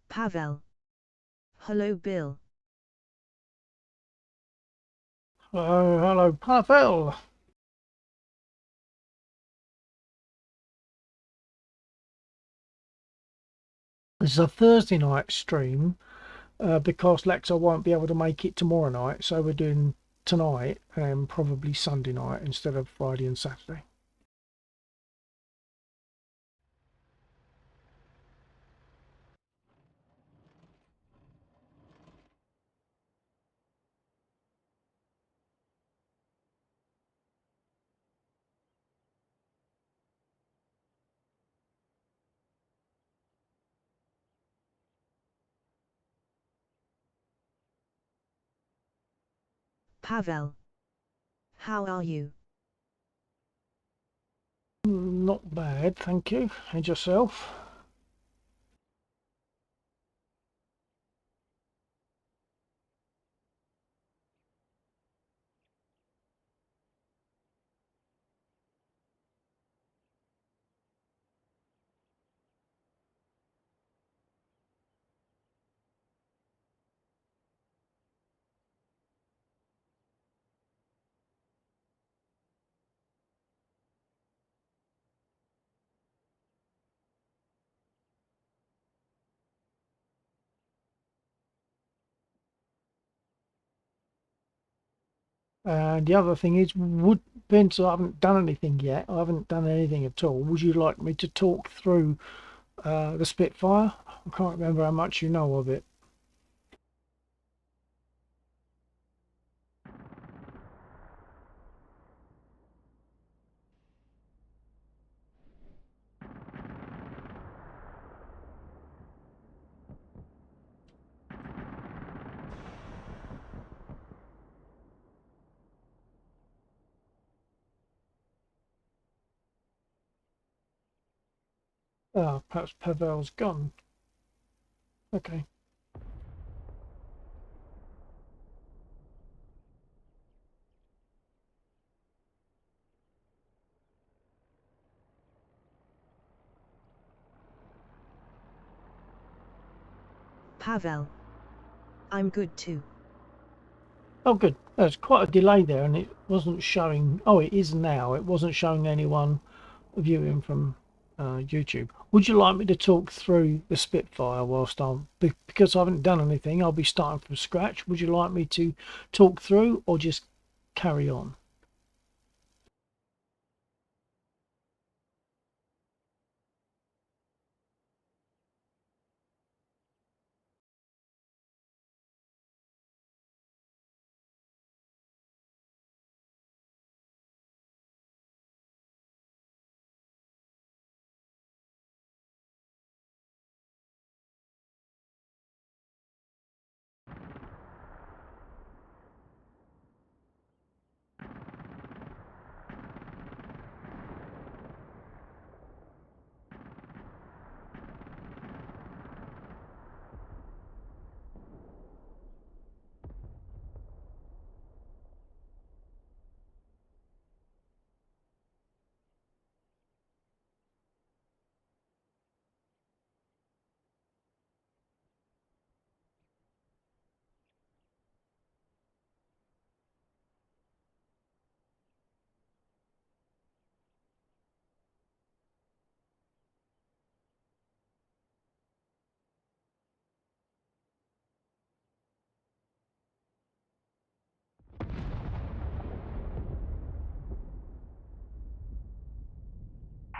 Pavel. Hello, Bill. Hello, Pavel. This is a Thursday night stream because Lexa won't be able to make it tomorrow night, so we're doing tonight and probably Sunday night instead of Friday and Saturday. Pavel. How are you? Not bad, thank you. And yourself? And the other thing is, Vince, I haven't done anything yet. I haven't done anything at all. Would you like me to talk through the Spitfire? I can't remember how much you know of it. Perhaps Pavel's gone. Okay. Pavel. I'm good too. Oh, good. There's quite a delay there, and it wasn't showing. Oh, it is now. It wasn't showing anyone viewing from YouTube. Would you like me to talk through the Spitfire whilst because I haven't done anything, I'll be starting from scratch. Would you like me to talk through or just carry on?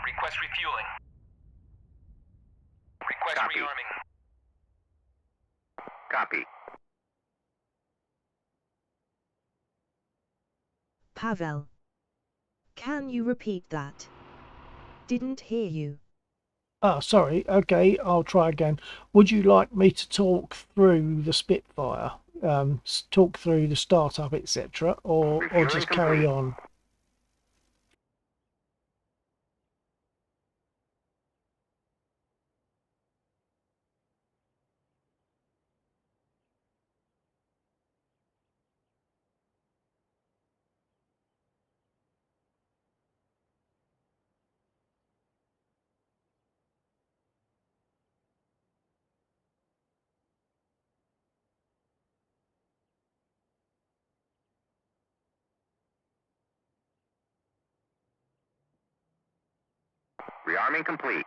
Request refueling. Request Copy. rearming. Copy. Pavel. Can you repeat that? Didn't hear you. Sorry. Okay, I'll try again. Would you like me to talk through the Spitfire, talk through the startup, etc., or Refueling just carry complete. on? Rearming complete.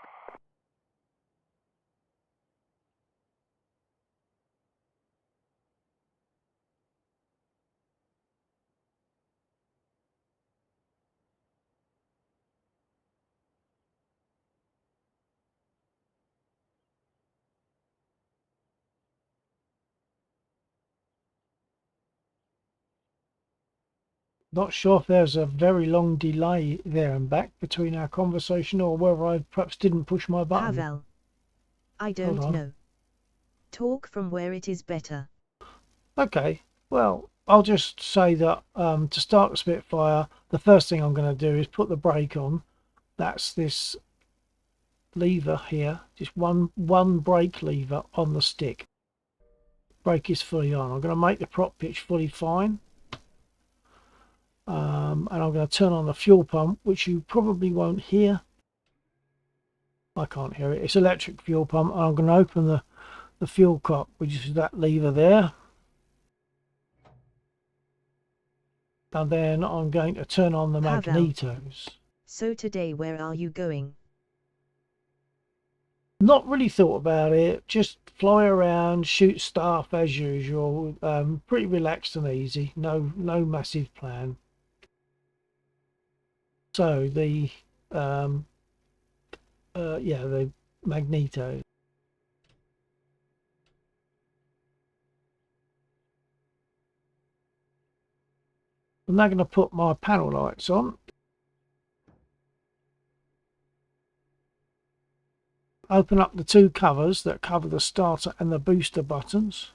Not sure if there's a very long delay there and back between our conversation, or whether I perhaps didn't push my button. Pavel. I Hold don't on. know. Talk from where it is better. Okay, well, I'll just say that to start the Spitfire, the first thing I'm going to do is put the brake on. That's this lever here, just one brake lever on the stick. Brake is fully on. I'm going to make the prop pitch fully fine. And I'm going to turn on the fuel pump, which you probably won't hear. I can't hear it. It's electric fuel pump. And I'm going to open the fuel cap, which is that lever there. And then I'm going to turn on the Pavel. magnetos. So today where are you going? Not really thought about it. Just fly around, shoot stuff as usual. Pretty relaxed and easy. No massive plan. So the the magneto. I'm now going to put my panel lights on. Open up the two covers that cover the starter and the booster buttons.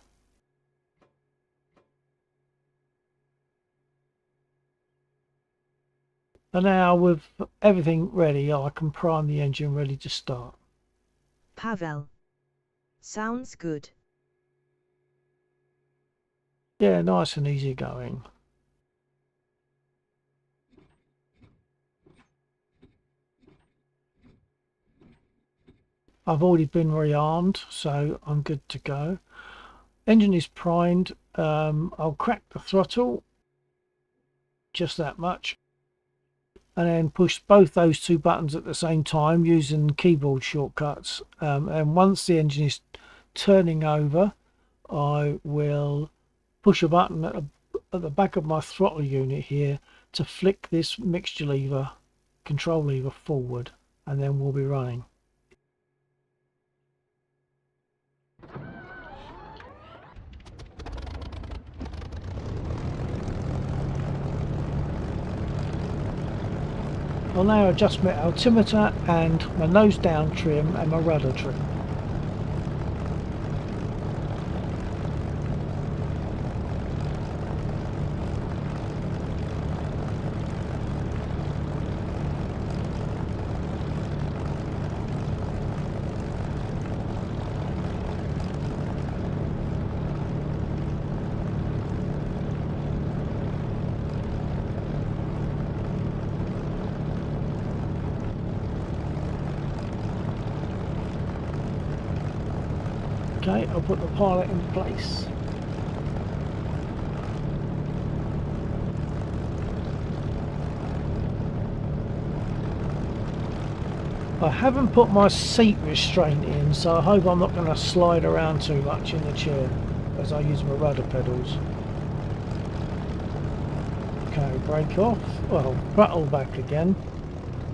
And now with everything ready, I can prime the engine ready to start. Pavel. Sounds good. Yeah, nice and easy going. I've already been rearmed, so I'm good to go. Engine is primed. I'll crack the throttle, just that much, and then push both those two buttons at the same time using keyboard shortcuts. And once the engine is turning over, I will push a button at the back of my throttle unit here to flick this mixture lever, control lever forward, and then we'll be running. I'll now adjust my altimeter and my nose down trim and my rudder trim. Okay, I'll put the pilot in place. I haven't put my seat restraint in, so I hope I'm not going to slide around too much in the chair as I use my rudder pedals. Okay, brake off. Well, throttle back again.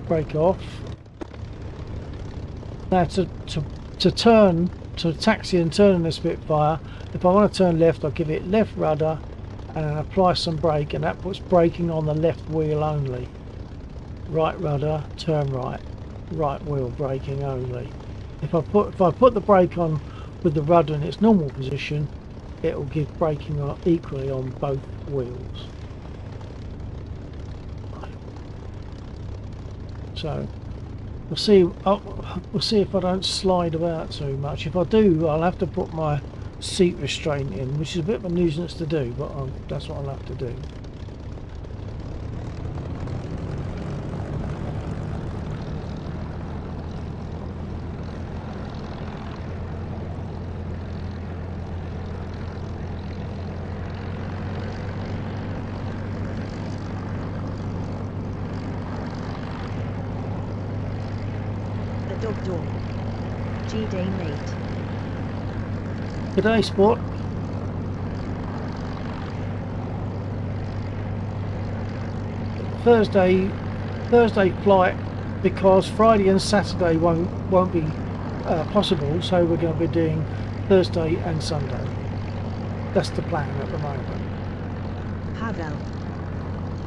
Brake off. Now to turn, to taxi and turn in the Spitfire, if I want to turn left, I'll give it left rudder and then apply some brake, and that puts braking on the left wheel only. Right rudder, turn right. Right wheel braking only. If I put the brake on with the rudder in its normal position, it will give braking equally on both wheels. So we'll see. We'll see if I don't slide about too much. If I do, I'll have to put my seat restraint in, which is a bit of a nuisance to do, but that's what I'll have to do. door. G-Day mate. Good day, sport. Thursday flight, because Friday and Saturday won't be possible, so we're going to be doing Thursday and Sunday. That's the plan at the moment. Pavel.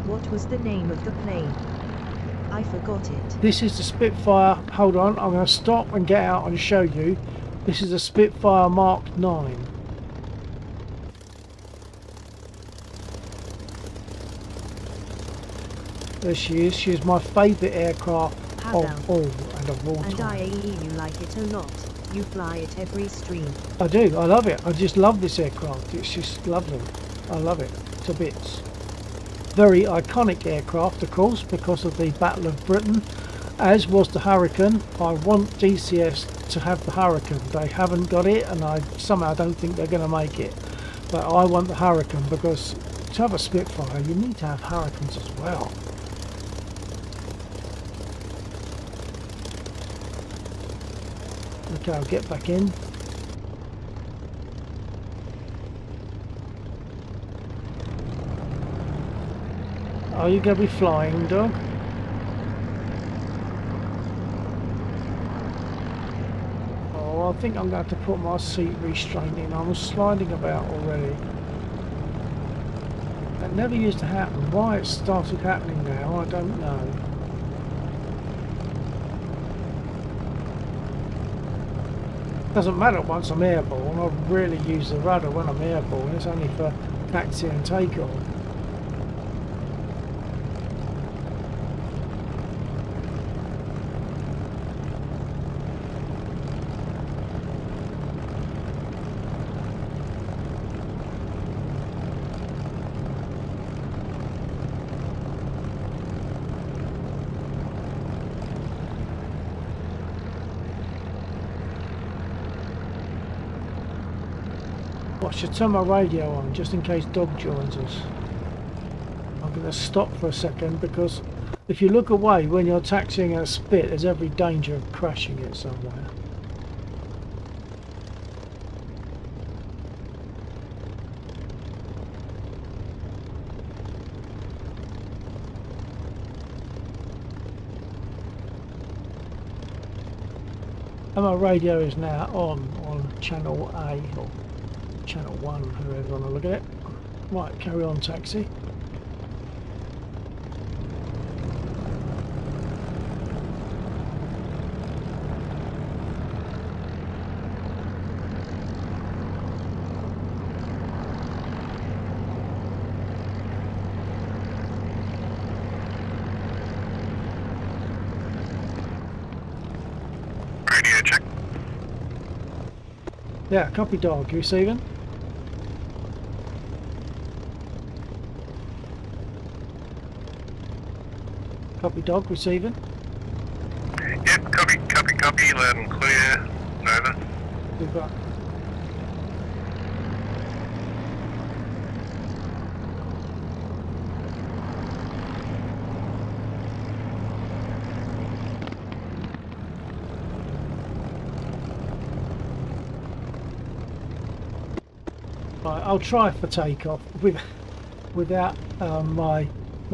What was the name of the plane? I forgot it. This is the Spitfire. Hold on, I'm going to stop and get out and show you. This is a Spitfire Mark 9. There she is. She is my favourite aircraft of all and of all And time. you like it a lot. You fly it every stream. I do. I love it. I just love this aircraft. It's just lovely. I love it to bits. Very iconic aircraft, of course, because of the Battle of Britain, as was the Hurricane. I want DCS to have the Hurricane. They haven't got it, and I somehow don't think they're going to make it. But I want the Hurricane, because to have a Spitfire, you need to have Hurricanes as well. Okay, I'll get back in. Are you going to be flying, dog? Oh, I think I'm going to have to put my seat restraint in. I'm sliding about already. That never used to happen. Why it started happening now, I don't know. Doesn't matter once I'm airborne. I really use the rudder when I'm airborne. It's only for taxi and takeoff. I should turn my radio on just in case Dog joins us. I'm going to stop for a second, because if you look away when you're taxiing at a spit, there's every danger of crashing it somewhere. And my radio is now on channel A, or channel 1, whoever you want to look at it. Right, carry on, taxi. Radio check. Yeah, copy, dog. You receiving? Copy, dog. Receiving? Yep, copy, loud and clear. Over. Super. Right, I'll try for takeoff without my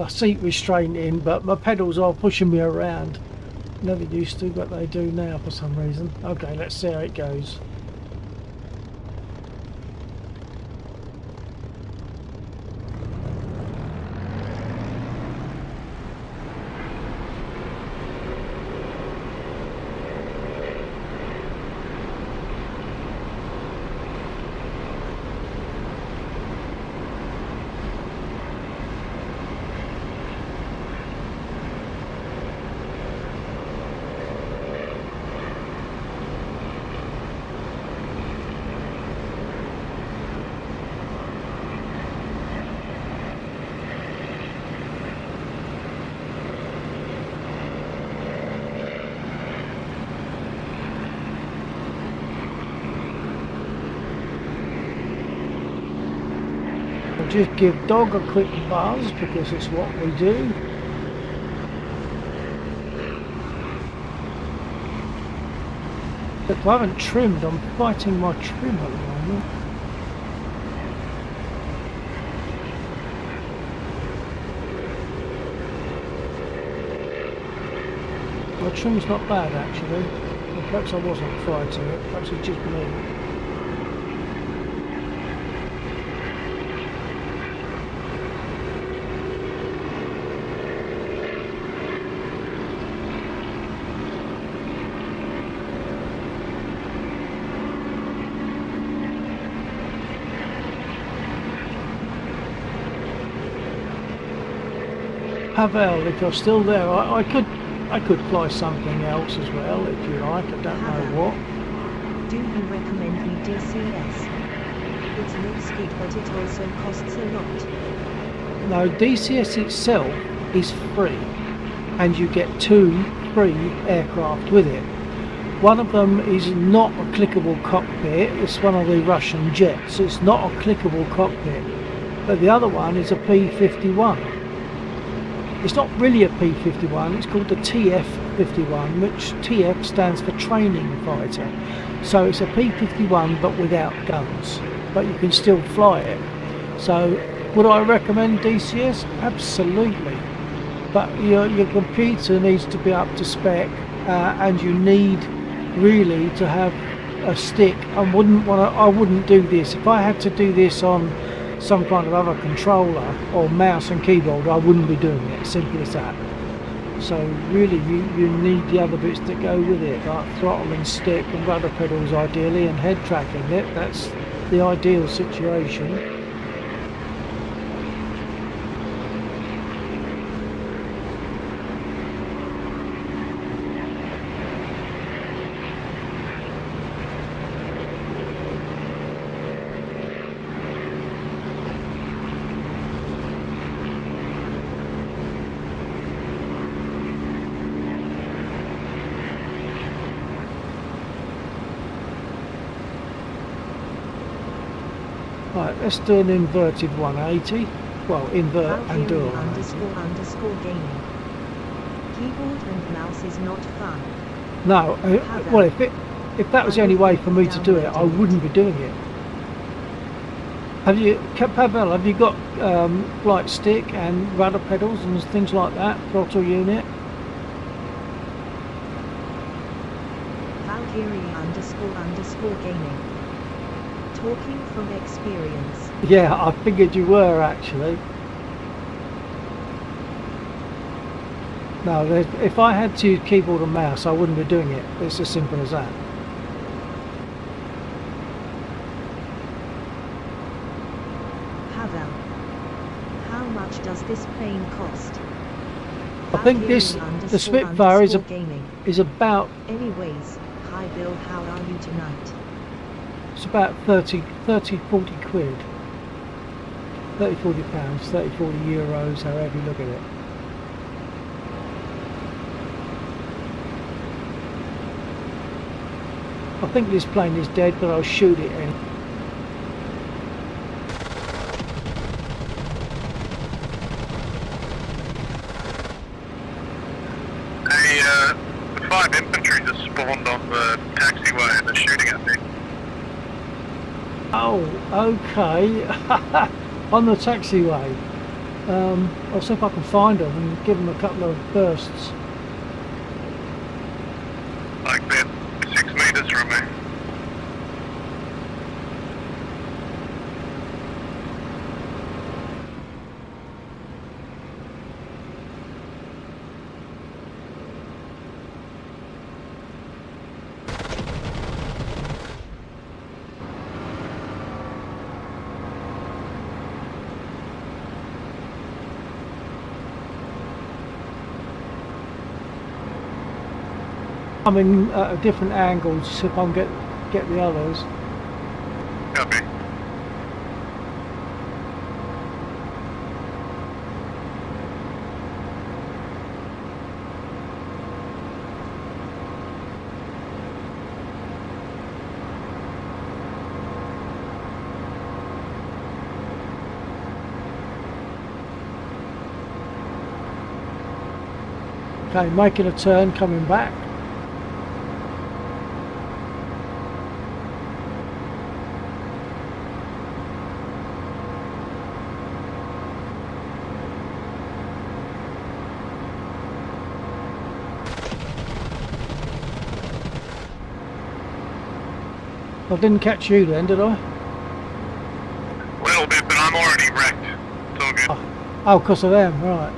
seat restraint in, but my pedals are pushing me around. Never used to, but they do now for some reason. Okay, let's see how it goes. Just give Dog a quick buzz because it's what we do. Look, I haven't trimmed. I'm fighting my trim at the moment. My trim's not bad actually. Or perhaps I wasn't fighting it. Perhaps it's just me. Pavel, if you're still there, I could fly something else as well, if you like. I don't know what. Do you recommend me DCS? It looks good, but it also costs a lot. No, DCS itself is free, and you get 2 free aircraft with it. One of them is not a clickable cockpit. It's one of the Russian jets. It's not a clickable cockpit, but the other one is a P-51. It's not really a P-51, it's called the TF-51, which TF stands for Training Fighter. So it's a P-51 but without guns, but you can still fly it. So would I recommend DCS? Absolutely. But your computer needs to be up to spec, and you need really to have a stick. I wouldn't do this. If I had to do this on some kind of other controller or mouse and keyboard, I wouldn't be doing it, simple as that. So really you need the other bits that go with it, like throttle and stick and rudder pedals ideally, and head tracking it. That's the ideal situation. Right, let's do an inverted 180. Well, invert and do it. __ gaming. Keyboard and mouse is not fun. No, well, if that was the only way for me to do it, I wouldn't be doing it. Pavel, have you got flight stick and rudder pedals and things like that, throttle unit? Valkyrie __ gaming. Talking from experience. Yeah, I figured you were actually. No, if I had to use keyboard and mouse, I wouldn't be doing it. It's as simple as that. Pavel, how much does this plane cost? I think the Spitfire is about. Anyways, hi Bill, how are you tonight? It's about 30, 40 quid. 30, 40 pounds, 30, 40 euros, however you look at it. I think this plane is dead, but I'll shoot it in. The 5 infantry just spawned on the taxiway and they're shooting at me. Oh, okay. On the taxiway. I'll see if I can find them and give them a couple of bursts. Like they're 6 meters from me. Coming at a different angle to see if I can get the others. Copy. Okay, making a turn, coming back. I didn't catch you then, did I? A little bit, but I'm already wrecked. It's all good. Oh, because of them, right.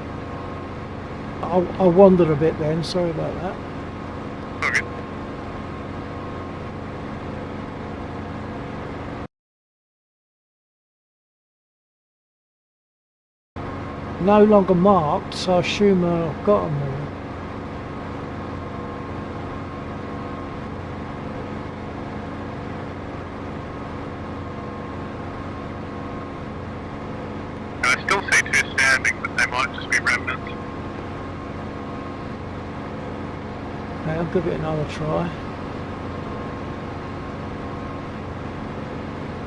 I wandered a bit then, sorry about that. It's all good. No longer marked, so I assume I've got them there. I still see two standing, but they might just be remnants. Okay, I'll give it another try.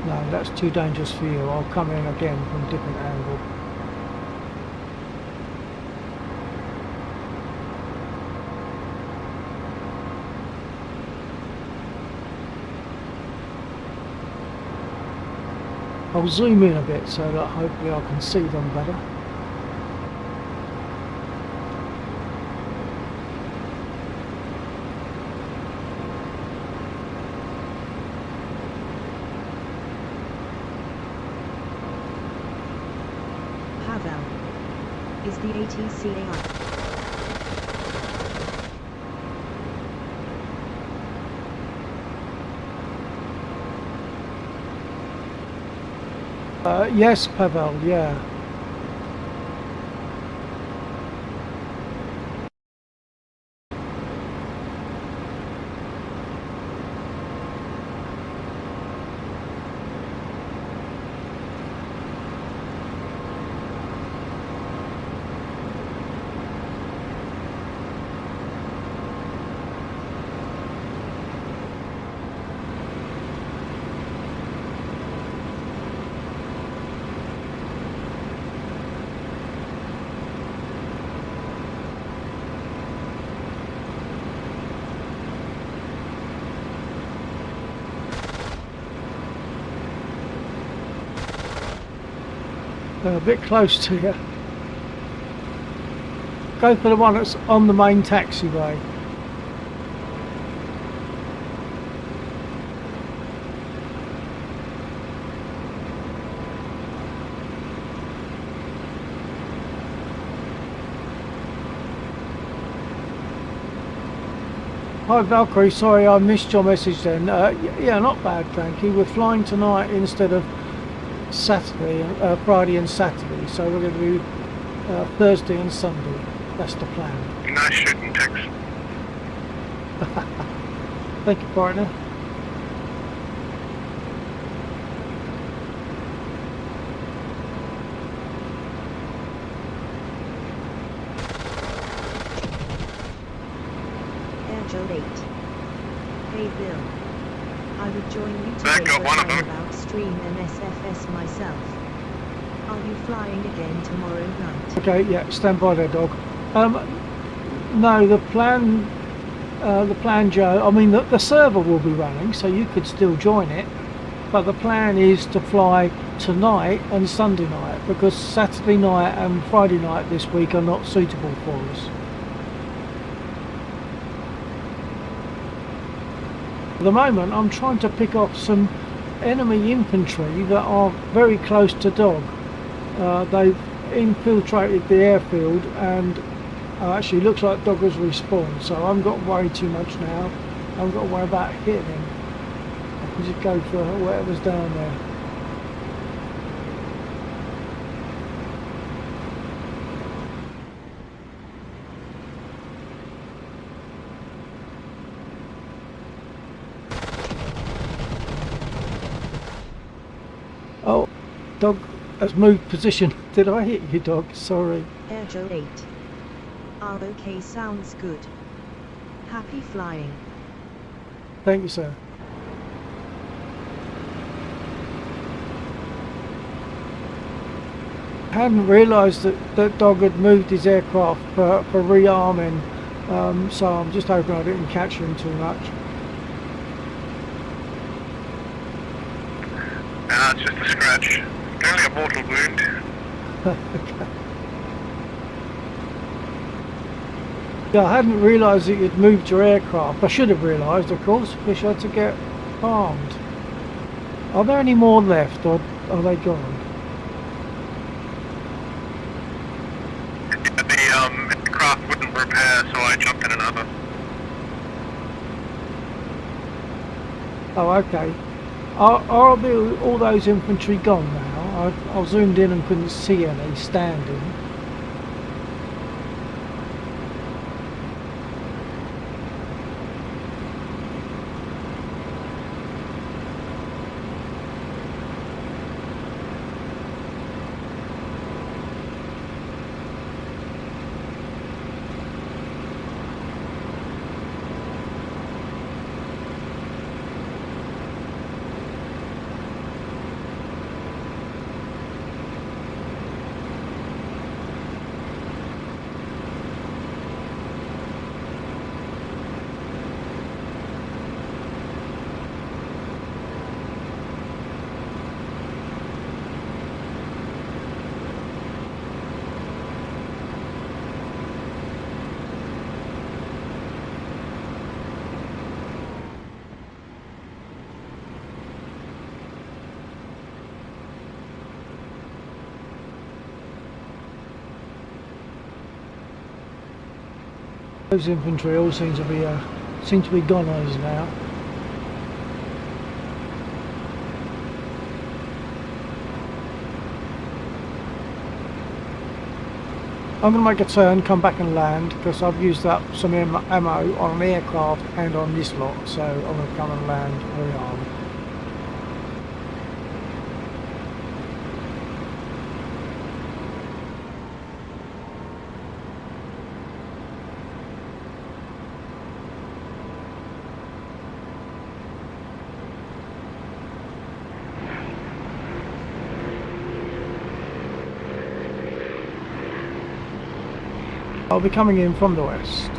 No, that's too dangerous for you. I'll come in again from a different angle. I'll zoom in a bit so that hopefully I can see them better. Pavel. Is the ATCA up? Yes, Pavel, yeah. They're a bit close to you. Go for the one that's on the main taxiway. Hi Valkyrie, sorry I missed your message then. Yeah, not bad, thank you. We're flying tonight instead of Saturday, Friday and Saturday, so we're going to do Thursday and Sunday. That's the plan. Nice shooting, Tex. Thank you, partner. Air Joe 8. Hey Bill. I would join you That today, got but one of I'm them. about stream and SFS myself. Are you flying again tomorrow night? Okay, yeah, stand by there, dog. No, the plan, Joe, I mean, the server will be running, so you could still join it, but the plan is to fly tonight and Sunday night, because Saturday night and Friday night this week are not suitable for us. At the moment, I'm trying to pick off some enemy infantry that are very close to Dog. They've infiltrated the airfield and actually looks like Dog has respawned, so I haven't got to worry too much now. I haven't got to worry about hitting him. I can just go for whatever's down there. Oh, Dog has moved position. Did I hit you, Dog? Sorry. Air Joe 8. Okay, sounds good. Happy flying. Thank you, sir. I hadn't realised that Dog had moved his aircraft for rearming, so I'm just hoping I didn't catch him too much. It's just a scratch. Only a mortal wound. Okay. Yeah, I hadn't realised that you'd moved your aircraft. I should have realised, of course, because you had to get armed. Are there any more left, or are they gone? The craft wouldn't repair, so I jumped in another. Oh, okay. Are all those infantry gone now? I zoomed in and couldn't see any standing. Those infantry all seem to be goners now. I'm going to make a turn, come back and land, because I've used up some ammo on an aircraft and on this lot, so I'm going to come and land rearmed. I'll be coming in from the west.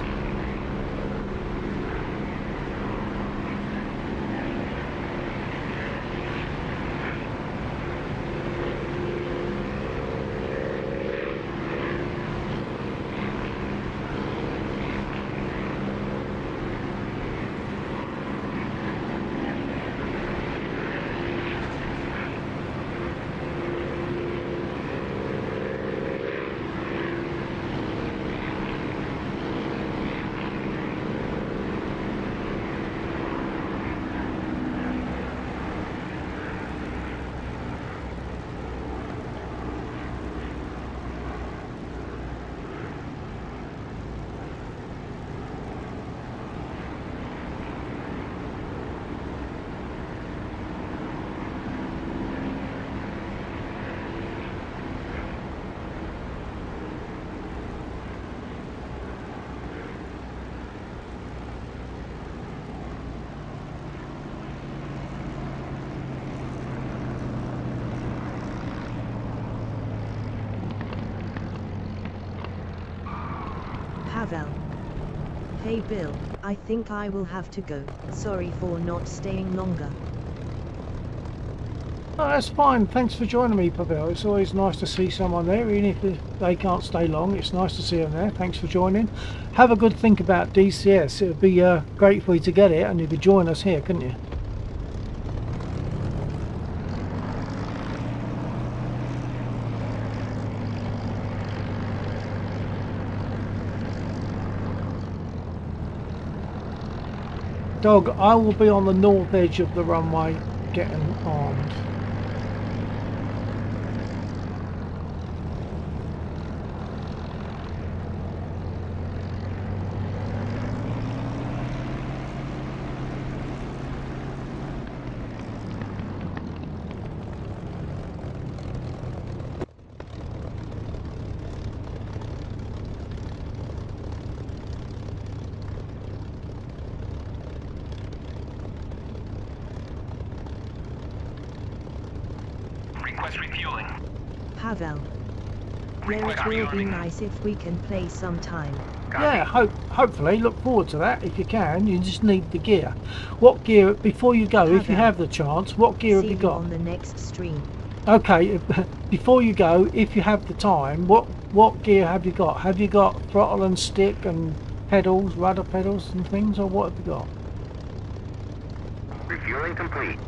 Pavel. Hey Bill, I think I will have to go. Sorry for not staying longer. Oh, that's fine. Thanks for joining me, Pavel. It's always nice to see someone there, even if they can't stay long. It's nice to see them there. Thanks for joining. Have a good think about DCS. It would be great for you to get it, and you could join us here, couldn't you? Dog, I will be on the north edge of the runway getting armed. Refueling. Pavel. Yeah, it will be nice if we can play sometime. Yeah, hopefully. Look forward to that. If you can, you just need the gear. What gear, before you go, if you have the chance, what gear have you got? On the next stream. Okay, before you go, if you have the time, what gear have you got? Have you got throttle and stick and pedals, rudder pedals and things, or what have you got? Refueling complete.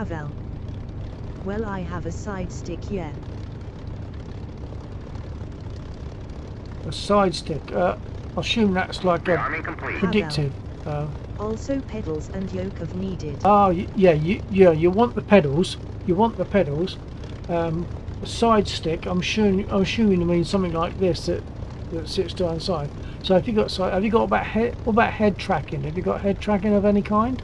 Pavel. Well, I have a side stick, yeah. A side stick. I assume that's like a Rearming complete. predictive. Also pedals and yoke of needed. Oh yeah, you want the pedals. You want the pedals. A side stick. I'm assuming you mean something like this that sits down the side. So have you got about head? What about head tracking? Have you got head tracking of any kind?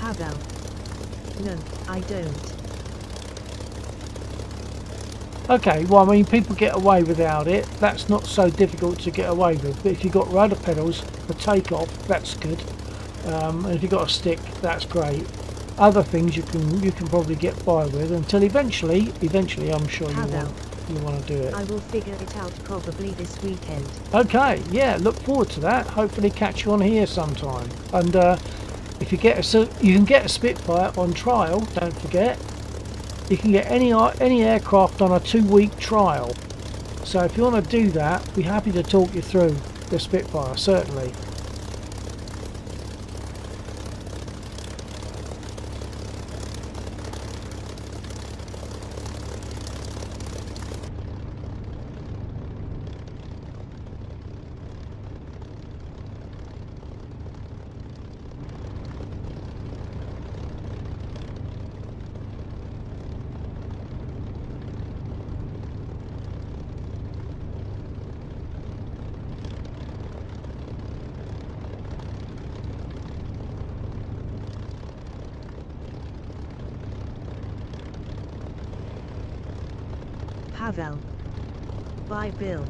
Pavel. No, I don't. Okay, well, I mean, people get away without it. That's not so difficult to get away with. But if you've got rudder pedals for takeoff, that's good. And if you've got a stick, that's great. Other things you can probably get by with until eventually, I'm sure you want to do it. I will figure it out probably this weekend. Okay, yeah, look forward to that. Hopefully catch you on here sometime. And if you you can get a Spitfire on trial. Don't forget. You can get any aircraft on a 2-week trial. So if you want to do that, we're happy to talk you through the Spitfire, certainly. Pavel. Bye, Bill.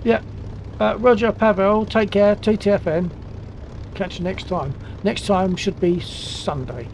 Yeah. Roger, Pavel. Take care. TTFN. Catch you next time. Next time should be Sunday.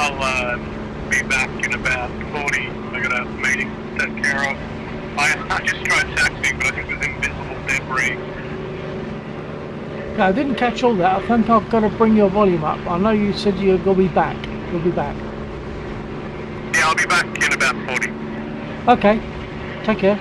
I'll be back in about 40. I got a meeting to take care of. I just tried taxiing, but I think there's invisible debris. No, I didn't catch all that. I think I've got to bring your volume up. I know you said you're going to be back. You'll be back. Yeah, I'll be back in about 40. Okay. Take care.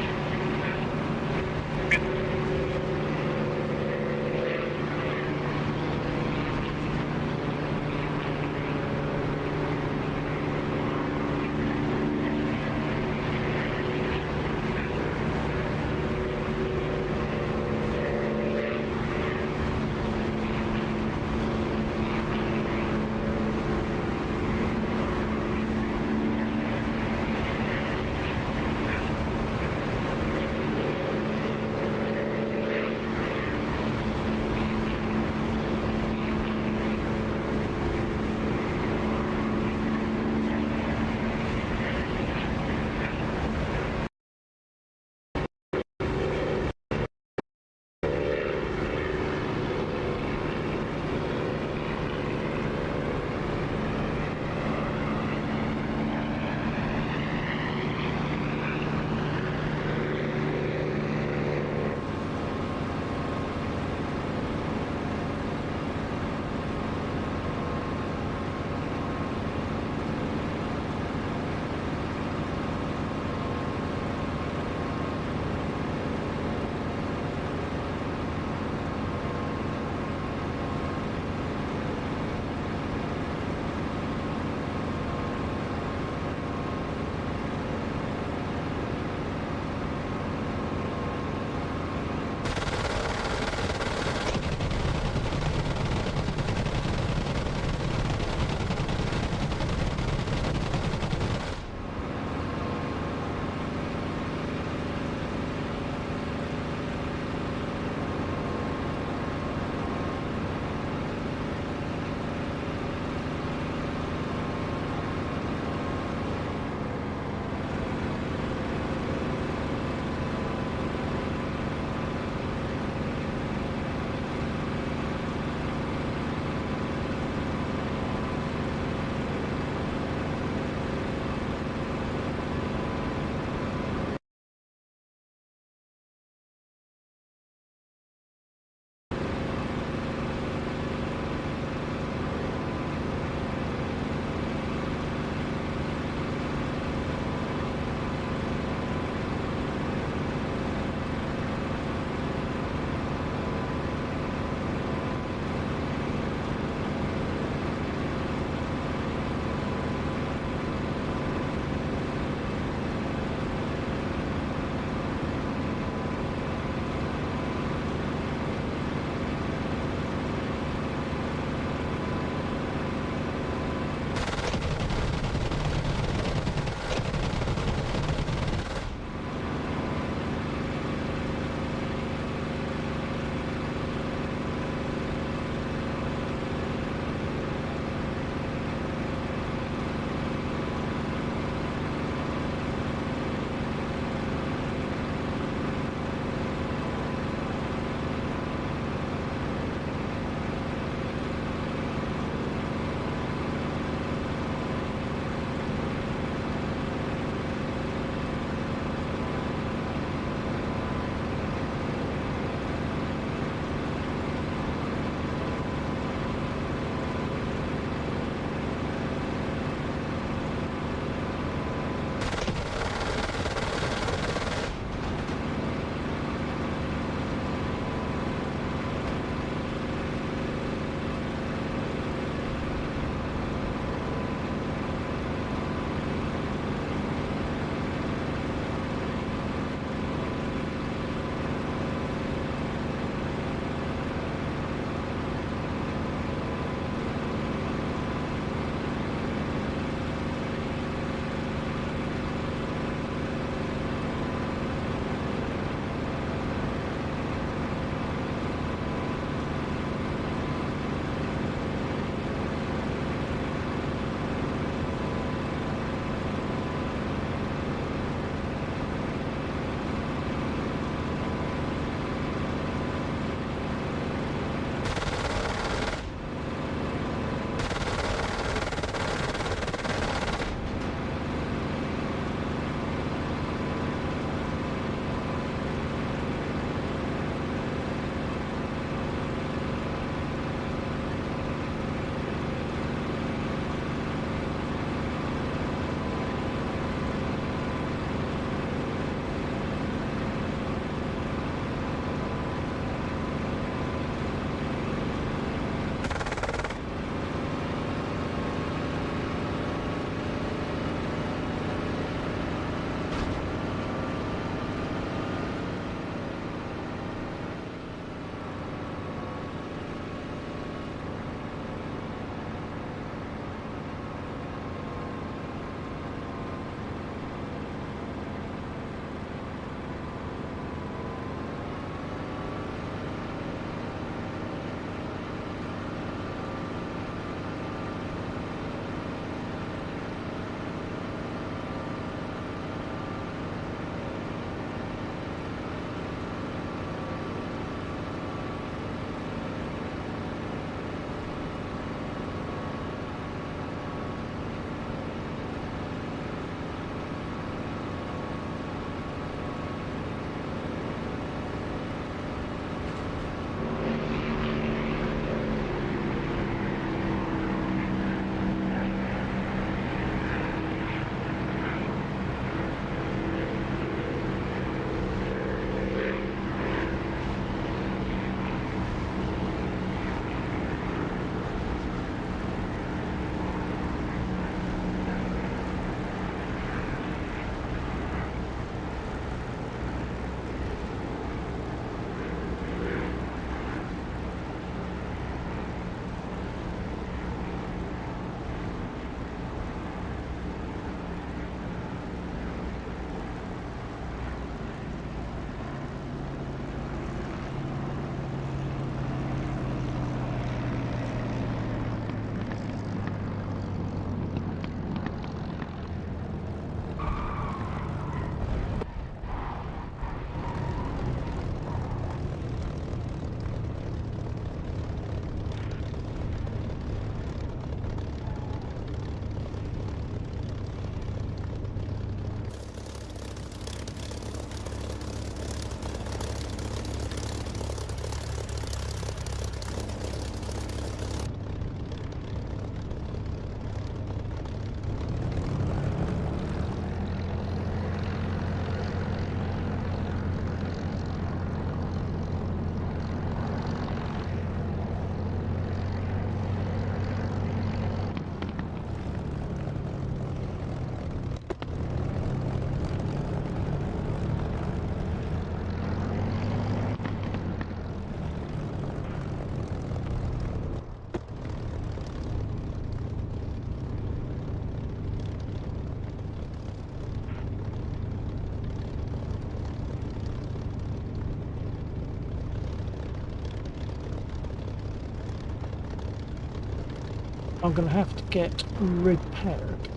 I'm going to have to get repaired.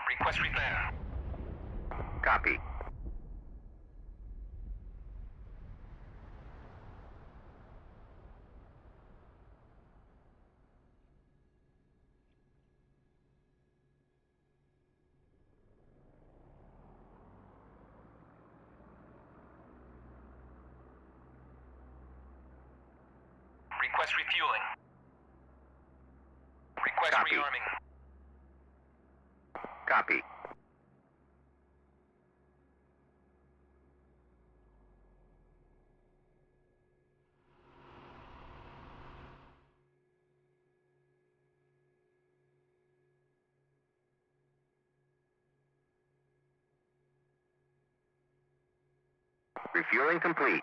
Request repair. Copy. Request refueling. Request Copy. rearming. Copy. Refueling complete.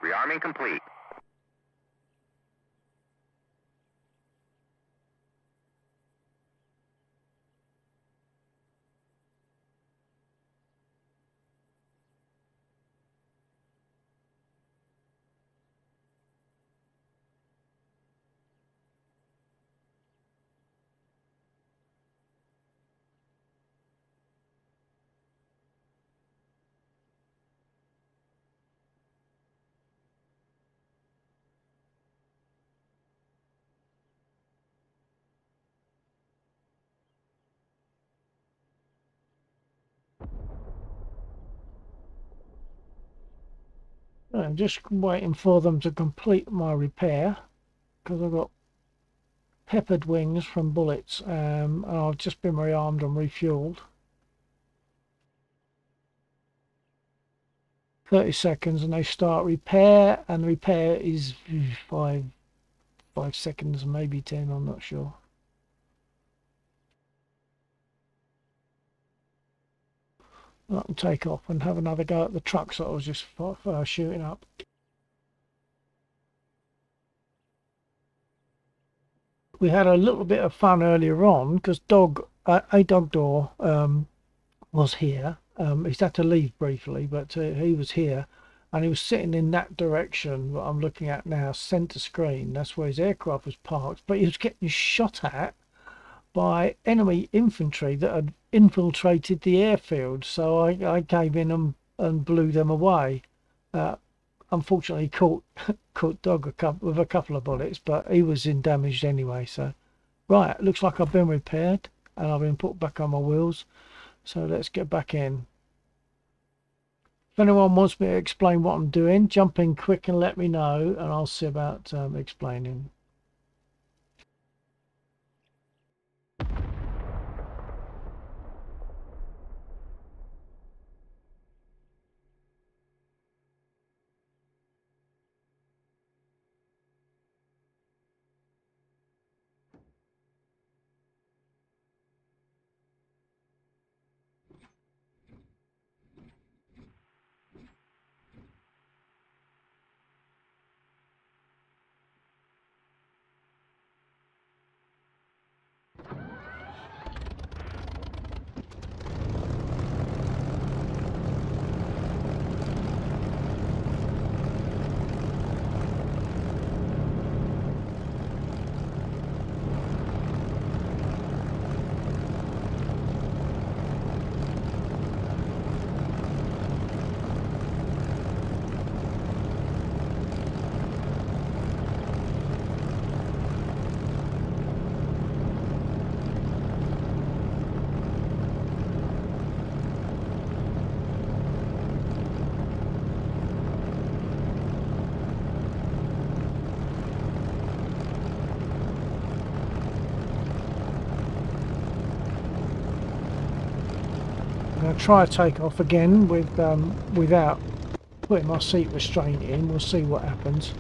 Rearming complete. I'm just waiting for them to complete my repair because I've got peppered wings from bullets, and I've just been rearmed and refueled. 30 seconds and they start repair, and the repair is 5 seconds, maybe 10, I'm not sure. I can take off and have another go at the trucks that I was just shooting up. We had a little bit of fun earlier on because a dog door was here. He's had to leave briefly, but he was here, and he was sitting in that direction that I'm looking at now, centre screen. That's where his aircraft was parked, but he was getting shot at by enemy infantry that had infiltrated the airfield. So I came in and blew them away. Unfortunately, caught dog with a couple of bullets, but he was in damaged anyway. So right, looks like I've been repaired and I've been put back on my wheels. So let's get back in. If anyone wants me to explain what I'm doing, jump in quick and let me know, and I'll see about explaining. I'm going to try to take off again with without putting my seat restraint in. We'll see what happens.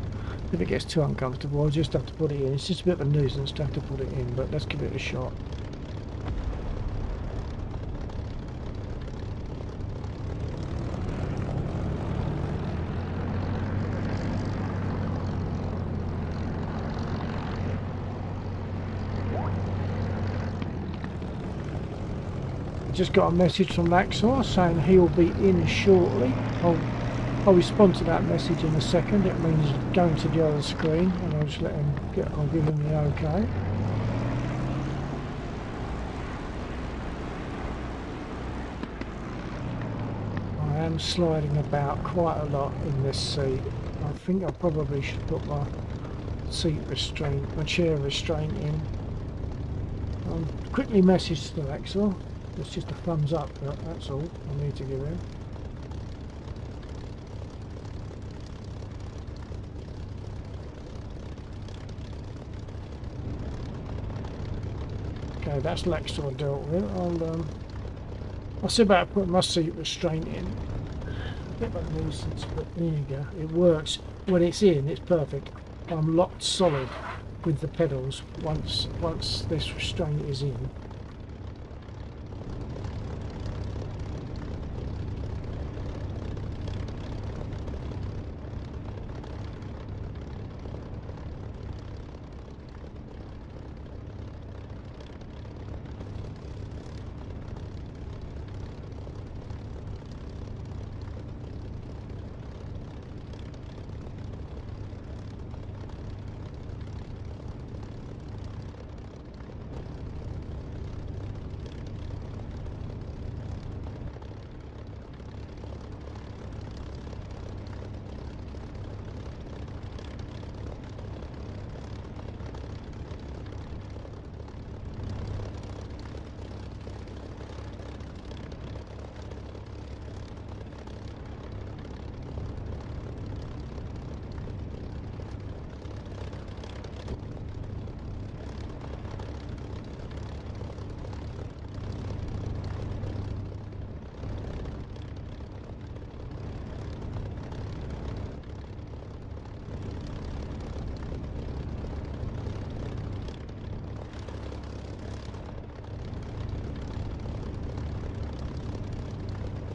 If it gets too uncomfortable, I'll just have to put it in. It's just a bit of a nuisance to have to put it in, but let's give it a shot. Just got a message from Laxor saying he'll be in shortly. I'll respond to that message in a second. It means going to the other screen, and I'll just let him get. I'll give him the okay. I am sliding about quite a lot in this seat. I think I probably should put my chair restraint in. Quickly message to Laxor. It's just a thumbs up, that's all I need to give him. Okay, that's Laxor dealt with. I'll see about putting my seat restraint in. A bit of a nuisance, but there you go. It works. When it's in, it's perfect. I'm locked solid with the pedals once this restraint is in.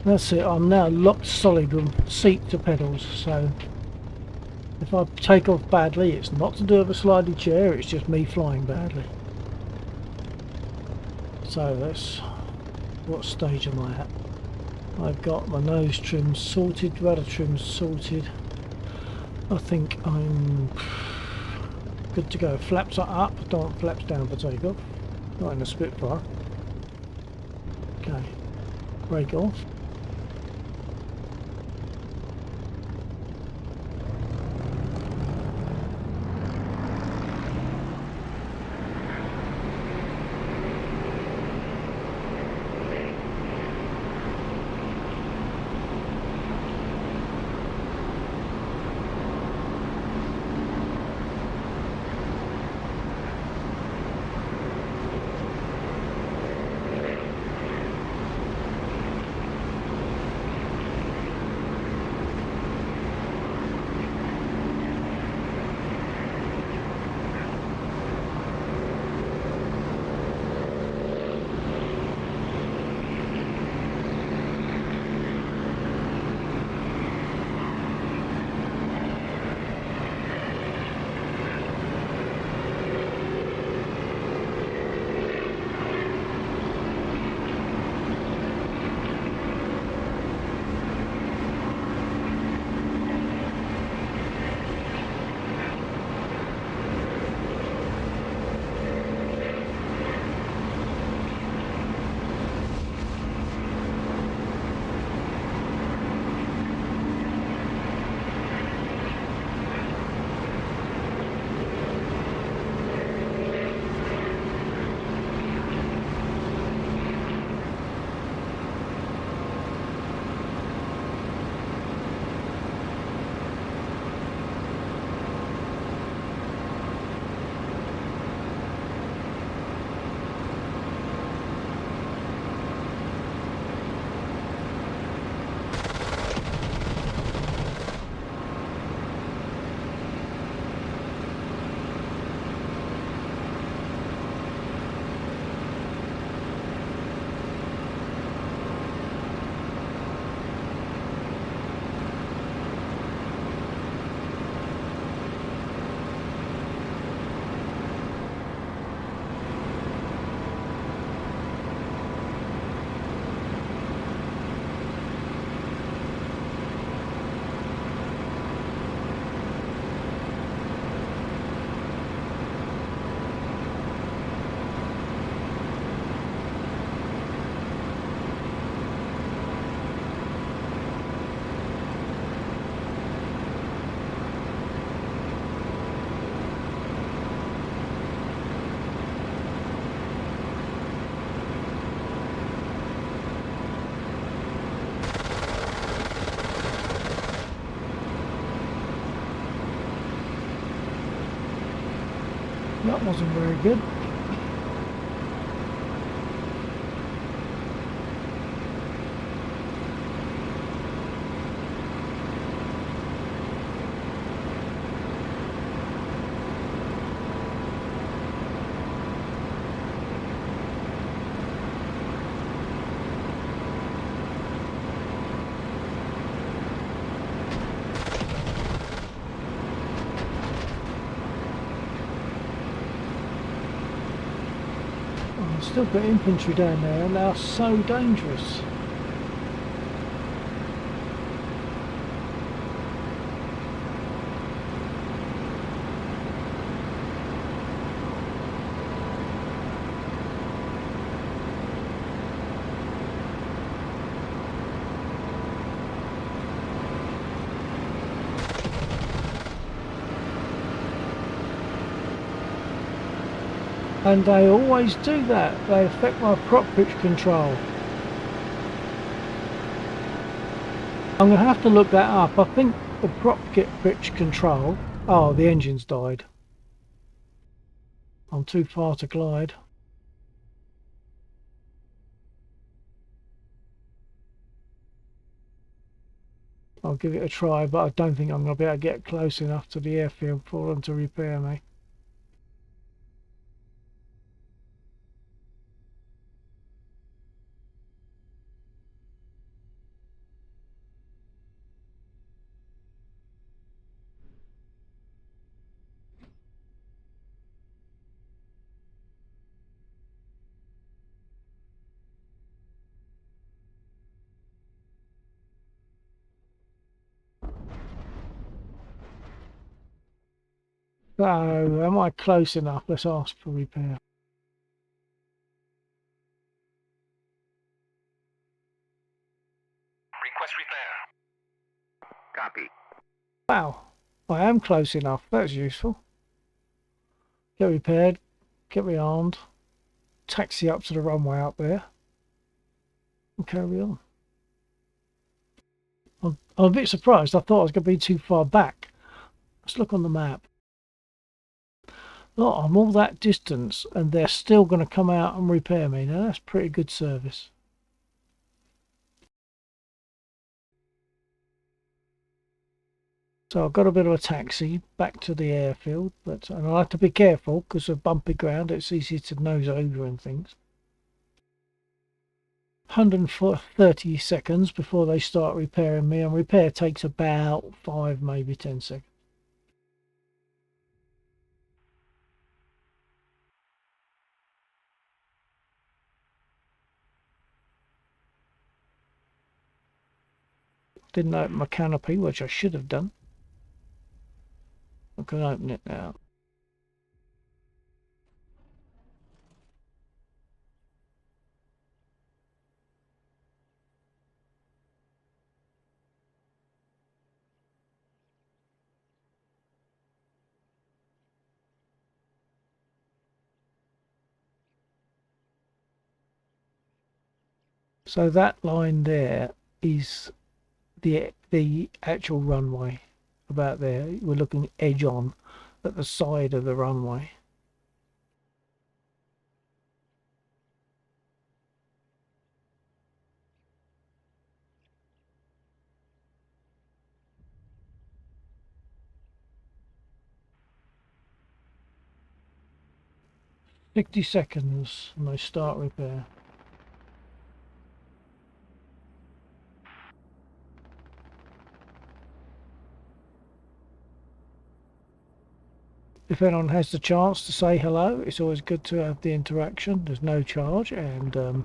That's it, I'm now locked solid from seat to pedals, so if I take off badly it's not to do with a sliding chair, it's just me flying badly. So that's, what stage am I at? I've got my nose trim sorted, rudder trim sorted. I think I'm good to go. Flaps are up, don't want flaps down for takeoff. Not in the Spitfire. Okay, brake off. That wasn't very good. I've still got infantry down there and they're so dangerous. And they always do that. They affect my prop pitch control. I'm going to have to look that up. I think the prop pitch control... Oh, the engine's died. I'm too far to glide. I'll give it a try, but I don't think I'm going to be able to get close enough to the airfield for them to repair me. So, am I close enough? Let's ask for repair. Request repair. Copy. Wow, I am close enough. That's useful. Get repaired, get rearmed, taxi up to the runway up there, and carry on. I'm a bit surprised. I thought I was going to be too far back. Let's look on the map. Look, I'm all that distance and they're still going to come out and repair me. Now that's pretty good service. So I've got a bit of a taxi back to the airfield, but and I have to be careful because of bumpy ground. It's easy to nose over and things. 130 seconds before they start repairing me, and repair takes about 5, maybe 10 seconds. Didn't open my canopy, which I should have done. I can open it now. So that line there is the actual runway. About there, we're looking edge on at the side of the runway. "60 seconds and they start repair." If anyone has the chance to say hello, it's always good to have the interaction. There's no charge and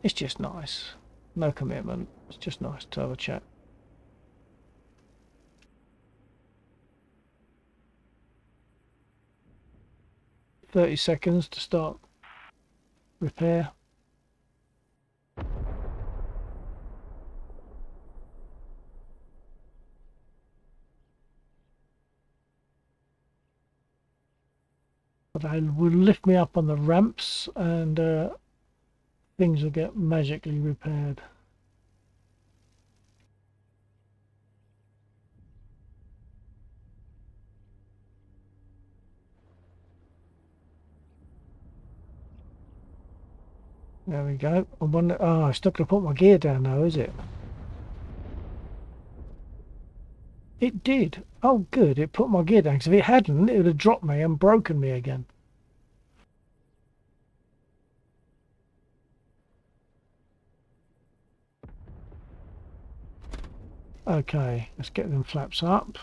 it's just nice. No commitment. It's just nice to have a chat. "30 seconds to start repair." But they will lift me up on the ramps and things will get magically repaired. There we go. I wonder, oh, it's not going to put my gear down now, is it? It did. Oh, good. It put my gear down. Because if it hadn't, it would have dropped me and broken me again. Okay, let's get them flaps up.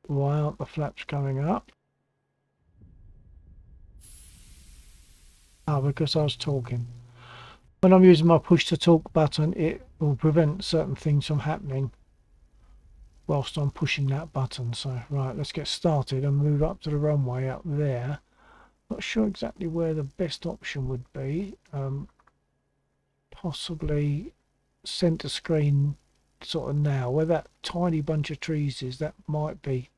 Why aren't the flaps coming up? Ah, because I was talking. When I'm using my push to talk button, it will prevent certain things from happening whilst I'm pushing that button. So, right, let's get started and move up to the runway up there. Not sure exactly where the best option would be. Possibly center screen sort of now. Where that tiny bunch of trees is, that might be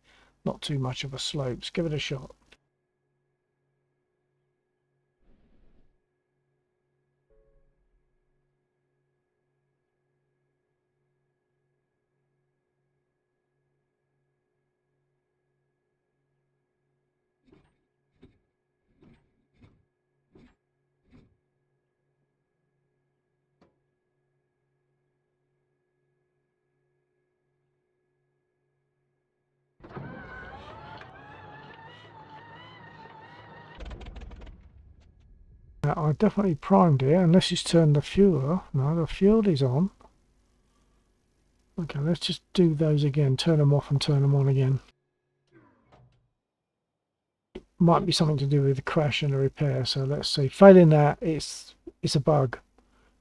not too much of a slope. Let's give it a shot. I definitely primed it, unless it's turned the fuel off. No, the fuel is on. Okay, let's just do those again. Turn them off and turn them on again. Might be something to do with the crash and the repair. So let's see. Failing that, it's a bug.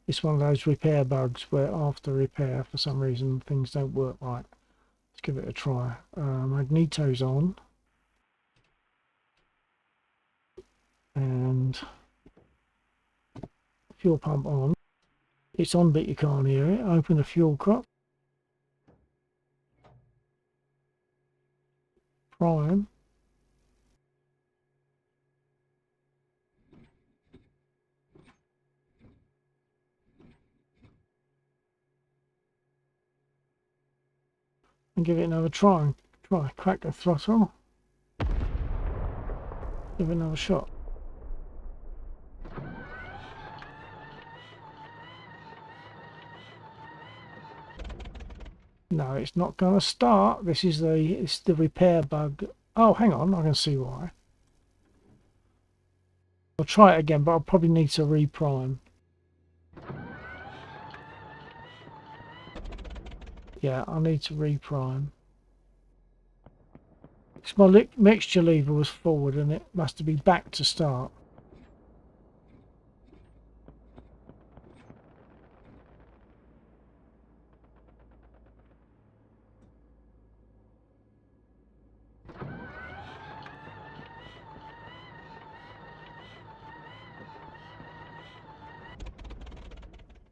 It's one of those repair bugs where after repair, for some reason, things don't work right. Let's give it a try. Magneto's on. And fuel pump on. It's on, but you can't hear it. Open the fuel crop. Prime. And give it another try. Crack the throttle. Give it another shot. No, it's not going to start. It's the repair bug. Oh, hang on, I can see why. I'll try it again, but I'll probably need to reprime. Yeah, I need to reprime. My mixture lever was forward and it must be back to start.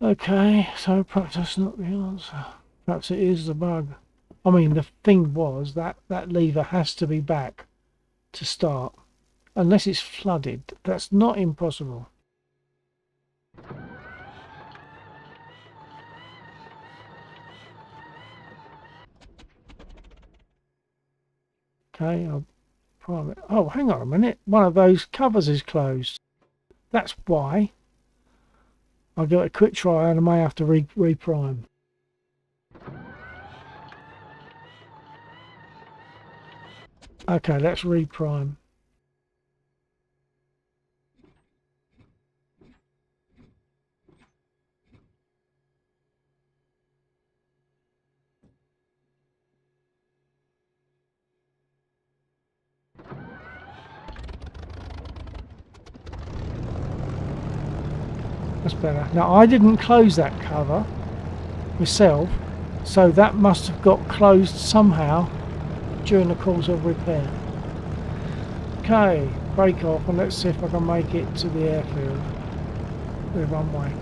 Okay, so perhaps that's not the answer. Perhaps it is the bug. I mean, the thing was that lever has to be back to start. Unless it's flooded. That's not impossible. Okay, I'll prime it. Oh, hang on a minute. One of those covers is closed. That's why. I'll give it a quick try and I may have to reprime. Okay, let's reprime. That's better. Now, I didn't close that cover myself, so that must have got closed somehow during the course of repair. Okay, brake off and let's see if I can make it to the airfield, the runway.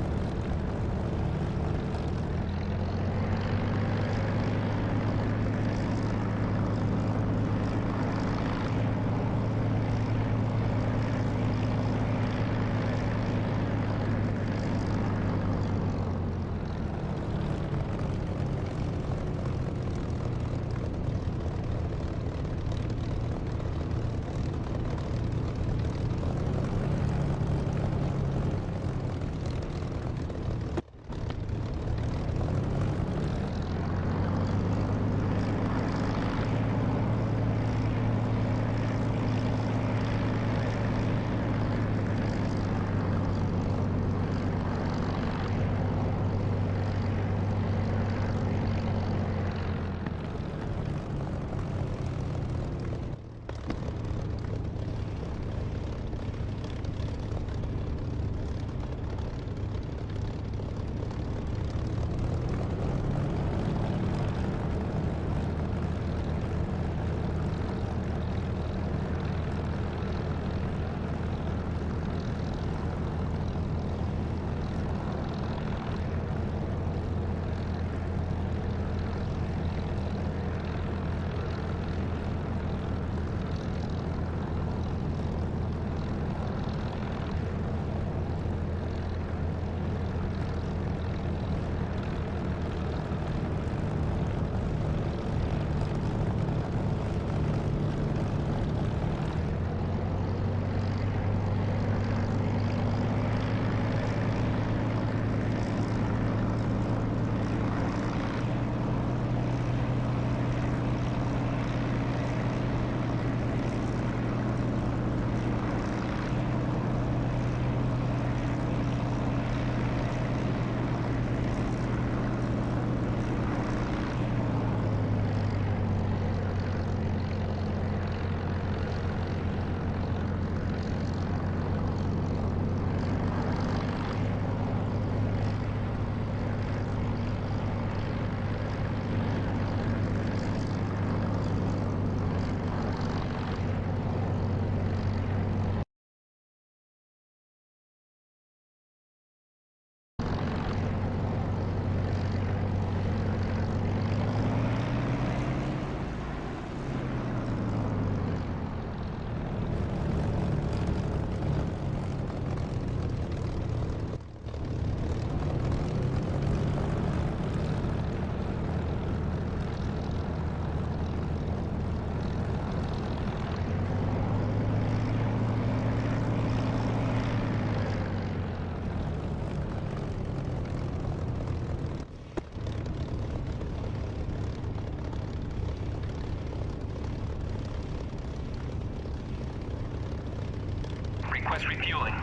Request refueling.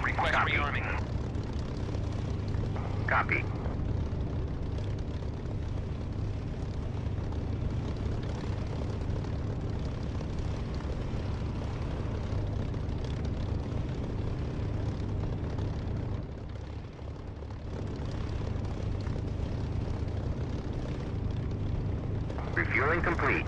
Request rearming. Copy. Refueling complete.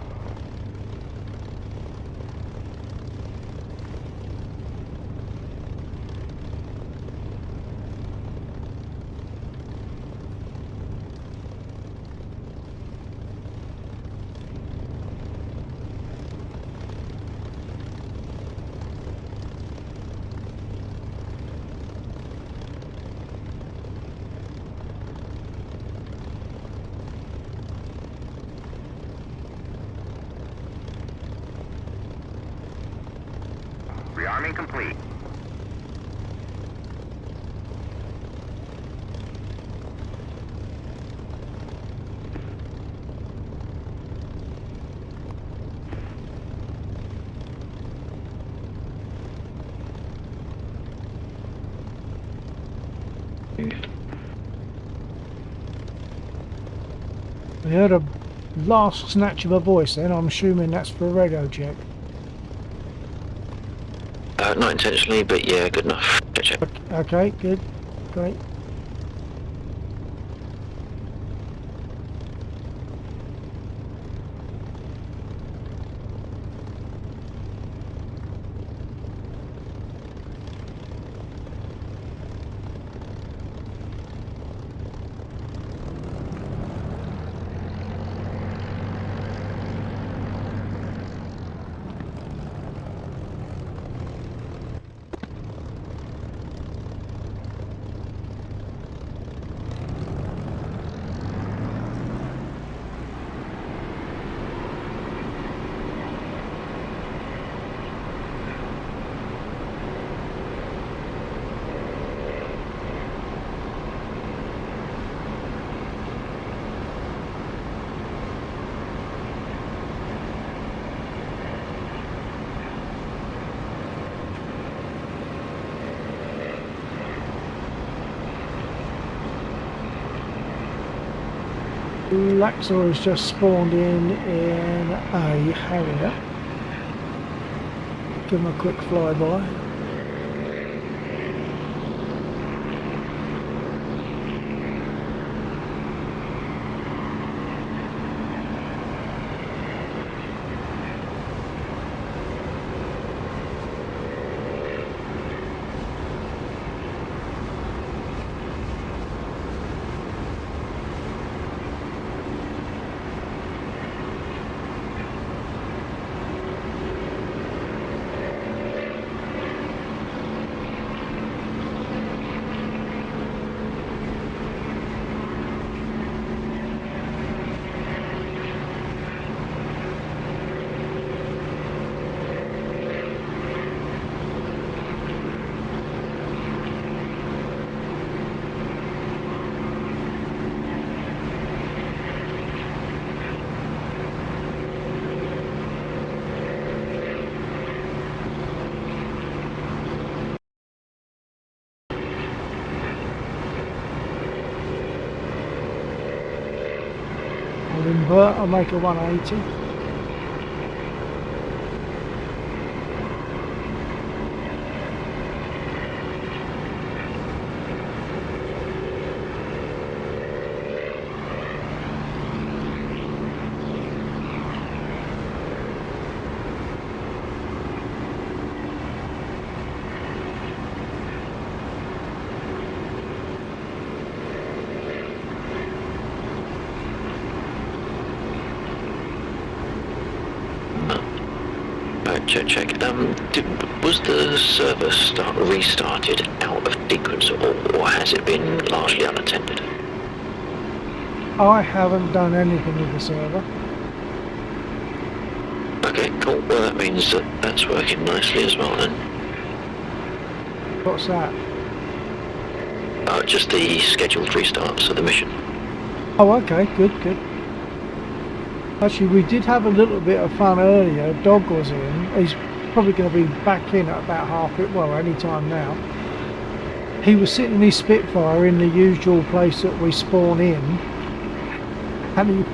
Rearming complete. I heard a last snatch of a voice then. I'm assuming that's for a radio check. Not intentionally, but yeah, good enough. Check. Okay, good. Great. Laxor has just spawned in a Harrier. Give him a quick flyby. I'll invert, I'll make a 180. Check. Was the server restarted out of sequence, or has it been largely unattended? I haven't done anything with the server. Okay, cool. Well, that means that's working nicely as well then. What's that? Just the scheduled restarts of the mission. Oh, okay, good. Actually, we did have a little bit of fun earlier. Dog was in. probably going to be back in at about half it, well, any time now. He was sitting in his Spitfire in the usual place that we spawn in, and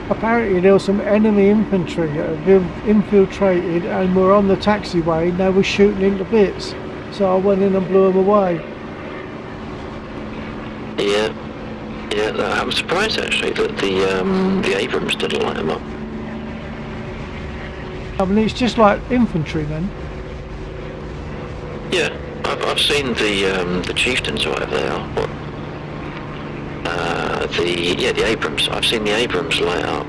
apparently there was some enemy infantry that had infiltrated and were on the taxiway, and they were shooting into bits. So I went in and blew them away. Yeah, I'm surprised actually that the Abrams didn't light them up. I mean, it's just like infantry then. Yeah, I've seen the chieftains or whatever they are. What? The Abrams. I've seen the Abrams light up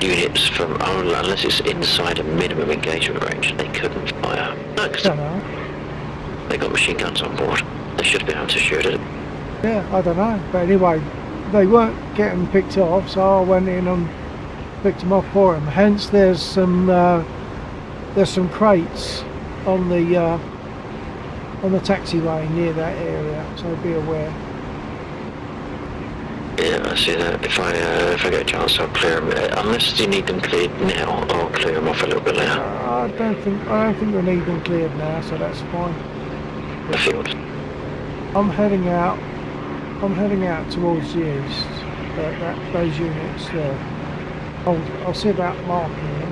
units from unless it's inside a minimum engagement range. They couldn't fire. No, because Don't know. they got machine guns on board. They should be able to shoot it. Yeah, I don't know. But anyway, they weren't getting picked off, so I went in and picked them off for them. Hence, there's some crates on the taxiway near that area, so be aware. Yeah, I see that. If I get a chance, I'll clear them. Unless you need them cleared now, I'll clear them off a little bit later. I don't think we need them cleared now, so that's fine. The field. I'm heading out towards the east. Those units there. I'll see about marking them.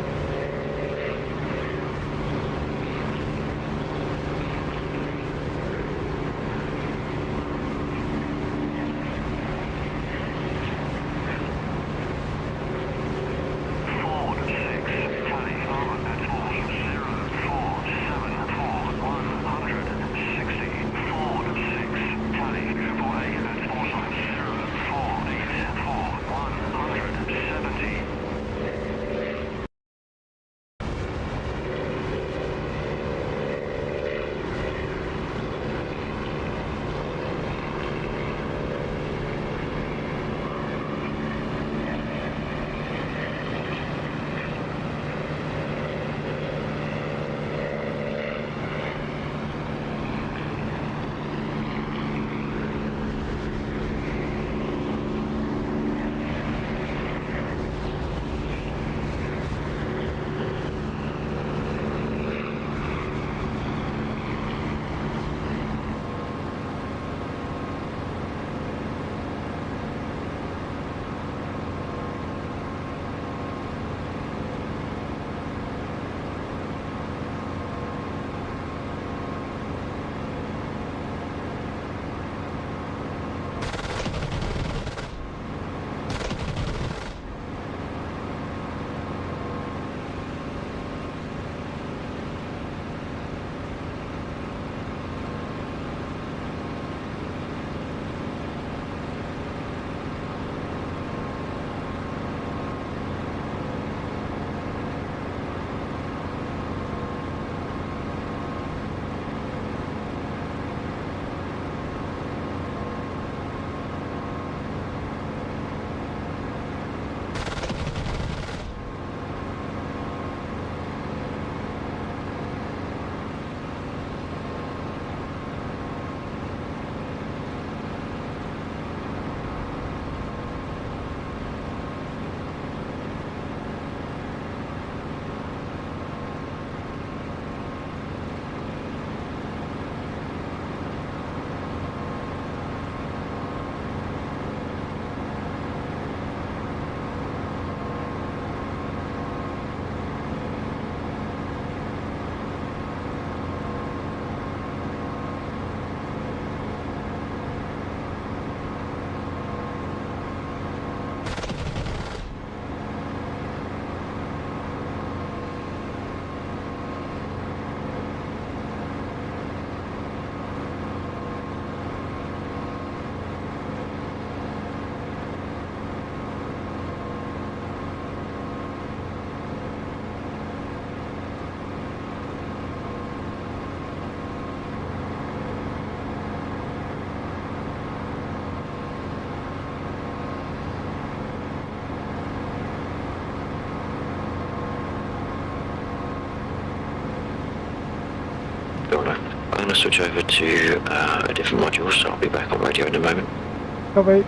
I'm going to switch over to a different module, so I'll be back on radio in a moment. Copy.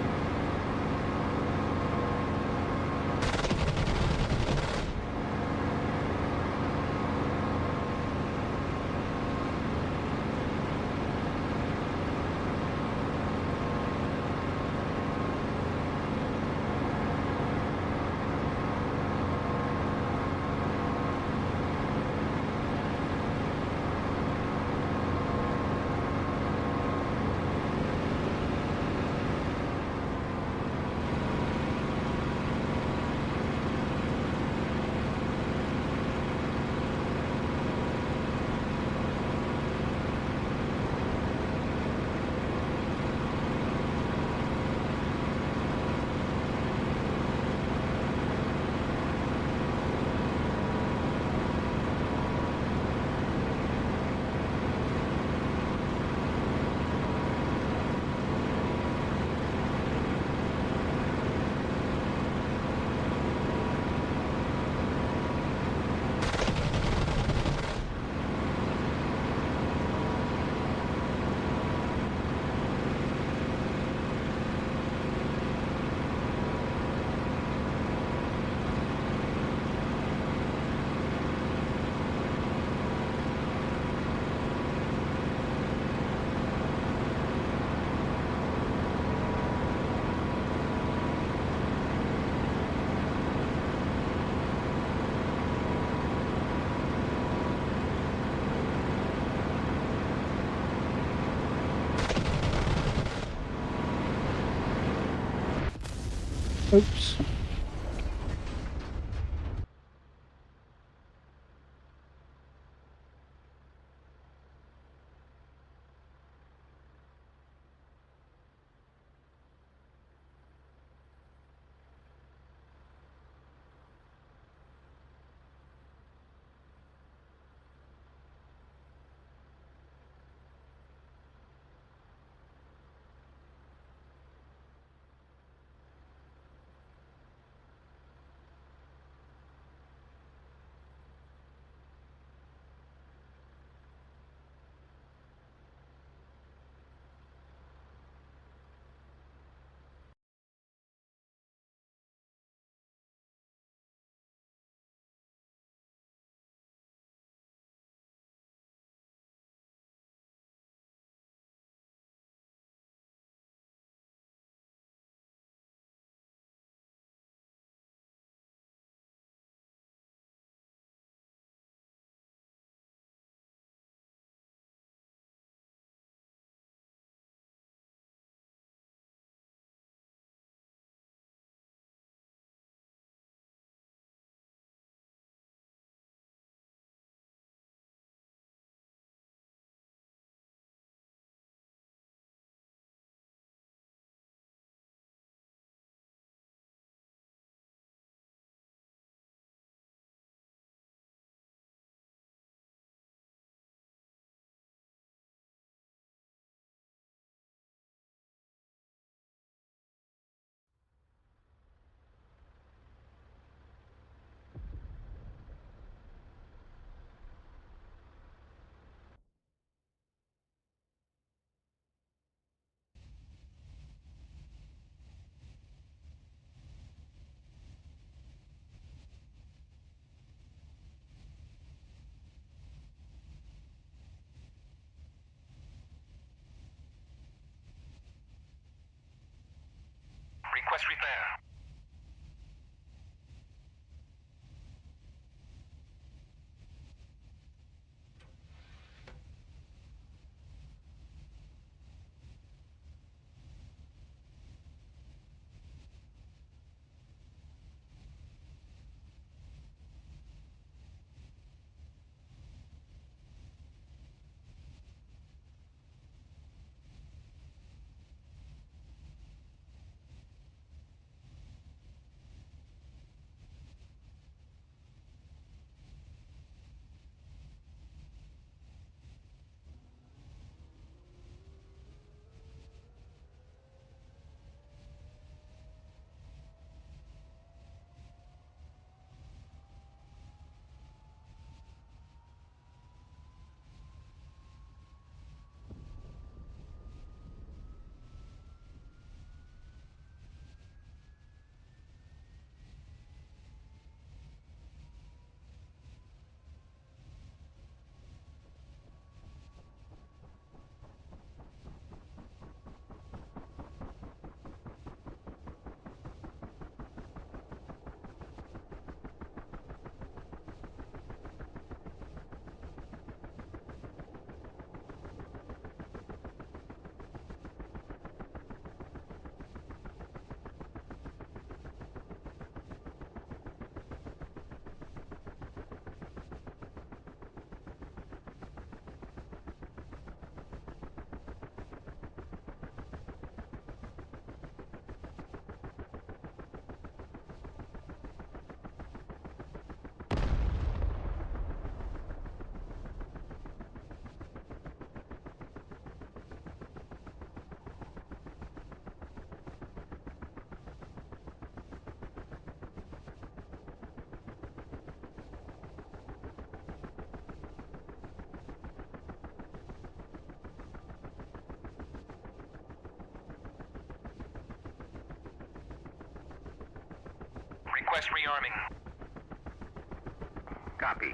Oops. Request repair. Request rearming. Copy.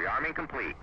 Rearming complete.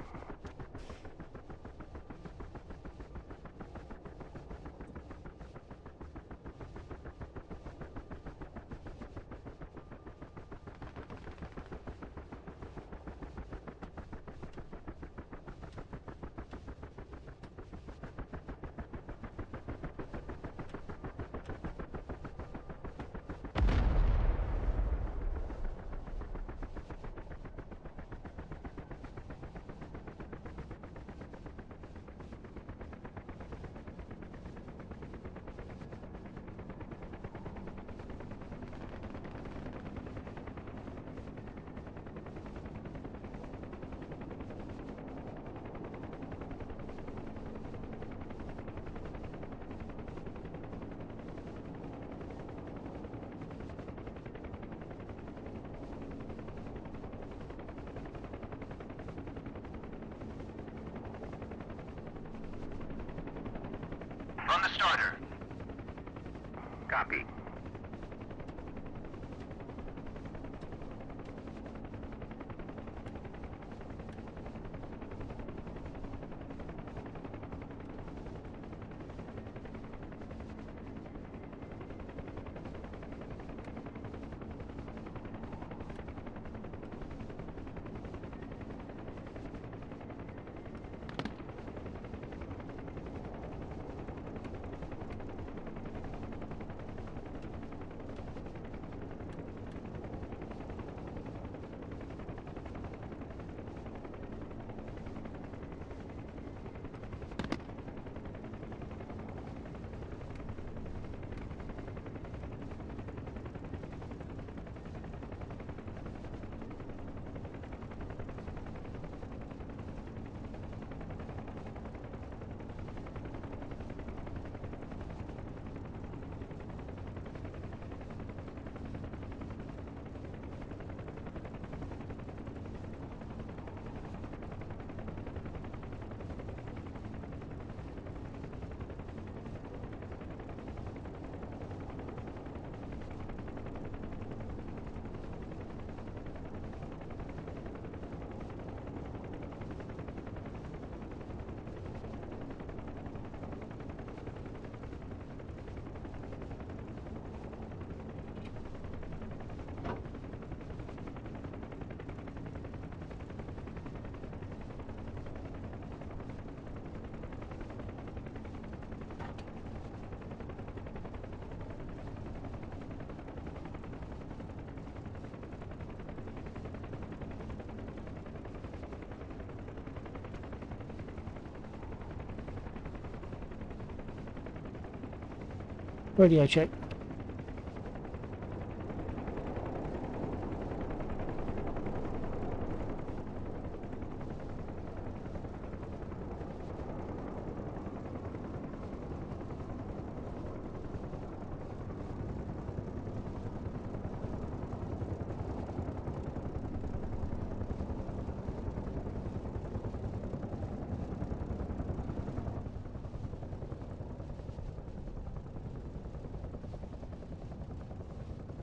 Run the starter. Copy. Radio check.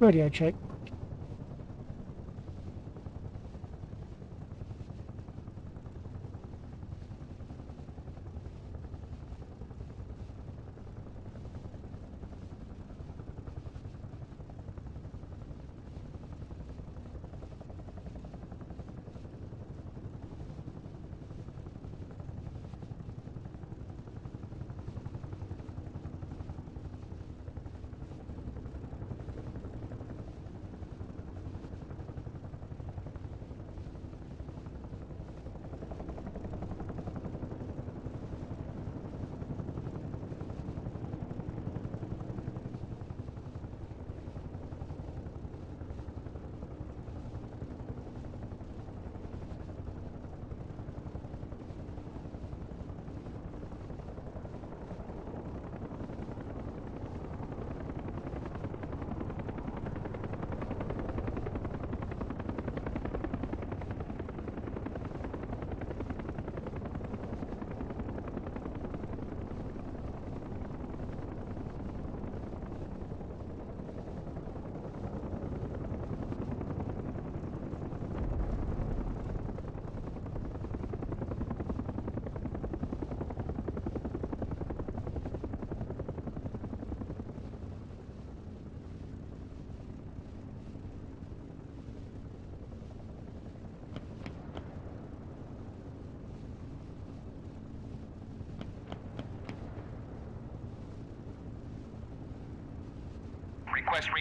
Radio check.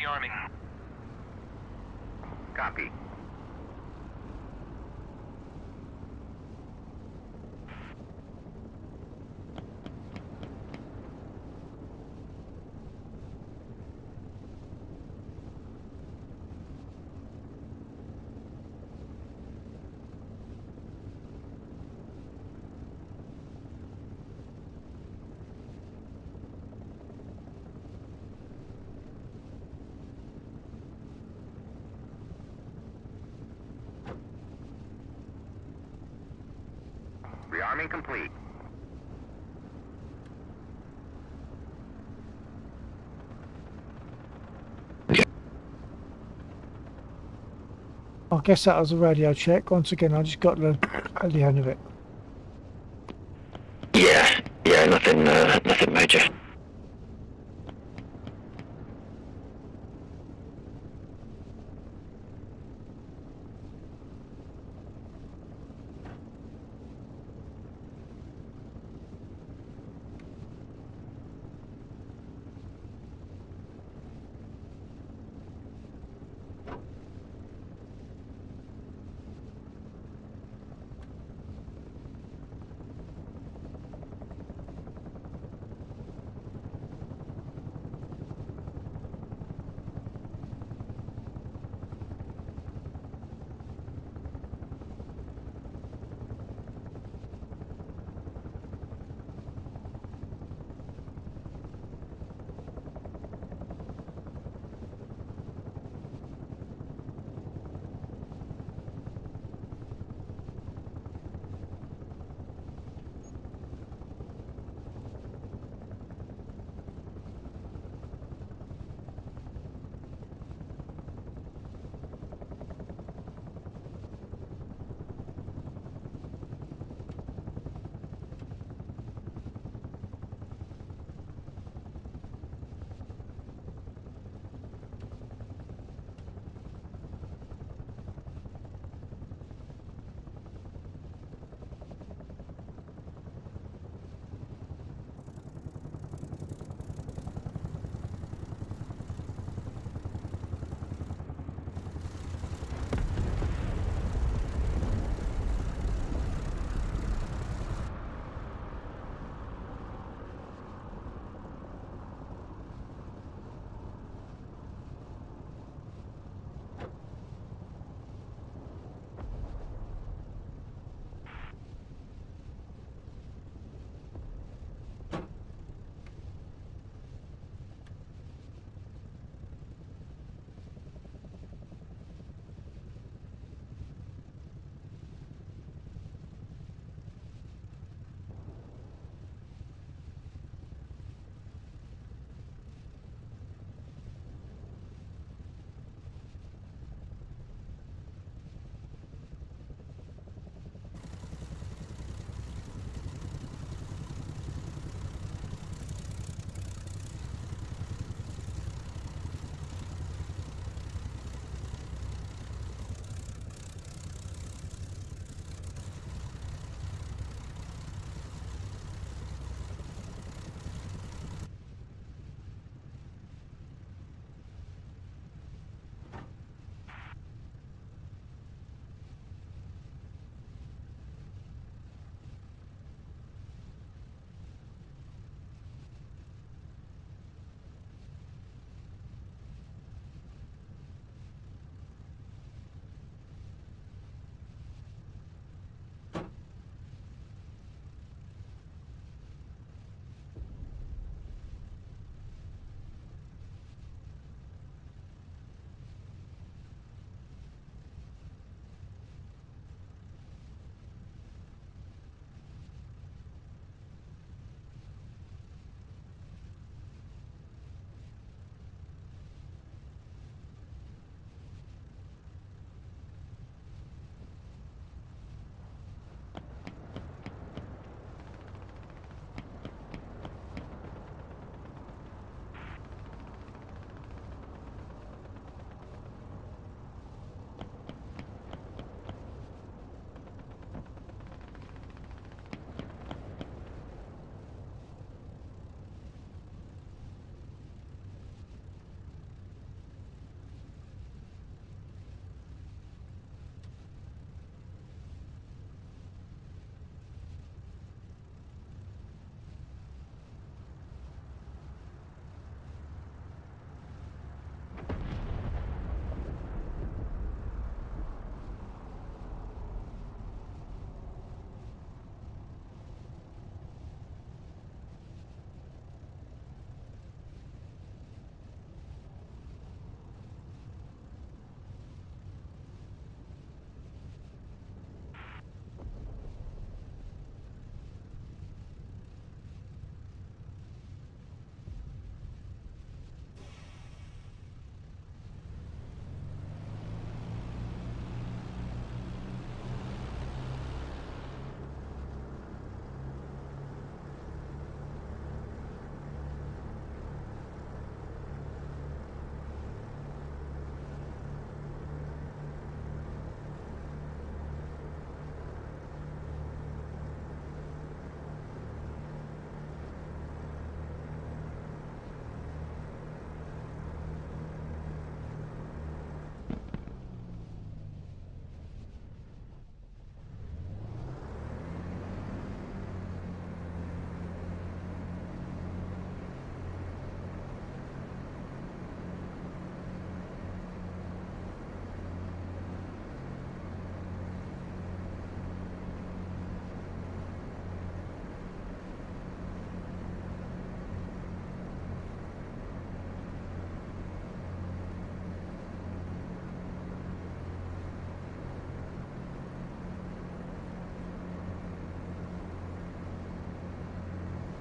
rearming. Copy. Rearming complete. I guess that was a radio check. Once again, I just got at the end of it. Yeah, nothing major.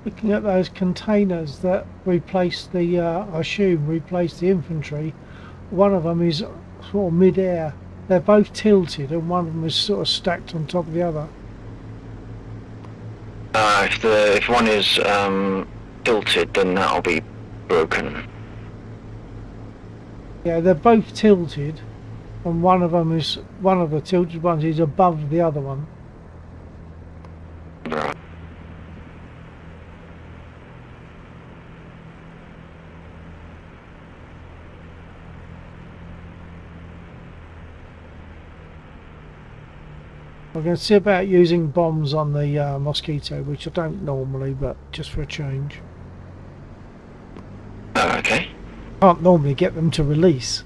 Looking at those containers that replaced the, I assume, replaced the infantry, one of them is sort of mid-air. They're both tilted and one of them is sort of stacked on top of the other. If one is tilted, then that'll be broken. Yeah, they're both tilted and one of the tilted ones is above the other one. Right. I'm going to see about using bombs on the Mosquito, which I don't normally, but just for a change. Okay. Can't normally get them to release.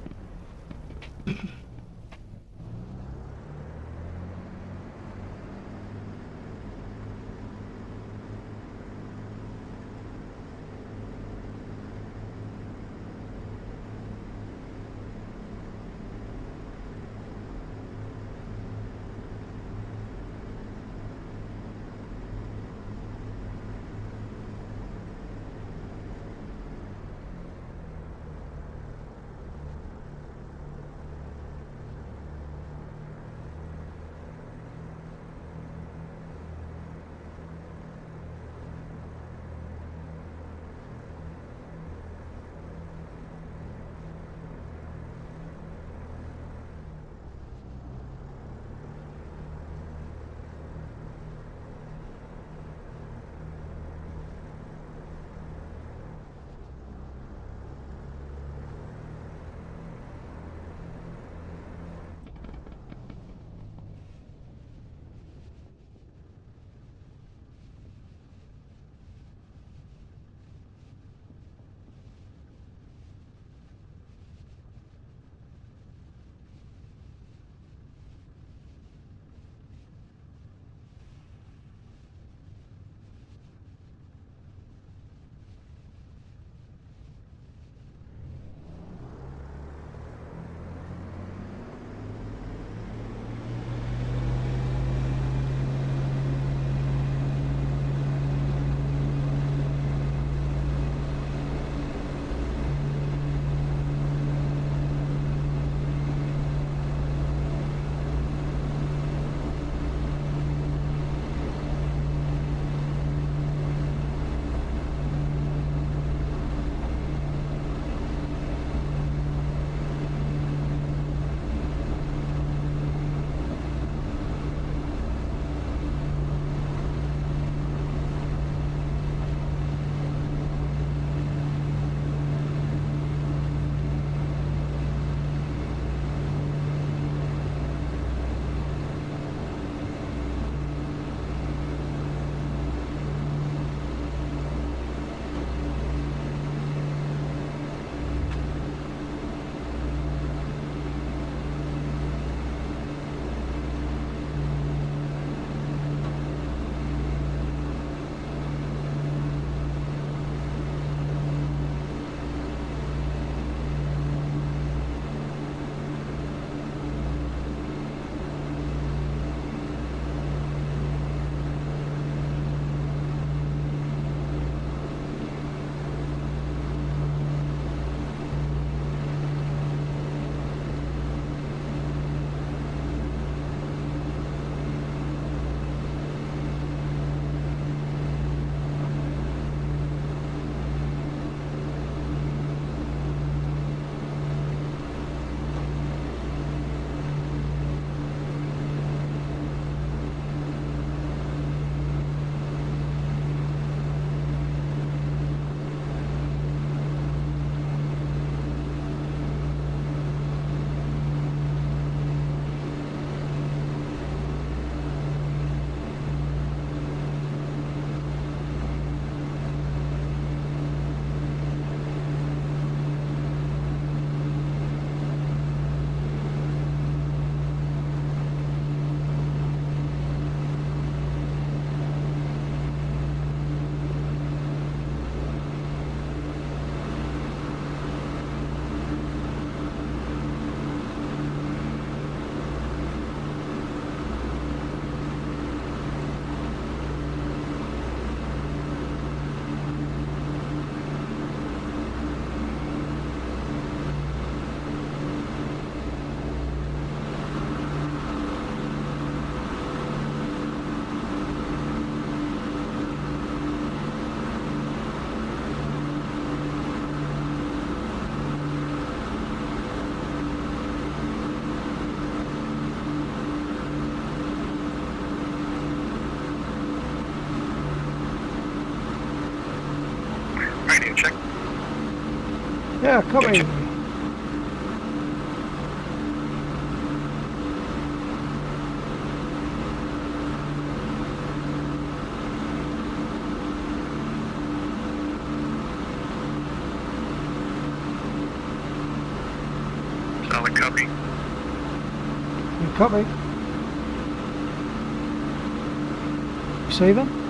Yeah, copy. Solid copy. You copy. Receiving.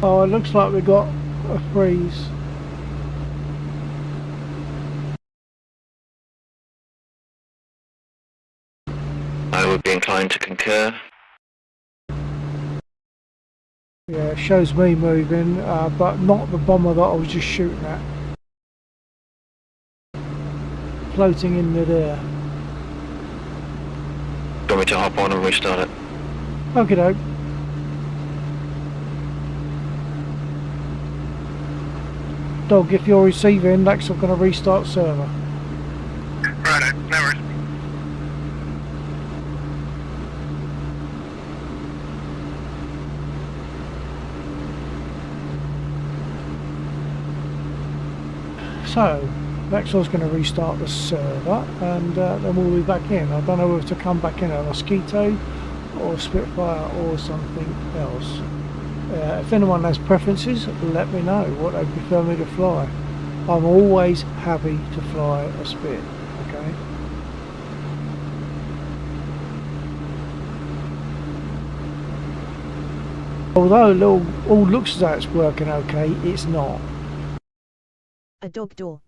Oh, it looks like we got a freeze. I would be inclined to concur. Yeah, it shows me moving, but not the bomber that I was just shooting at. Floating in midair. Do you want me to hop on and restart it? Okie doke. Dog, if you're receiving, Lex, I'm going to restart server. Right, no worries. So, Lexor's going to restart the server, and then we'll be back in. I don't know whether to come back in a Mosquito or Spitfire or something else. If anyone has preferences, let me know what they prefer me to fly. I'm always happy to fly a Spit, okay? Although it all looks as though it's working okay, it's not. A dog door.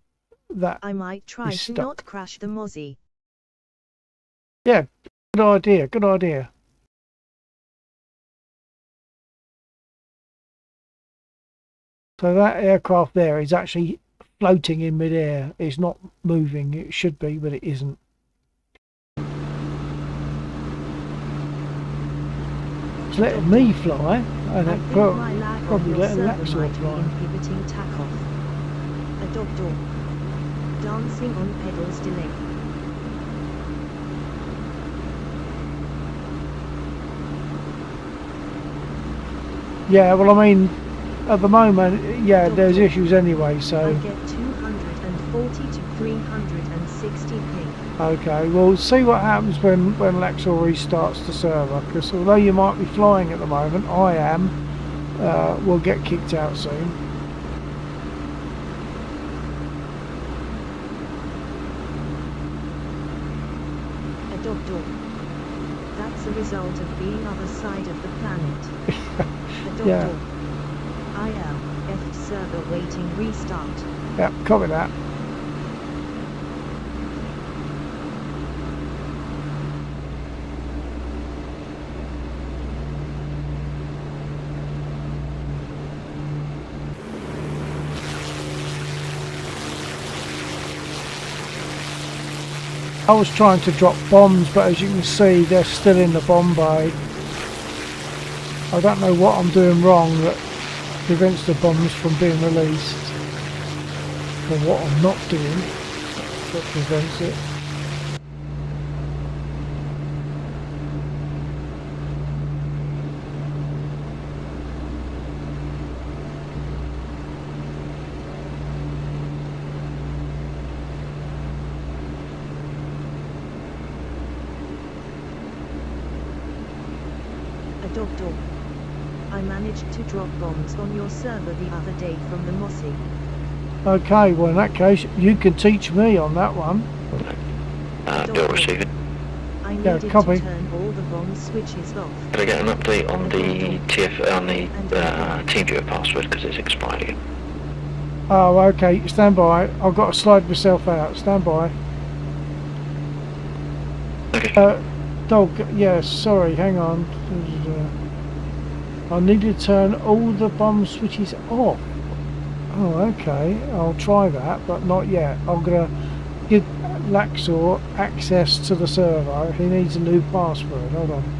That I might try is to stuck. not crash the Mozzie. Yeah, good idea, good idea. So that aircraft there is actually floating in midair. It's not moving. It should be, but it isn't. It's letting me fly, and I it think my lag on probably your letting server Laxor might be fly. inhibiting takeoff. A dog door. Dancing on pedals delay. Yeah, well, I mean, at the moment, yeah, there's issues anyway, I so... get 240 to 360 ping. Okay, we'll see what happens when Laxor restarts the server, because although you might be flying at the moment, I am, we'll get kicked out soon. A dog door. That's a result of being other side of the planet. A dog Yeah. door. IL, server waiting restart. Yep, copy that. I was trying to drop bombs, but as you can see, they're still in the bomb bay. I don't know what I'm doing wrong that prevents the bombs from being released, or what I'm not doing that prevents it. A dog door. I managed to drop bombs on your server the other day from the Mossy. Okay, well in that case, you can teach me on that one. Bill receiving. I Yeah, needed copy. to turn all the bomb switches off. Can I get an update on the TeamViewer password because it's expired again? Oh, okay, stand by. I've got to slide myself out. Stand by. Okay. Dog, yeah, sorry, hang on. I need to turn all the bomb switches off. Oh, okay, I'll try that, but not yet. I'm going to give Laxor access to the server. He needs a new password. Hold on.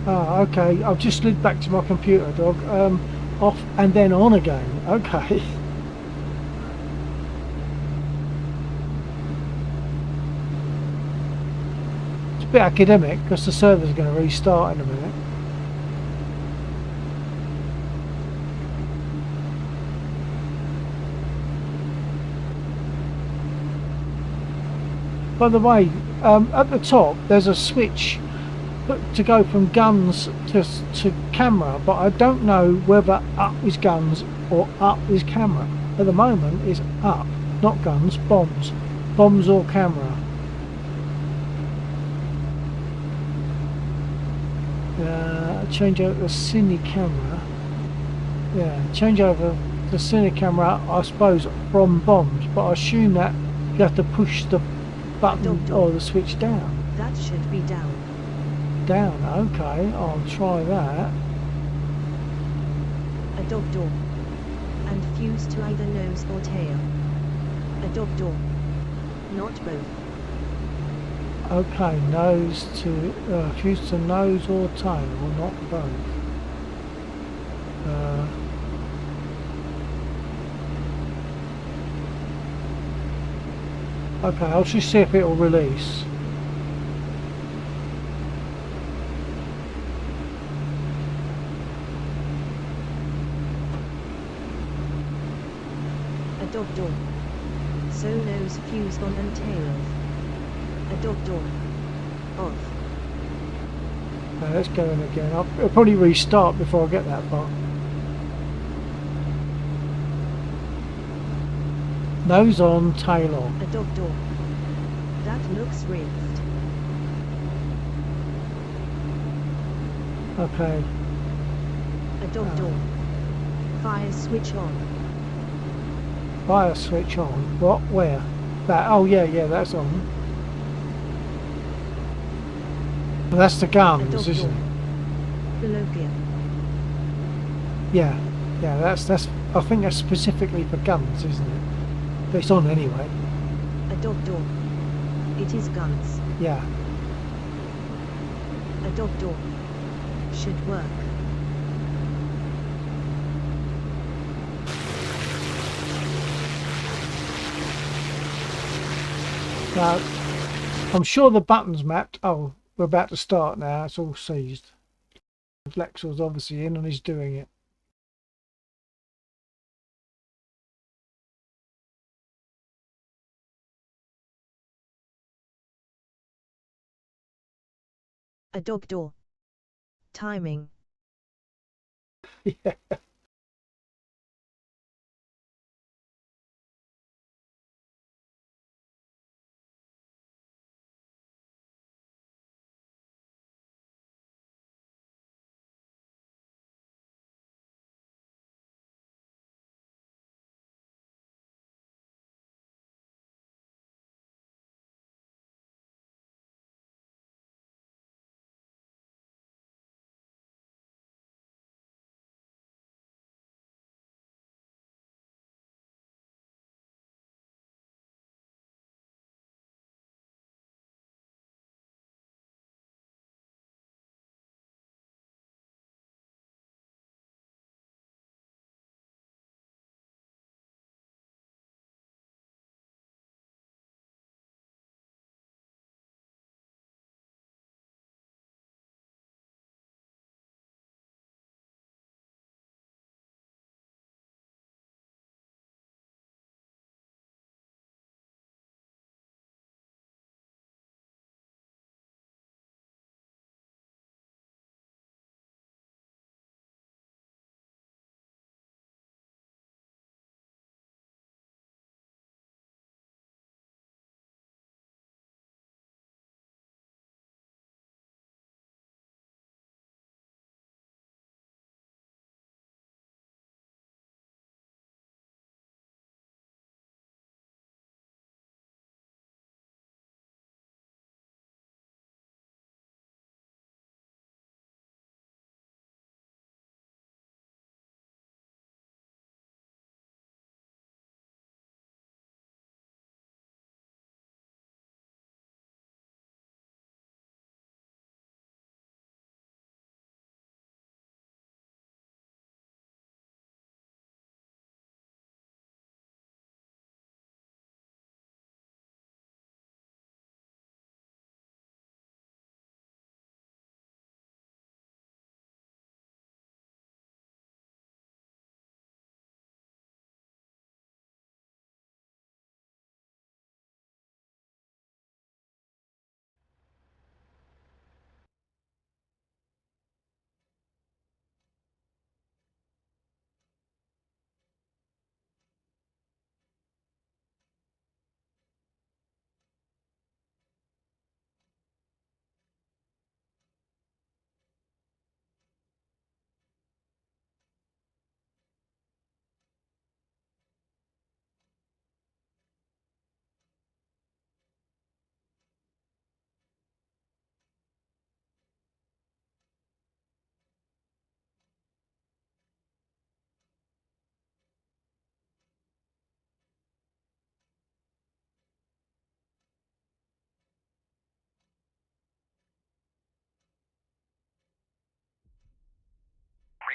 Ah, okay. I've just slid back to my computer, dog. Off and then on again. Okay. It's a bit academic because the server's going to restart in a minute. By the way, at the top there's a switch to go from guns to camera, but I don't know whether up is guns or up is camera. At the moment it's up, not guns, bombs or camera. Change over the cine camera. Yeah, change over the cine camera, I suppose, from bombs, but I assume that you have to push the button or the switch down. That should be down. Down, okay, I'll try that. A dog door. And fuse to either nose or tail. A dog door. Not both. Okay, nose to fuse to nose or tail, not both. Okay, I'll just see if it'll release. A dog door. So nose fuse on and tail. A dog door. Off. Let's go in again. I'll probably restart before I get that far. Nose on, tail off. A dog door. That looks rigged. Okay. A dog door. Fire switch on. Fire switch on. What? Where? That? Oh yeah, that's on. Well, that's the guns, isn't it? Fallopian. Yeah, that's. I think that's specifically for guns, isn't it? But it's on anyway. A dog door. It is guns. Yeah. A dog door. Should work. Now, I'm sure the button's mapped. Oh, we're about to start now. It's all seized. Lexel's obviously in and he's doing it. A dog door. Timing. Yeah.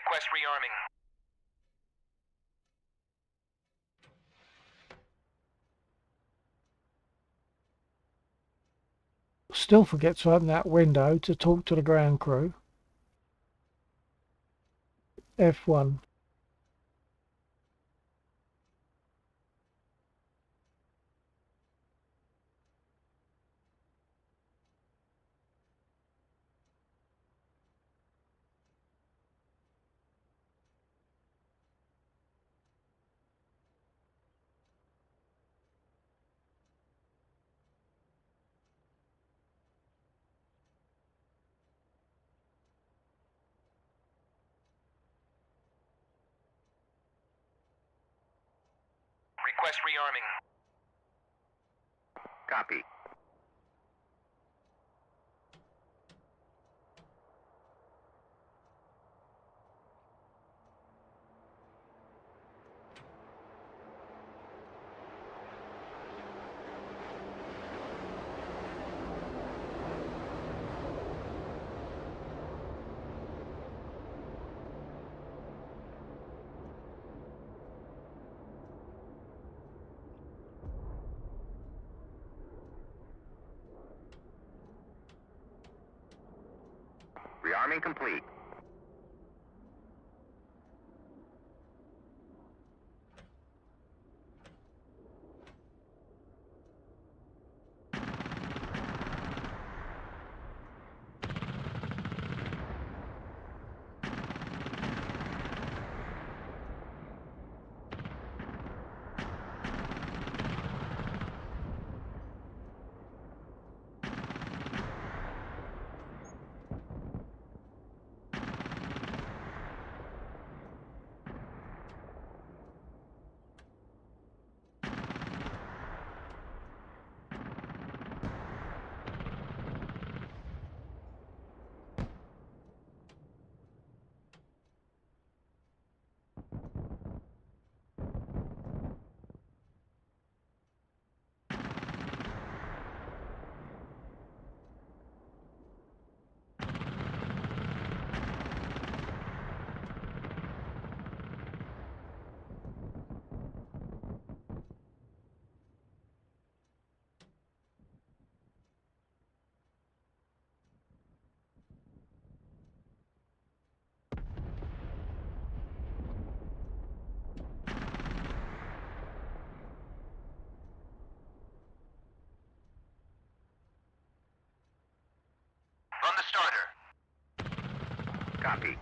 Request rearming. Still forget to open that window to talk to the ground crew. F1. Request rearming. Copy. Rearming complete. Run the starter. Copy.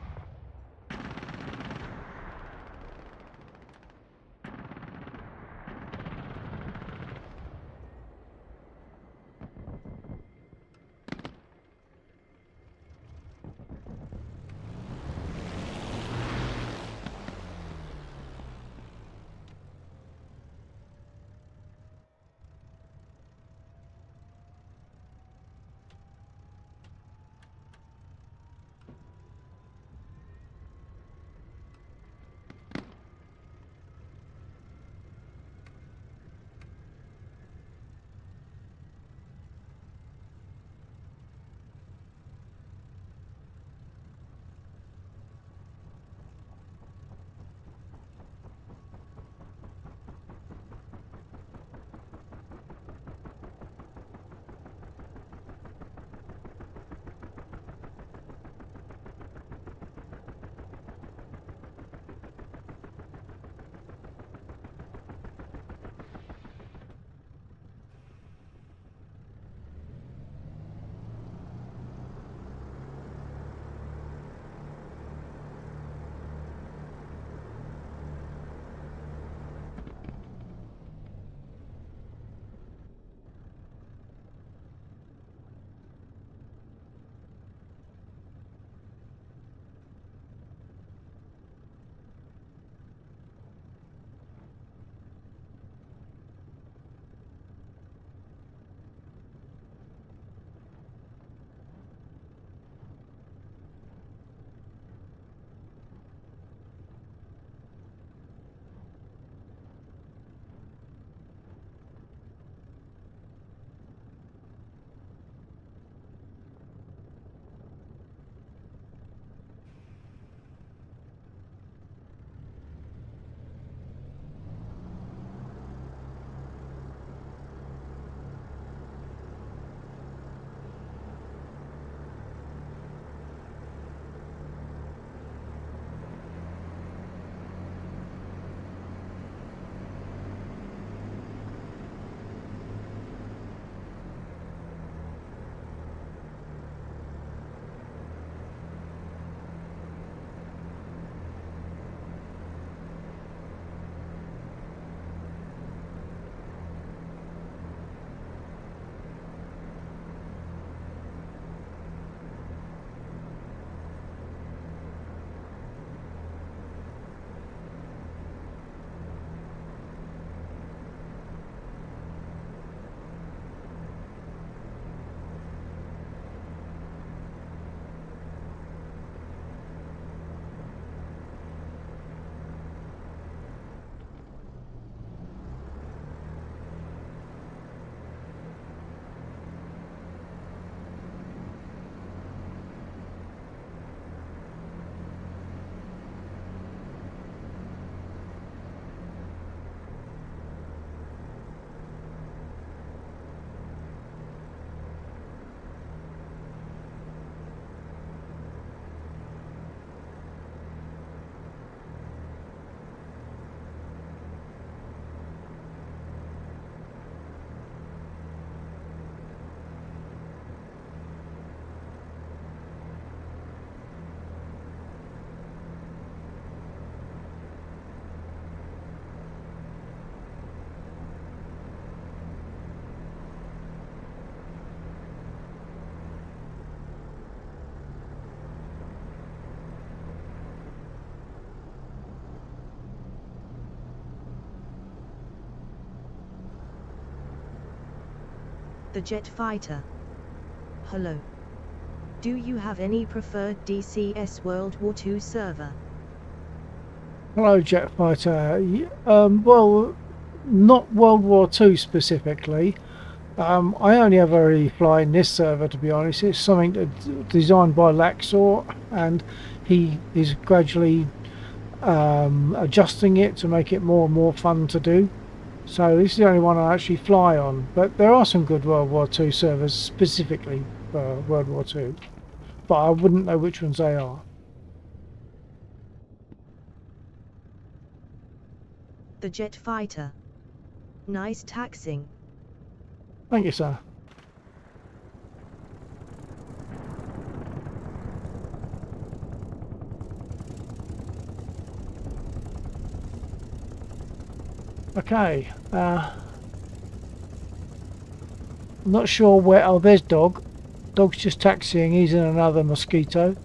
The jet fighter. Hello. Do you have any preferred DCS World War II server? Hello, jet fighter. Well, not World War II specifically. I only ever really fly in this server, to be honest. It's something that's designed by Laxor, and he is gradually adjusting it to make it more and more fun to do. So this is the only one I actually fly on. But there are some good World War II servers specifically for World War II, but I wouldn't know which ones they are. The jet fighter. Nice taxing. Thank you, sir. Okay, I'm not sure where. Oh, there's Dog. Dog's just taxiing. He's in another Mosquito.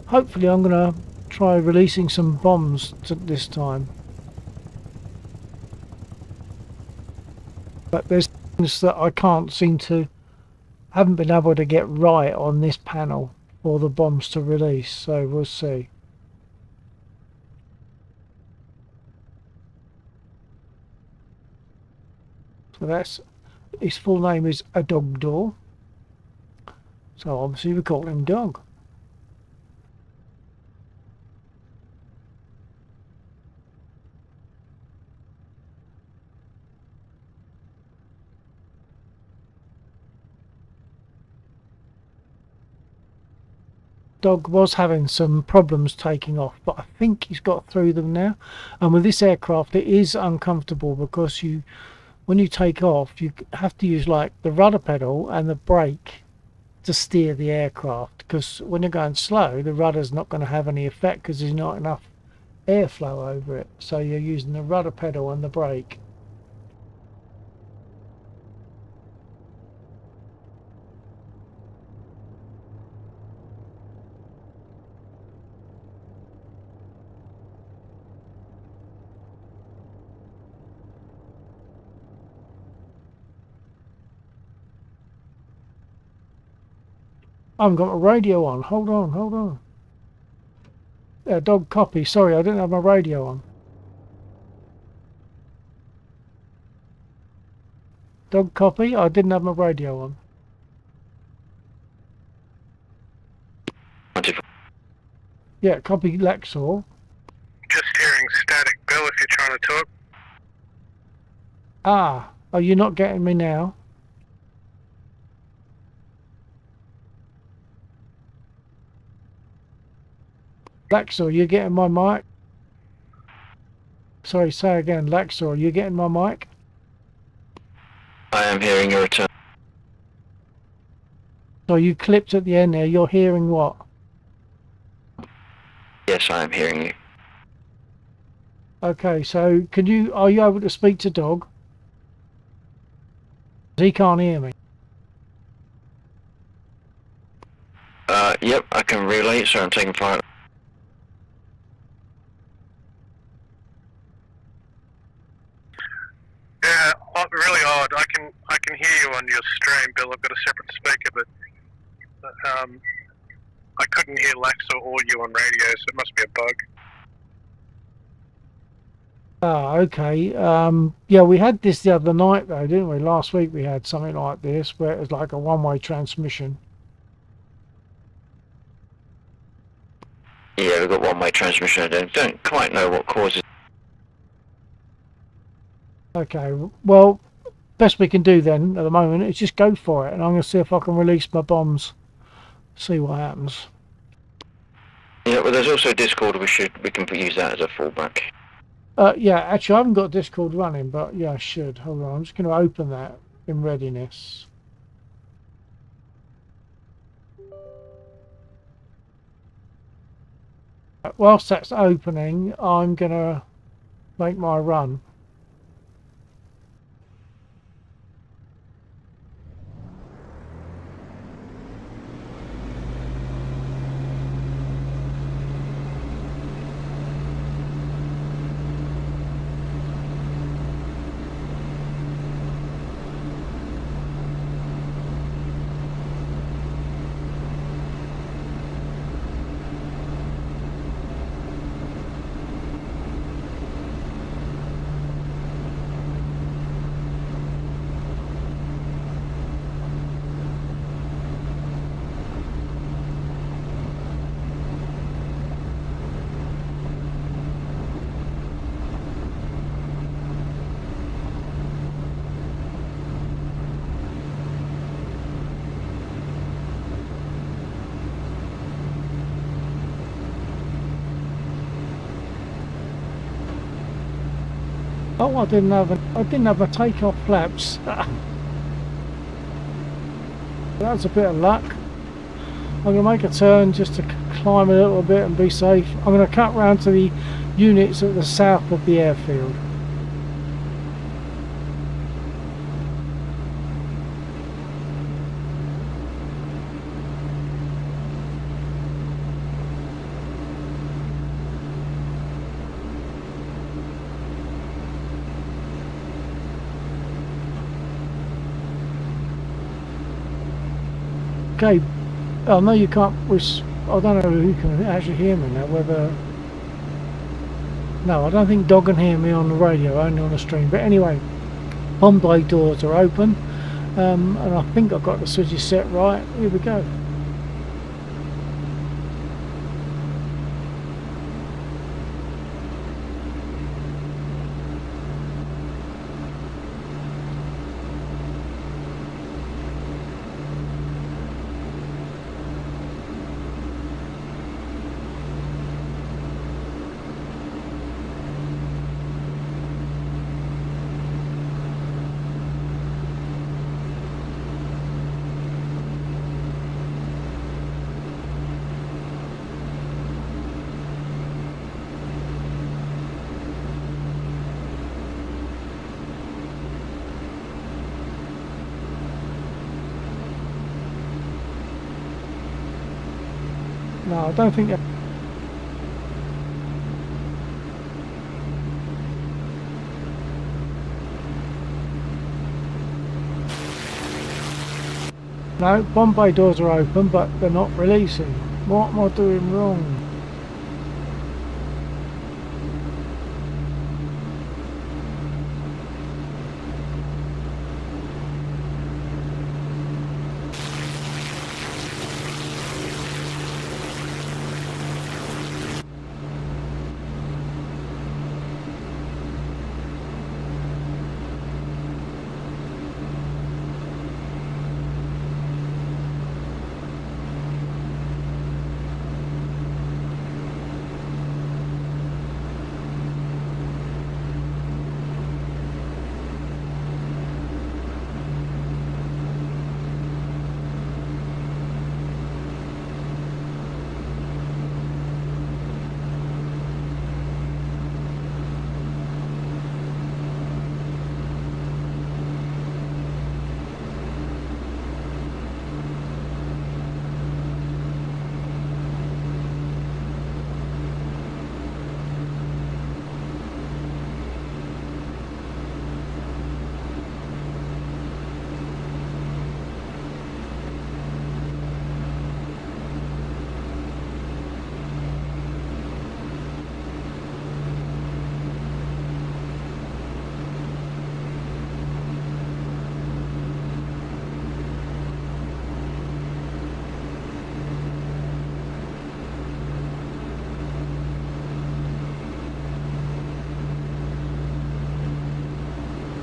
Hopefully I'm going to try releasing some bombs this time. But there's things that I can't seem to, haven't been able to get right on this panel for the bombs to release, so we'll see. So that's, his full name is A Dog Door, so obviously we call him Dog. Dog was having some problems taking off, but I think he's got through them now. And with this aircraft, it is uncomfortable because when you take off, you have to use like the rudder pedal and the brake to steer the aircraft, because when you're going slow, the rudder's not going to have any effect because there's not enough airflow over it. So you're using the rudder pedal and the brake. I haven't got my radio on. Hold on. Dog copy. Sorry, I didn't have my radio on. Dog copy. I didn't have my radio on. Yeah, copy Laxor. Just hearing static, Bill, if you're trying to talk. Ah, are you not getting me now? Laxor, you getting my mic? Sorry, say again. Laxor, you getting my mic? I am hearing your return. So you clipped at the end there. You're hearing what? Yes, I am hearing you. Okay, so are you able to speak to Dog? He can't hear me. Yep, I can relay, so I'm taking part. Yeah, really odd. I can hear you on your stream, Bill. I've got a separate speaker, but I couldn't hear Laxor or you on radio, so it must be a bug. Ah, okay. Yeah, we had this the other night though, didn't we? Last week we had something like this where it was like a one-way transmission. Yeah, we've got one-way transmission. I don't quite know what causes. Okay, well, best we can do then at the moment is just go for it, and I'm going to see if I can release my bombs, see what happens. Yeah, well, there's also Discord. We can use that as a fallback. Yeah, actually I haven't got Discord running, but yeah, I should. Hold on, I'm just going to open that in readiness. Whilst that's opening, I'm going to make my run. Oh, I didn't have my takeoff flaps. That's a bit of luck. I'm going to make a turn just to climb a little bit and be safe. I'm going to cut round to the units at the south of the airfield. Okay, I know you can't, I don't know who can actually hear me now, whether... No, I don't think Dog can hear me on the radio, only on the stream. But anyway, bomb bay doors are open, and I think I've got the switches set right. Here we go. No, I don't think... No, bomb bay doors are open, but they're not releasing. What am I doing wrong?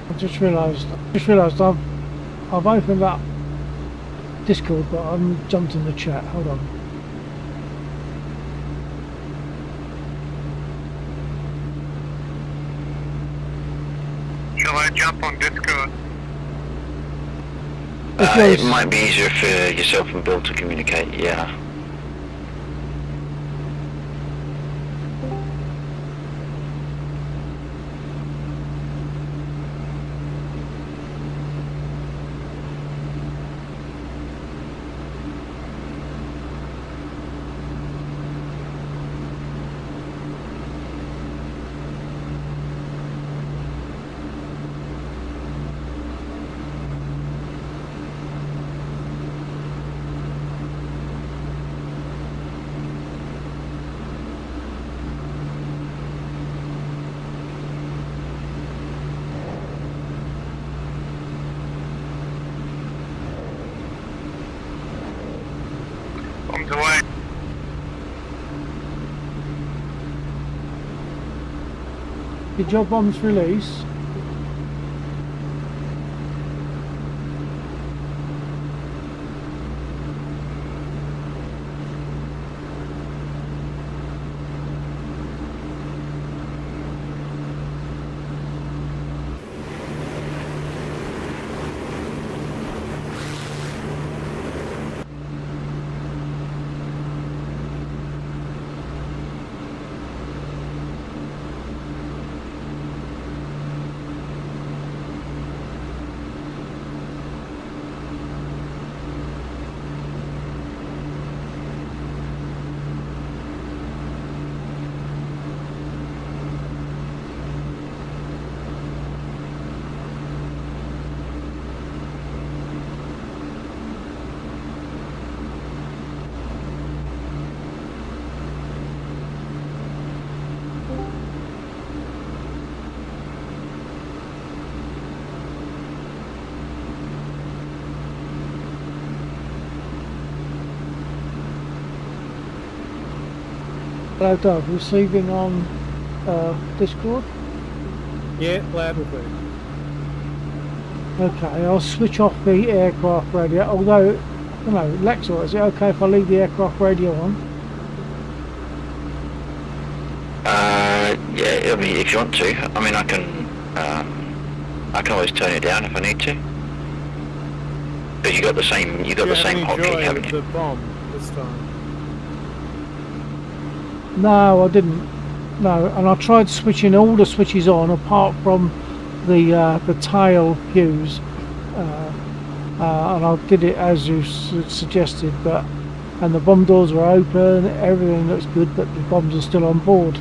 I just realised I've opened up Discord, but I haven't jumped in the chat. Hold on. Shall I jump on Discord? It might be easier for yourself and Bill to communicate, yeah. Bombs away. Did your bombs release? Hello, Doug. Receiving on Discord. Yeah, loud and clear. Okay, I'll switch off the aircraft radio. Although, I don't know, Lexor, is it okay if I leave the aircraft radio on? Yeah, I mean, if you want to. I mean, I can always turn it down if I need to. But you got the same hotkey, haven't you? The bomb this time. No, I didn't. No, and I tried switching all the switches on apart from the tail fuse, and I did it as you suggested. And the bomb doors were open. Everything looks good, but the bombs are still on board.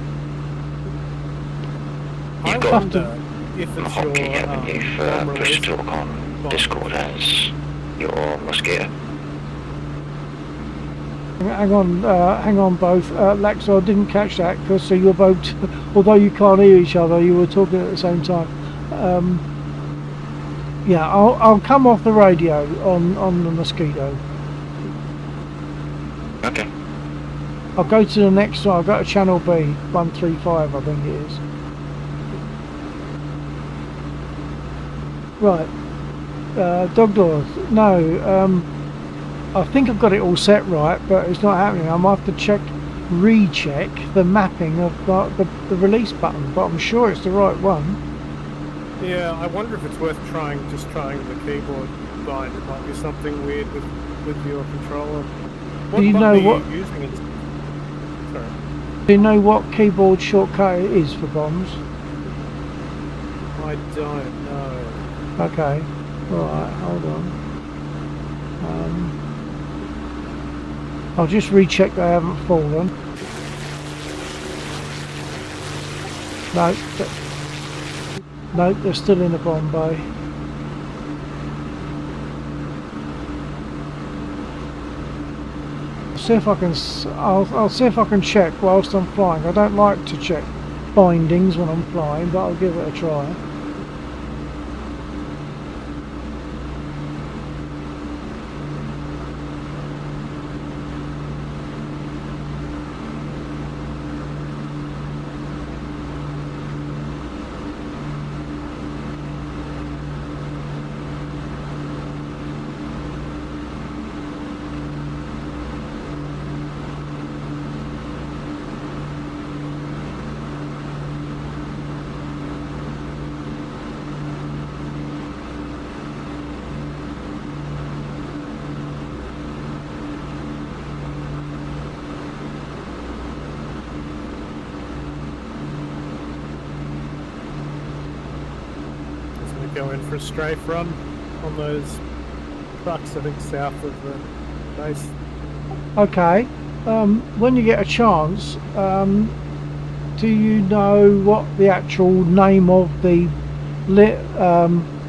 I You've got wonder if the it's hotkey, your haven't you, bomb for push release to talk on bomb. Discord as your mosquito. Hang on both. Lex, I didn't catch that because you're both, although you can't hear each other, you were talking at the same time. Yeah, I'll come off the radio on the mosquito. Okay. I'll go to the next one. I'll go to channel B, 135, I think it is. Right. Dog doors. No, I think I've got it all set right, but it's not happening. I might have to recheck the mapping of the release button, but I'm sure it's the right one. Yeah, I wonder if it's worth trying the keyboard bind. It might be something weird with your controller. What Do you button know are what? you using? Sorry. Do you know what keyboard shortcut it is for bombs? I don't know. Okay. Right. Hold on. I'll just recheck they haven't fallen. No, they're still in the bomb bay. See if I can. I'll see if I can check whilst I'm flying. I don't like to check bindings when I'm flying, but I'll give it a try. Go in for a strafe run on those trucks, I think south of the base. Okay. When you get a chance, do you know what the actual name of the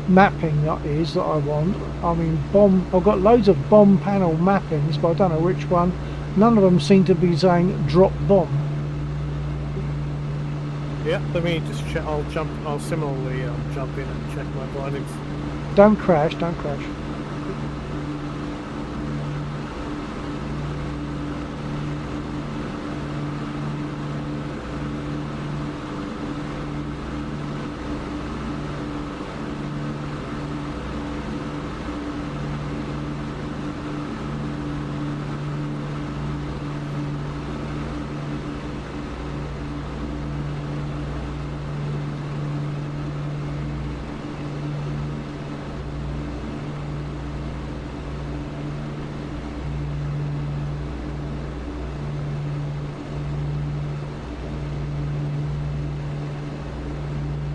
mapping that is that I want? I mean, I've got loads of bomb panel mappings, but I don't know which one. None of them seem to be saying drop bomb. Yeah, let me just check. I'll similarly jump in and check my bindings. Don't crash, don't crash.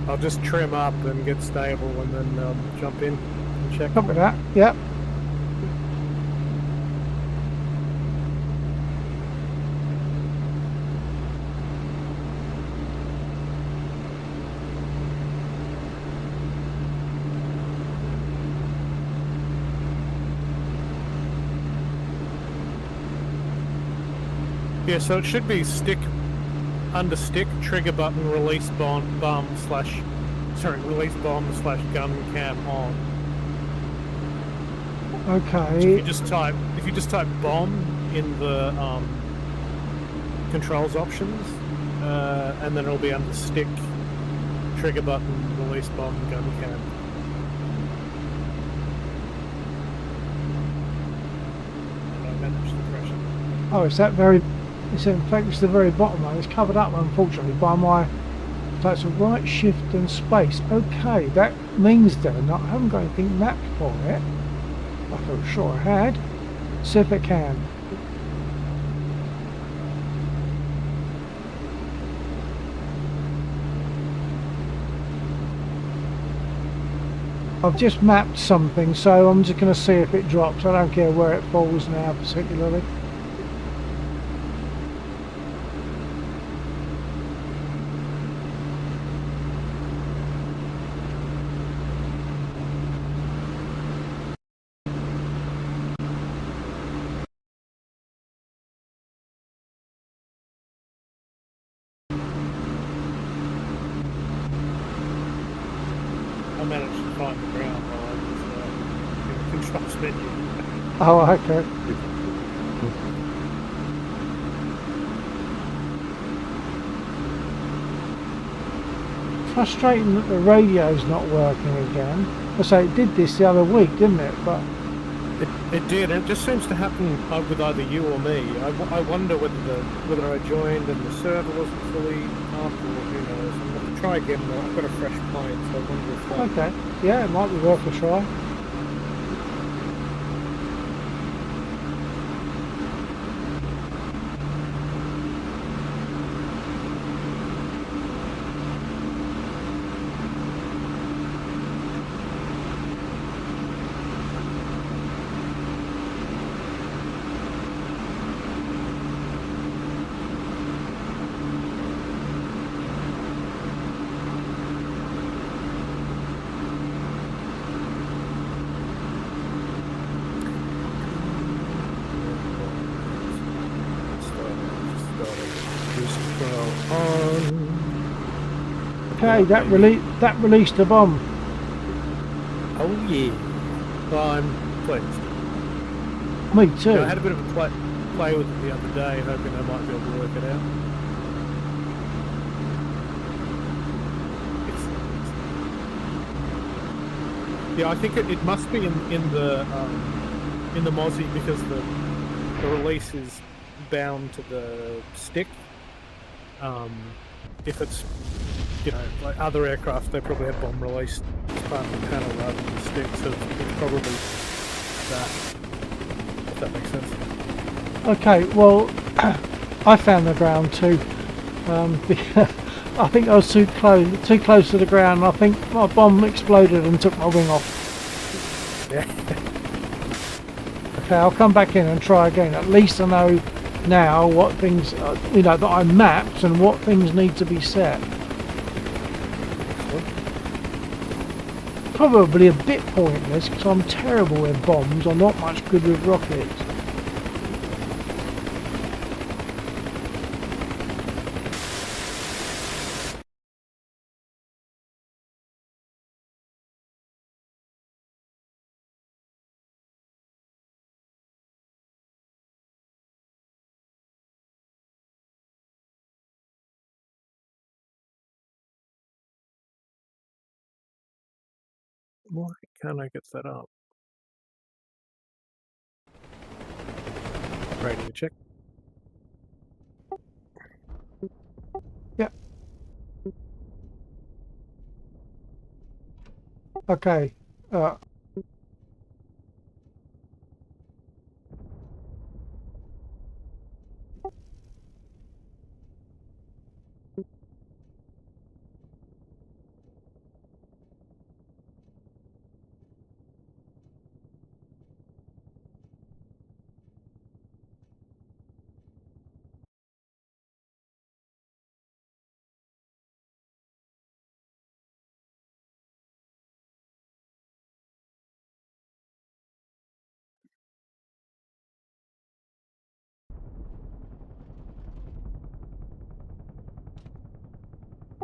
I'll just trim up and get stable and then jump in and check. Copy that, yep. Yeah, so it should be under stick, trigger button, release bomb slash gun cam on. Okay. So if you just type bomb in the controls options, and then it'll be under stick, trigger button, release bomb, gun can. And I managed the pressure. Oh, it's that very... It's in fact it's the very bottom one. It's covered up, unfortunately, by my... So it's a right shift and space. Okay, that means then I haven't got anything mapped for it. I felt sure I had. See if it can. I've just mapped something, so I'm just going to see if it drops. I don't care where it falls now particularly. I managed to find the ground while I was in the controls menu. Oh, okay. Frustrating that the radio's not working again. I say it did this the other week, didn't it? But It did. It just seems to happen with either you or me. I wonder whether I joined and the server wasn't fully up, or who knows. I'm going to try again though. I've got a fresh client, so I wonder if that... okay, yeah, it might be worth a try. Okay, that released a bomb. Oh yeah. Well, I'm pleased. Me too. Yeah, I had a bit of a play with it the other day, hoping I might be able to work it out. Yeah, I think it must be in the Mozzie, because the release is bound to the stick. If it's, you know, like other aircraft, they probably have bomb release as part of the panel rather than the stick, so it's probably that. If that makes sense. Okay, well, I found the ground too. I think I was too close to the ground. And I think my bomb exploded and took my wing off. Yeah. Okay, I'll come back in and try again. At least I know now what things, you know, that I mapped and what things need to be set. Probably a bit pointless because I'm terrible with bombs. I'm not much good with rockets. Why can't I get that up? Radio check. Yep. Okay.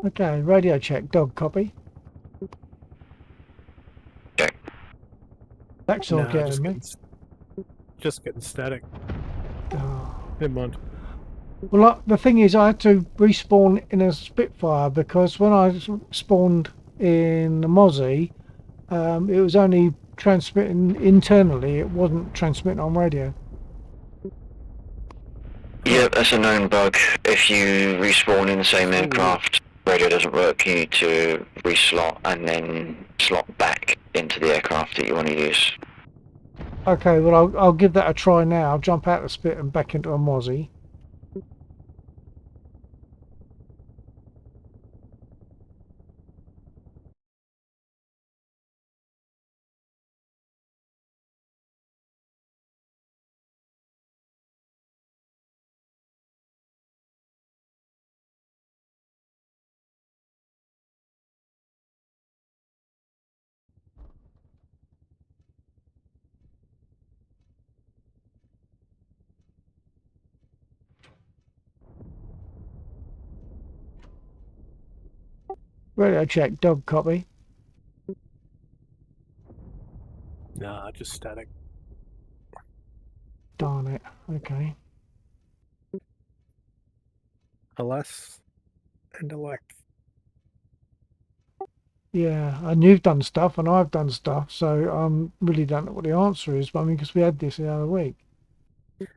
Okay, radio check, dog copy. Check. That's all Nah, getting me. just getting static. Oh. Never mind. Well, the thing is, I had to respawn in a Spitfire because when I spawned in the Mozzie, it was only transmitting internally. It wasn't transmitting on radio. Yeah, that's a known bug. If you respawn in the same aircraft, radio doesn't work. You need to reslot and then slot back into the aircraft that you want to use. Okay, well, I'll give that a try now. I'll jump out the Spit and back into a Mozzie. Radio check, dog copy. Nah, just static. Darn it. Okay. Alas, and alack. Yeah, and you've done stuff and I've done stuff, so really don't know what the answer is. But I mean, because we had this the other week.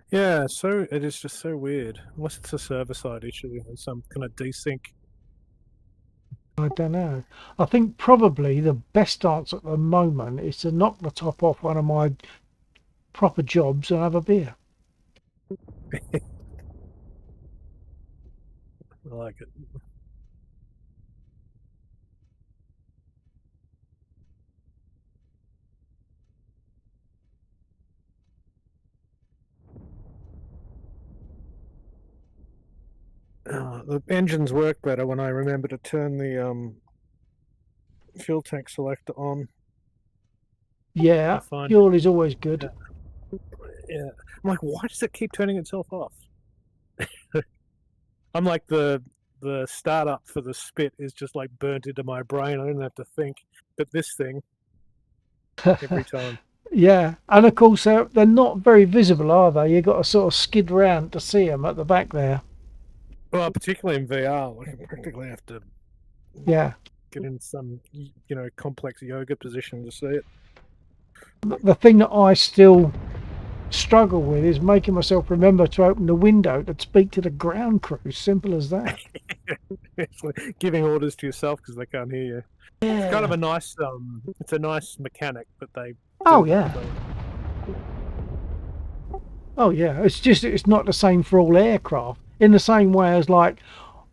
Yeah, so it is just so weird. Unless it's a server-side issue and some kind of desync. I don't know. I think probably the best answer at the moment is to knock the top off one of my proper jobs and have a beer. I like it. The engines work better when I remember to turn the fuel tank selector on. Yeah, Fine. fuel is always good. Yeah, I'm like, why does it keep turning itself off? I'm like the startup for the Spit is just like burnt into my brain. I don't have to think. But this thing, every time. Yeah, and of course they're not very visible, are they? You've got to sort of skid round to see them at the back there. Well, particularly in VR, like I practically have to Yeah. get in some, complex yoga position to see it. The thing that I still struggle with is making myself remember to open the window to speak to the ground crew. Simple as that. It's like giving orders to yourself because they can't hear you. Yeah. It's kind of a nice, it's a nice mechanic that they. Oh yeah. Oh yeah. It's not the same for all aircraft. In the same way as like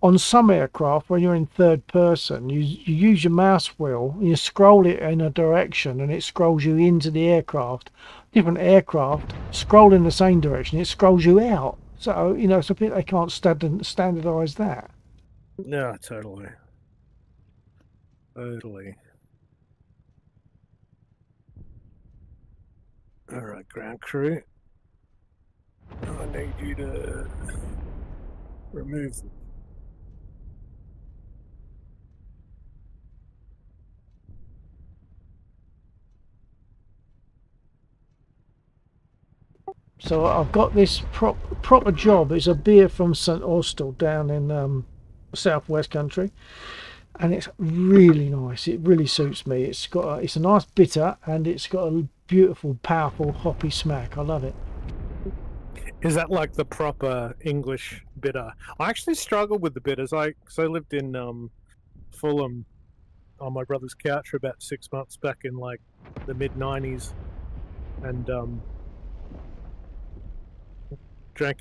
on some aircraft, when you're in third person, you use your mouse wheel and you scroll it in a direction and it scrolls you into the aircraft. Different aircraft scroll in the same direction, it scrolls you out. So, it's a bit they can't standardise that. Yeah, totally. Totally. Alright, ground crew. I need you to remove them. So I've got this proper job. It's a beer from St Austell down in southwest country, and it's really nice. It really suits me. It's a nice bitter, and it's got a beautiful, powerful hoppy smack. I love it. Is that like the proper English bitter? I actually struggled with the bitters. I lived in Fulham on my brother's couch for about 6 months back in like the mid-90s, and drank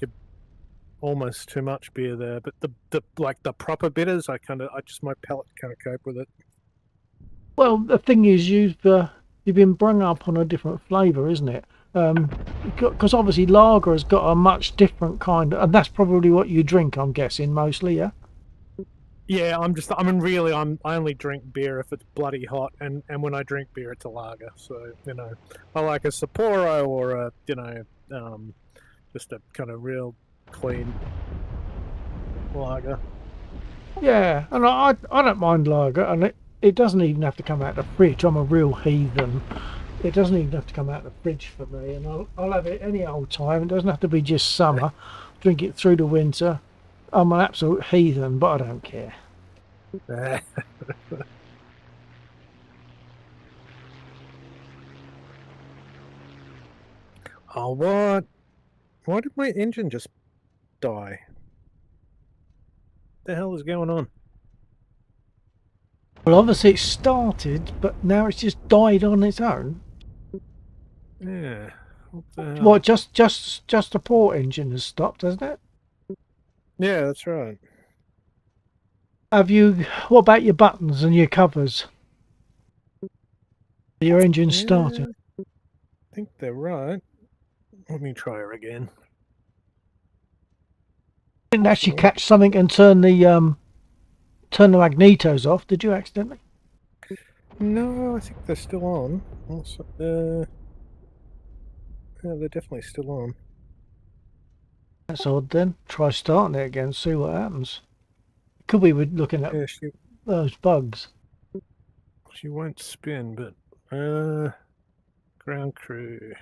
almost too much beer there. But the proper bitters, my palate can't cope with it. Well, the thing is, you've been brung up on a different flavour, isn't it? Because obviously lager has got a much different kind of, and that's probably what you drink, I'm guessing, mostly, yeah? Yeah, I only drink beer if it's bloody hot, and when I drink beer, it's a lager. So, I like a Sapporo or a, just a kind of real clean lager. Yeah, and I don't mind lager, and it doesn't even have to come out of the fridge. I'm a real heathen. It doesn't even have to come out of the fridge for me, and I'll have it any old time. It doesn't have to be just summer. drink it through the winter. I'm an absolute heathen, but I don't care. Oh, what? Why did my engine just die? The hell is going on? Well, obviously it started, but now it's just died on its own. Yeah. What the hell? What? Just the port engine has stopped, hasn't it? Yeah, that's right. Have you? What about your buttons and your covers? Your engine started. I think they're right. Let me try her again. Didn't actually Sure. catch something and turn the magnetos off, did you accidentally? No, I think they're still on. Also, yeah, they're definitely still on. That's odd then. Try starting it again, see what happens. Could we be looking at Yeah, those bugs? she won't spin, but ground crew.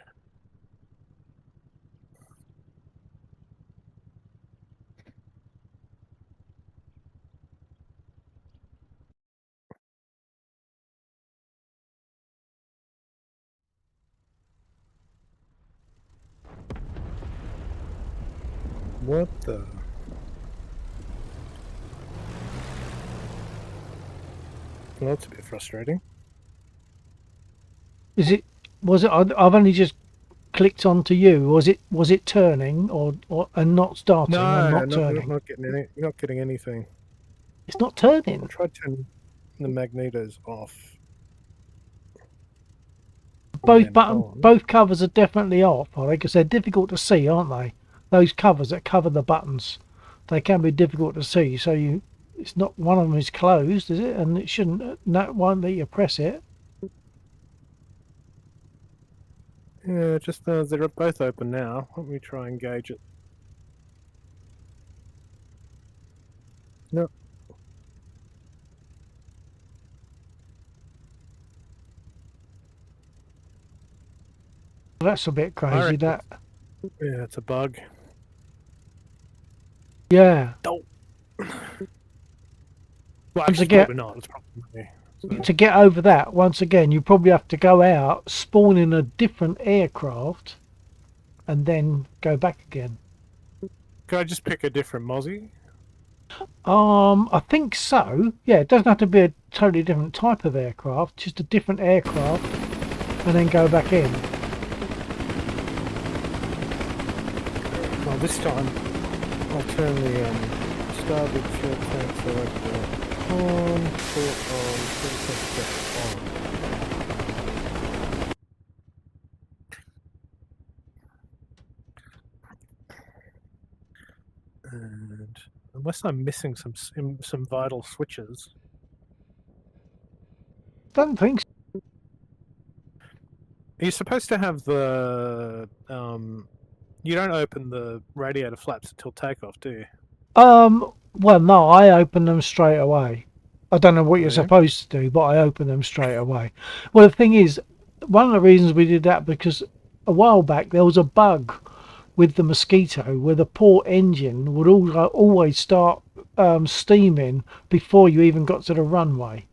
What the? Well, that's a bit frustrating. Is it? Was it? I've only just clicked onto you. Was it turning or and not starting and No, not turning? not getting any. Not getting anything. It's not I'll turning. try turning the magnetos off. Both then button, on. both covers are definitely off, are they? Because they're difficult to see, aren't they? Those covers that cover the buttons, they can be difficult to see. So it's not one of them is closed, is it? And it shouldn't. That won't let you press it. Yeah, just they're both open now. Let me try and gauge it. No. That's a bit I crazy. reckon That. Yeah, it's a bug. Yeah. Well, Once actually, again, probably not. It's probably me. So, to get over that, once again, you probably have to go out, spawn in a different aircraft, and then go back again. could I just pick a different Mozzie? I think so. Yeah, it doesn't have to be a totally different type of aircraft, just a different aircraft, and then go back in. Well, this time I'll turn the starboard fuel tank selector on, port on, fuel tank selector on. And unless I'm missing some vital switches. Don't think so. You're supposed to have the you don't open the radiator flaps until takeoff, do you? Well, no, I open them straight away. I don't know what you're Yeah. supposed to do, but I open them straight away. Well, the thing is, one of the reasons we did that because a while back there was a bug with the Mosquito where the port engine would always start steaming before you even got to the runway.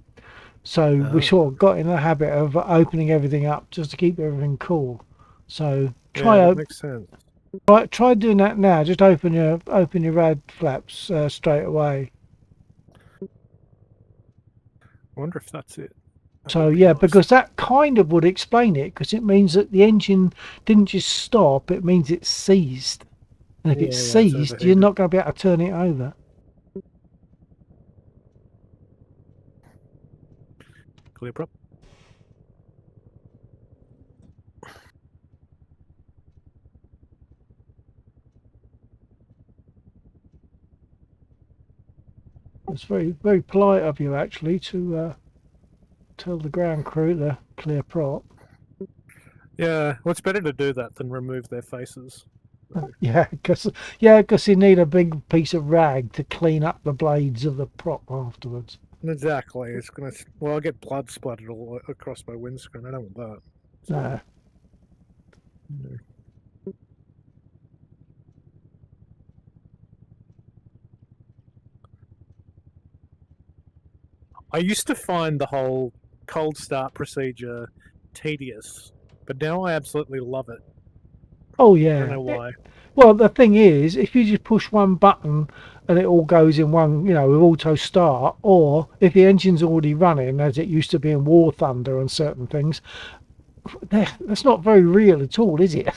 So we sort of got in the habit of opening everything up just to keep everything cool. So Yeah, that makes sense. try doing that now. Just open your rad flaps straight away. I wonder if that's it. That So would be yeah, nice. because that kind of would explain it, because it means that the engine didn't just stop; it means it's seized. And if it's it's seized, you're overheated. not going to be able to turn it over. Clear prop. It's very very polite of you actually to tell the ground crew to clear prop. Yeah, well, it's better to do that than remove their faces. Yeah, because you need a big piece of rag to clean up the blades of the prop afterwards. Exactly. It's gonna. Well, I'll get blood splattered all across my windscreen. I don't want that. No. No. I used to find the whole cold start procedure tedious, but now I absolutely love it. Oh I yeah. don't know why. Well, the thing is, if you just push one button and it all goes in one, you know, with auto start, or if the engine's already running, as it used to be in War Thunder and certain things, that's not very real at all, is it?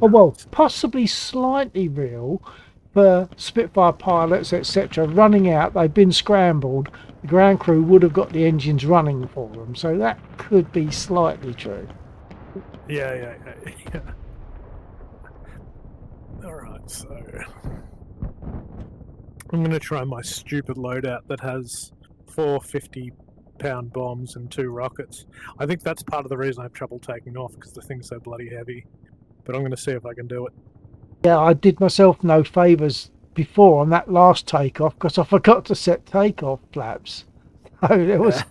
Oh, well, possibly slightly real for Spitfire pilots, etc. Running out, they've been scrambled. The ground crew would have got the engines running for them, so that could be slightly true. Yeah. Alright, so... I'm going to try my stupid loadout that has 4 50-pound bombs and 2 rockets. I think that's part of the reason I have trouble taking off, because the thing's so bloody heavy. But I'm going to see if I can do it. Yeah, I did myself no favours before on that last takeoff because I forgot to set takeoff flaps. So it was a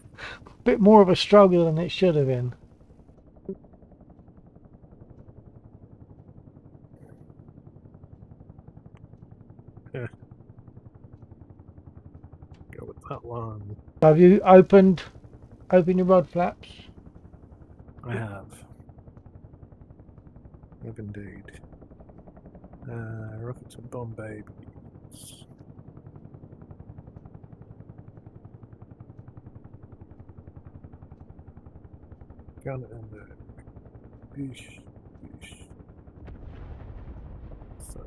bit more of a struggle than it should have been. Go with that one. Have you opened your rod flaps? I have. Have indeed. Rockets and bomb babies. Gun and boosh. So.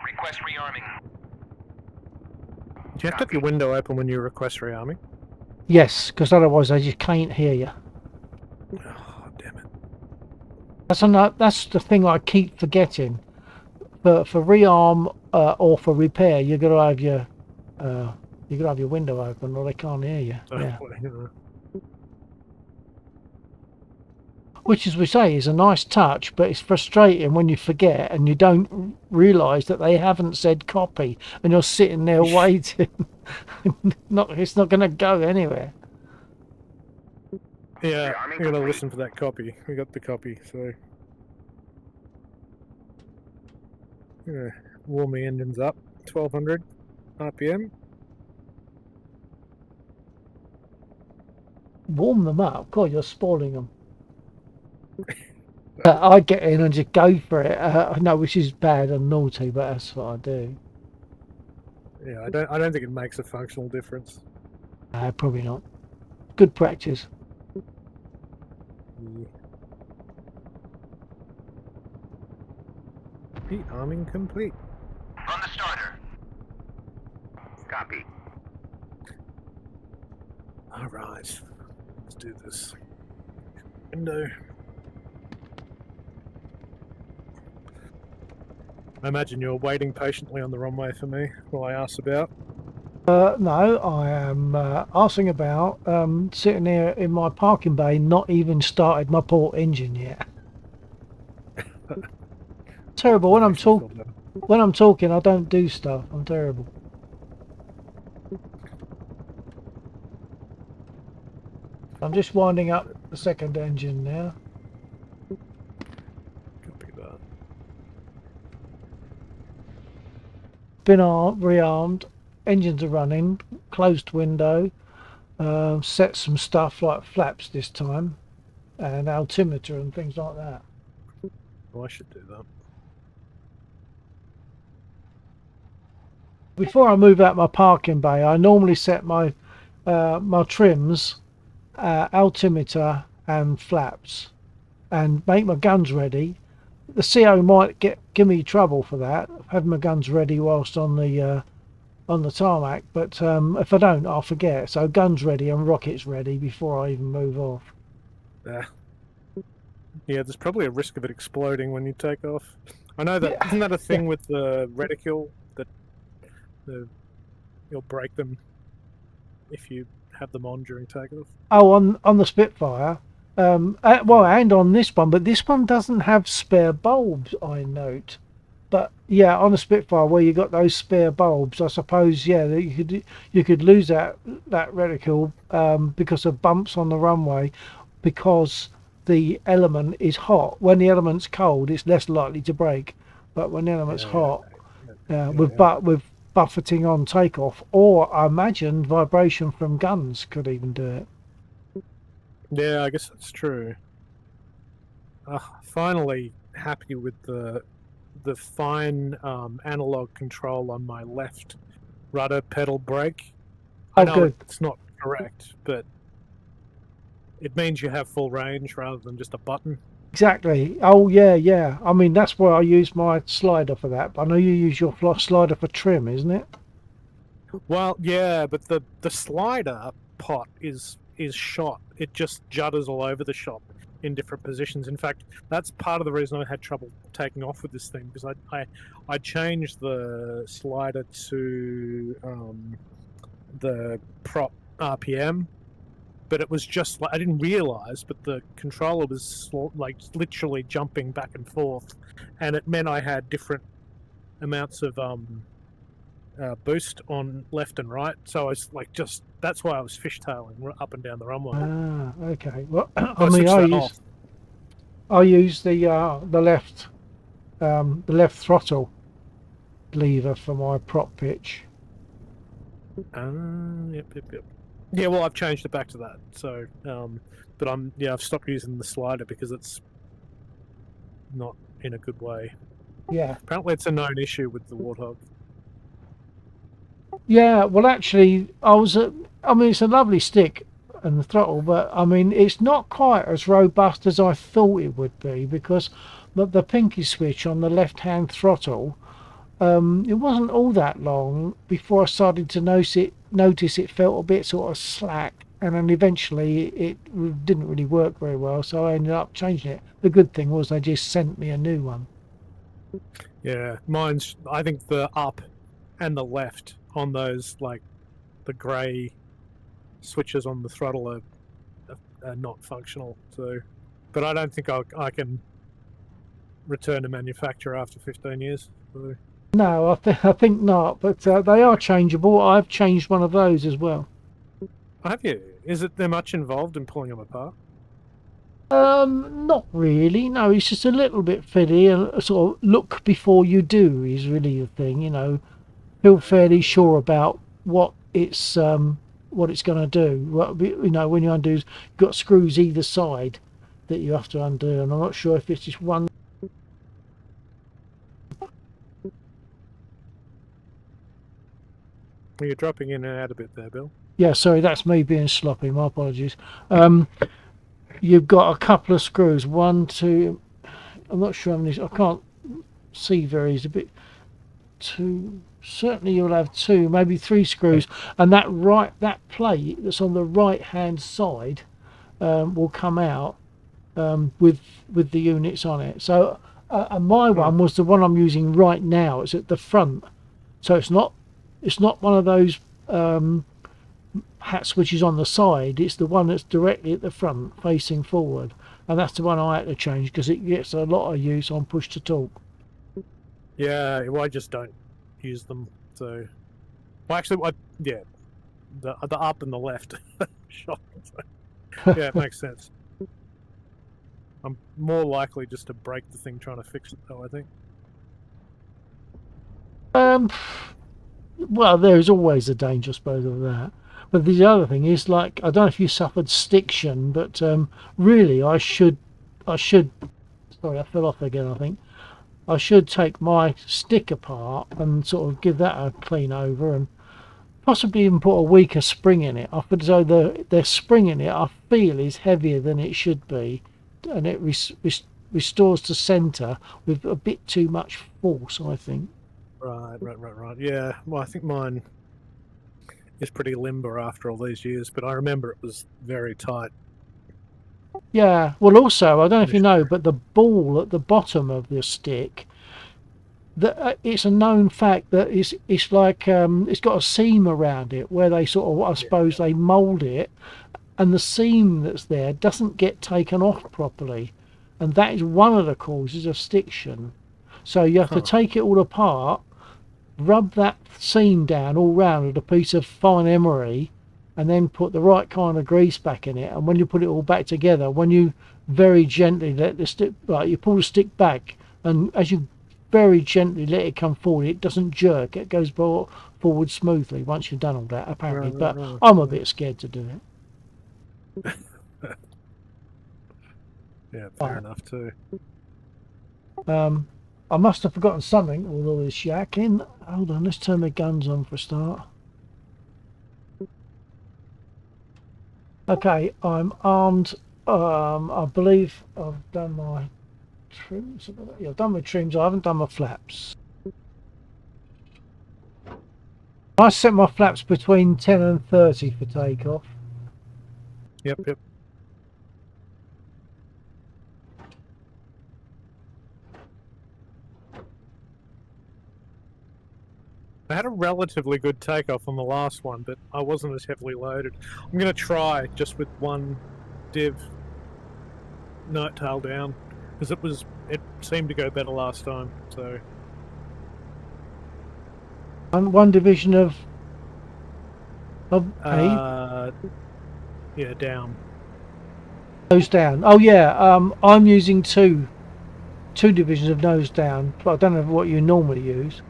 Request rearming. Do you have to have your window open when you request rearming? Yes, because otherwise I just can't hear you. Oh, damn it. That's the thing I keep forgetting. For rearm or for repair, you got to have your window open, or they can't hear you. Yeah. Which, as we say, is a nice touch, but it's frustrating when you forget and you don't realise that they haven't said copy, and you're sitting there waiting. It's not going to go anywhere. Yeah, we gotta listen for that copy. We got the copy, so. Yeah, warm the engines up. 1200 RPM. Warm them up. God, you're spoiling them. I get in and just go for it. I know, which is bad and naughty, but that's what I do. Yeah, I don't think it makes a functional difference. Probably not. Good practice. Yeah. Heat arming complete. On the starter. Copy. Alright. Let's do this. Window. I imagine you're waiting patiently on the runway for me while I ask about. No, I am arsing about, sitting here in my parking bay, not even started my port engine yet. Terrible. When I'm talking, I don't do stuff. I'm terrible. I'm just winding up the second engine now. Copy that. Been rearmed. Engines are running. Closed window. Set some stuff like flaps this time, and altimeter and things like that. Oh, I should do that. Before I move out my parking bay, I normally set my my trims, altimeter and flaps, and make my guns ready. The CO might give me trouble for that, having my guns ready whilst on the tarmac, but if I don't, I'll forget. So guns ready and rockets ready before I even move off. Yeah, there's probably a risk of it exploding when you take off. I know that. Isn't that a thing with the reticule that you'll break them if you have them on during takeoff? Oh, on the Spitfire. Well, and on this one, but this one doesn't have spare bulbs, I note. But yeah, on the Spitfire where you got those spare bulbs, I suppose, yeah, you could lose that reticule because of bumps on the runway, because the element is hot. When the element's cold, it's less likely to break. But when the element's hot, with buffeting on takeoff, or I imagine vibration from guns could even do it. Yeah, I guess that's true. Finally happy with the fine analog control on my left rudder pedal brake. I Oh, know good. it's not correct, but it means you have full range rather than just a button. Exactly. Oh, yeah. I mean, that's why I use my slider for that. But I know you use your slider for trim, isn't it? Well, yeah, but the slider pot is shot. It just judders all over the shop in different positions. In fact, that's part of the reason I had trouble taking off with this thing, because I changed the slider to the prop RPM, but it was just like I didn't realize, but the controller was like literally jumping back and forth, and it meant I had different amounts of boost on left and right. So I was like, that's why I was fishtailing up and down the runway. Ah, okay. Well, So I mean, switched that off. I use the left throttle lever for my prop pitch. Yep. Yeah, well, I've changed it back to that. So, but I've stopped using the slider because it's not in a good way. Yeah. Apparently, it's a known issue with the Warthog. Yeah, well, actually, I mean, it's a lovely stick and the throttle, but I mean, it's not quite as robust as I thought it would be, because the pinky switch on the left-hand throttle, it wasn't all that long before I started to notice it felt a bit sort of slack, and then eventually it didn't really work very well, so I ended up changing it. The good thing was they just sent me a new one. Yeah, I think the up and the left on those, like the grey switches on the throttle are not functional. So, but I don't think I can return to manufacturer after 15 years. So. No, I think not, but they are changeable. I've changed one of those as well. Have you? Is there much involved in pulling them apart? Not really. No, it's just a little bit fiddly, and sort of look before you do is really the thing. You know, feel fairly sure about what it's going to do. You know, when you undo, you've got screws either side that you have to undo, and I'm not sure if it's just one. You're dropping in and out a bit there, Bill. Yeah, sorry, that's me being sloppy. My apologies. You've got a couple of screws. 1, 2. I'm not sure how many. I can't see very. It's a bit. 2. Certainly, you'll have 2, maybe 3 screws, and that plate that's on the right-hand side will come out with the units on it. So, and my one was the one I'm using right now. It's at the front, so it's not one of those hat switches on the side. It's the one that's directly at the front, facing forward, and that's the one I had to change because it gets a lot of use on push to talk. Yeah, well, I just don't use them. So, well, actually, the up and the left shot. So, yeah, it makes sense. I'm more likely just to break the thing trying to fix it, though, I think. Well, there's always a danger, I suppose, of that. But the other thing is, like, I don't know if you suffered stiction, but really, I should. Sorry, I fell off again. I think I should take my stick apart and sort of give that a clean over, and possibly even put a weaker spring in it. I feel as though the spring in it, I feel, is heavier than it should be, and it restores to centre with a bit too much force, I think. Right. Yeah, well, I think mine is pretty limber after all these years, but I remember it was very tight. Yeah, well, also, I don't know if you know, but the ball at the bottom of the stick, it's a known fact that it's like it's got a seam around it where they sort of, I suppose, they mould it, and the seam that's there doesn't get taken off properly, and that is one of the causes of stiction. So you have to take it all apart, rub that seam down all round with a piece of fine emery, and then put the right kind of grease back in it. And when you put it all back together, when you very gently let the stick, right, you pull the stick back, and as you very gently let it come forward, it doesn't jerk. It goes forward smoothly once you've done all that, apparently. But I'm a bit scared to do it. Yeah, fair enough too. I must have forgotten something with all this yakking. Hold on, let's turn my guns on for a start. Okay, I'm armed. I believe I've done my trims. Yeah, I've done my trims. I haven't done my flaps. I set my flaps between 10 and 30 for takeoff. Yep. I had a relatively good takeoff on the last one, but I wasn't as heavily loaded. I'm going to try just with one div night tail down, because it seemed to go better last time. So One division of yeah, down. nose down. Oh yeah, I'm using two divisions of nose down, but I don't know what you normally use.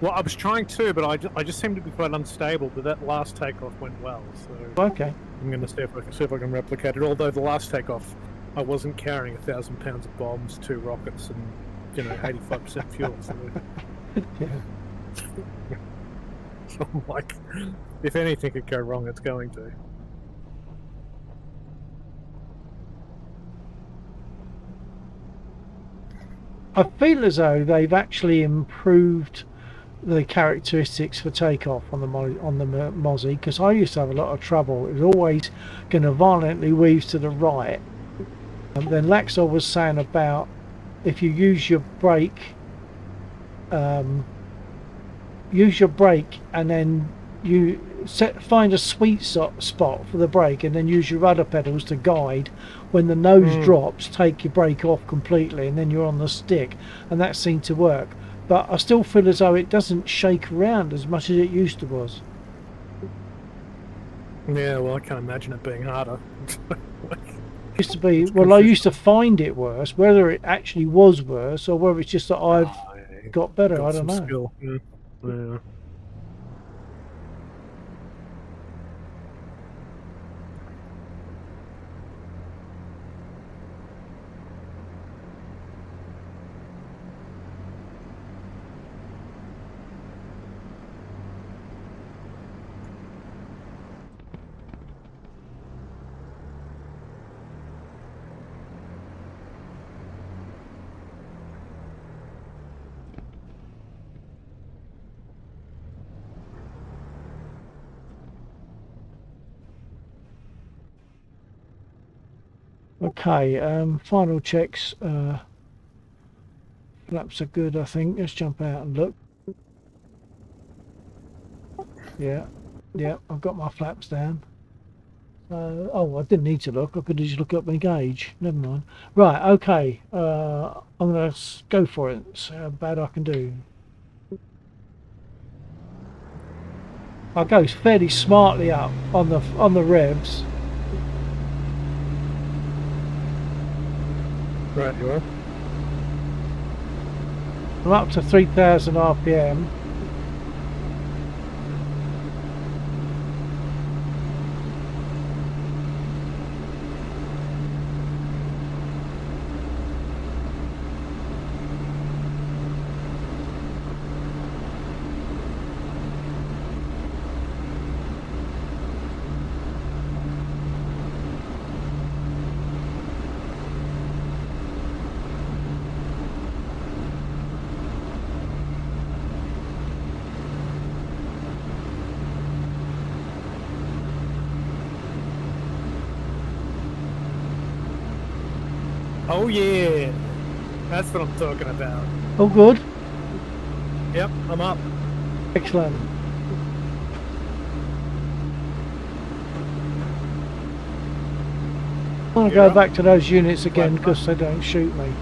Well, I was trying to, but I just seemed to be quite unstable. But that last takeoff went well, so Okay. I'm going to see if I can replicate it. Although the last takeoff, I wasn't carrying 1,000 pounds of bombs, 2 rockets, and 85% fuel. So, Yeah. so I'm like, if anything could go wrong, it's going to. I feel as though they've actually improved the characteristics for takeoff on the Mozzie, because I used to have a lot of trouble. It was always going to violently weave to the right. And then Laxor was saying about if you use your brake, and then you find a sweet spot for the brake, and then use your rudder pedals to guide. When the nose drops, take your brake off completely, and then you're on the stick, and that seemed to work. But I still feel as though it doesn't shake around as much as it used to was. Yeah, well, I can't imagine it being harder. Used to be, well, I used to find it worse. Whether it actually was worse or whether it's just that I've got better, I don't know. Skill. Yeah. Okay, final checks. Flaps are good, I think. Let's jump out and look. Yeah, I've got my flaps down. Oh, I didn't need to look. I could just look up my gauge. Never mind. Right, okay. I'm going to go for it. See how bad I can do. I go fairly smartly up on the revs. Right, you are. I'm up to 3,000 RPM. Oh yeah, that's what I'm talking about. Oh, good. Yep, I'm up. Excellent. I want to go back to those units again because they don't shoot me.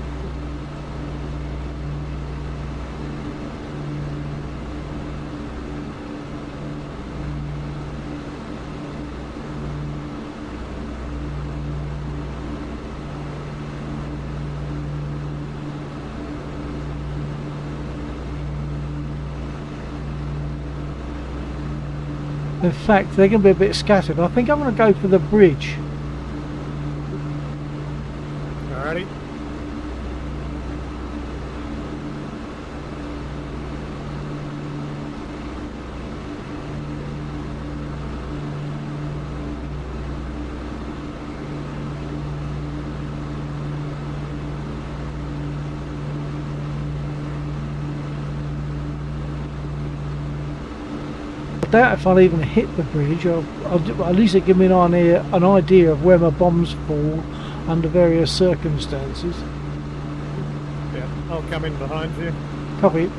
In fact, they're going to be a bit scattered. I think I'm going to go for the bridge. Alrighty. I doubt if I'll even hit the bridge. At least it give me an idea of where my bombs fall under various circumstances. Yeah, I'll come in behind you. Copy.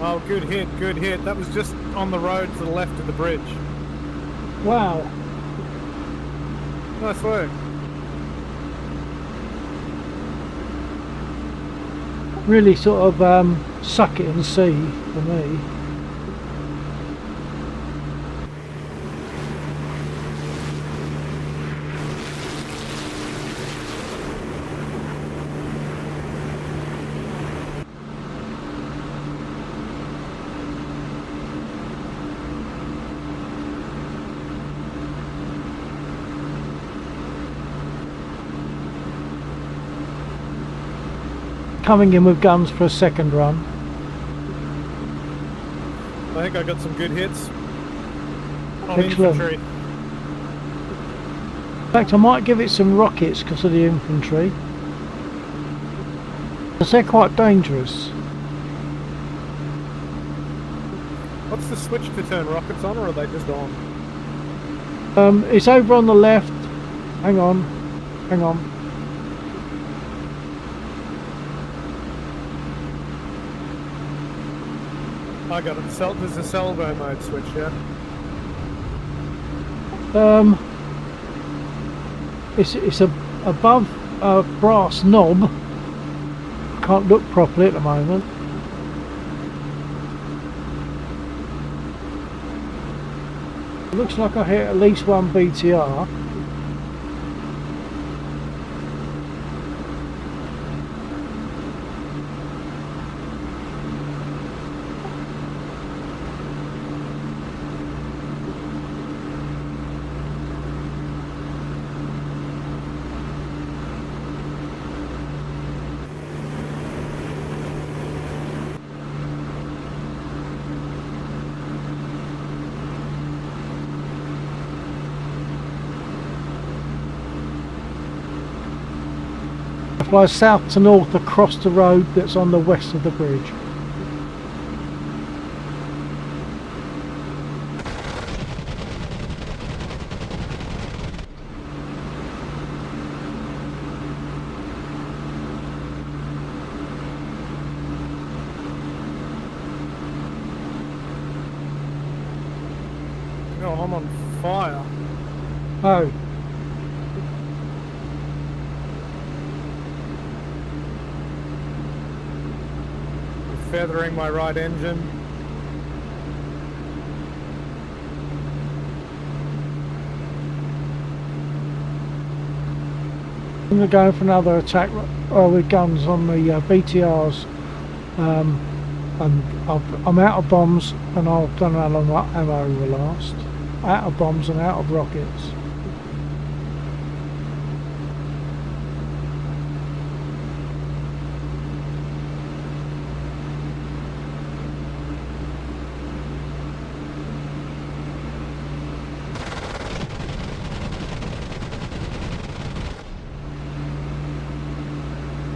Oh, good hit, good hit. That was just on the road to the left of the bridge. Wow. Nice work. Really sort of suck it and see for me. Coming in with guns for a second run. I think I got some good hits on Excellent. infantry. In fact, I might give it some rockets because of the infantry. Because they're quite dangerous. What's the switch to turn rockets on, or are they just on? It's over on the left. Hang on. Hang on. I got it. There's a salvo mode switch, yeah? It's above a brass knob. Can't look properly at the moment. It looks like I hit at least one BTR. Fly south to north across the road that's on the west of the bridge. Oh, I'm on fire. Oh, Feathering my right engine. I'm going to go for another attack with guns on the BTRs. And I'm out of bombs, and I don't know how long that ammo will last. Out of bombs and out of rockets.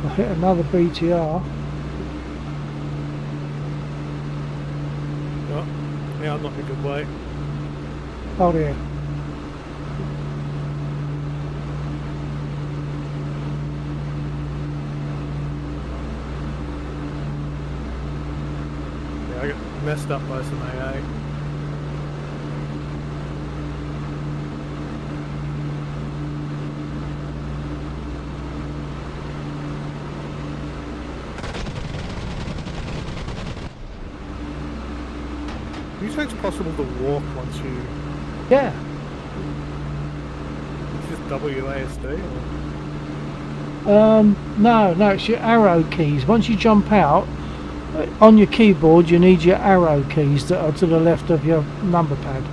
I hit another BTR. Yeah, I'm not in a good way. Oh dear. Yeah, I got messed up by some AA. Do you think it's possible to walk once you... Yeah. It's just WASD? No, it's your arrow keys. Once you jump out, on your keyboard you need your arrow keys that are to the left of your number pad.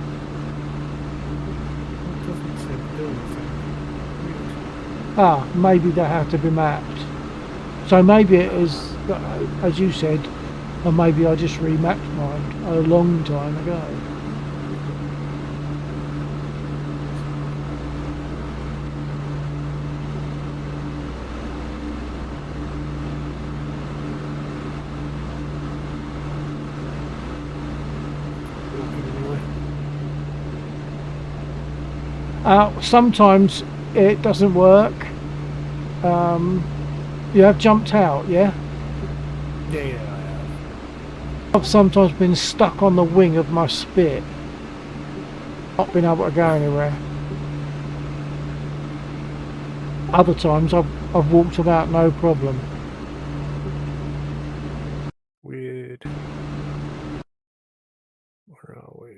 It doesn't seem to do anything. Ah, maybe they have to be mapped. So maybe it is, as you said, or maybe I just remapped mine a long time ago. Sometimes it doesn't work. You have jumped out, yeah? Yeah, I have. I've sometimes been stuck on the wing of my spit, not been able to go anywhere. Other times I've walked about no problem. Weird. Where are we?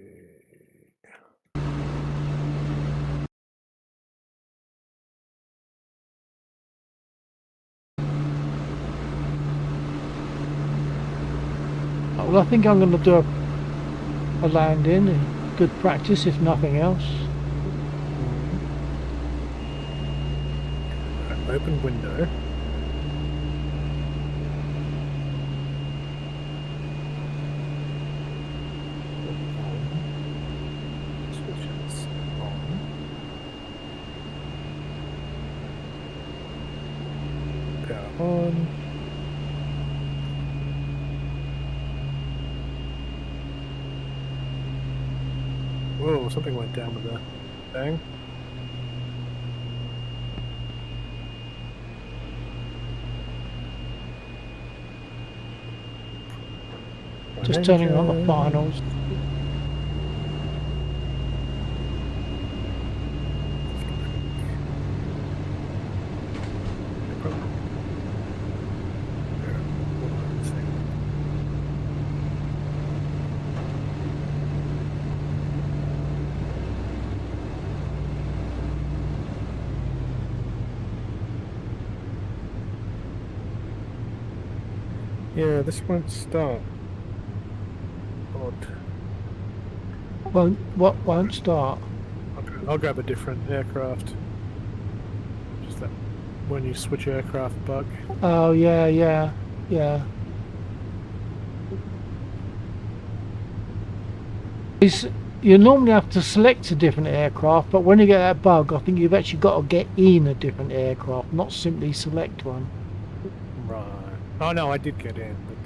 Well, I think I'm going to do a landing, good practice if nothing else. Open window. Switches on. Power on. Whoa, something went down with the bang. Just turning on the finals. Yeah, this won't start. Odd. What won't start? I'll grab a different aircraft. Just that when you switch aircraft bug. Oh yeah. You normally have to select a different aircraft, but when you get that bug, I think you've actually got to get in a different aircraft, not simply select one. Right. Oh no, I did get in, but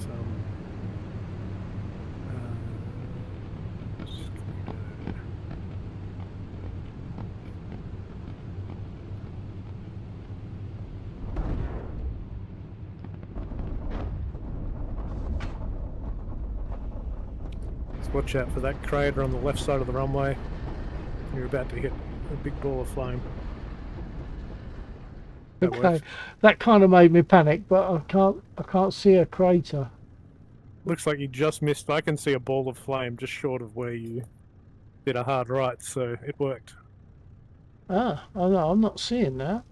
just watch out for that crater on the left side of the runway. You're about to hit a big ball of flame. That Okay, works. that kind of made me panic, but I can't see a crater. Looks like you just missed. I can see a ball of flame just short of where you did a hard right, so it worked. Ah, oh no, I'm not seeing that.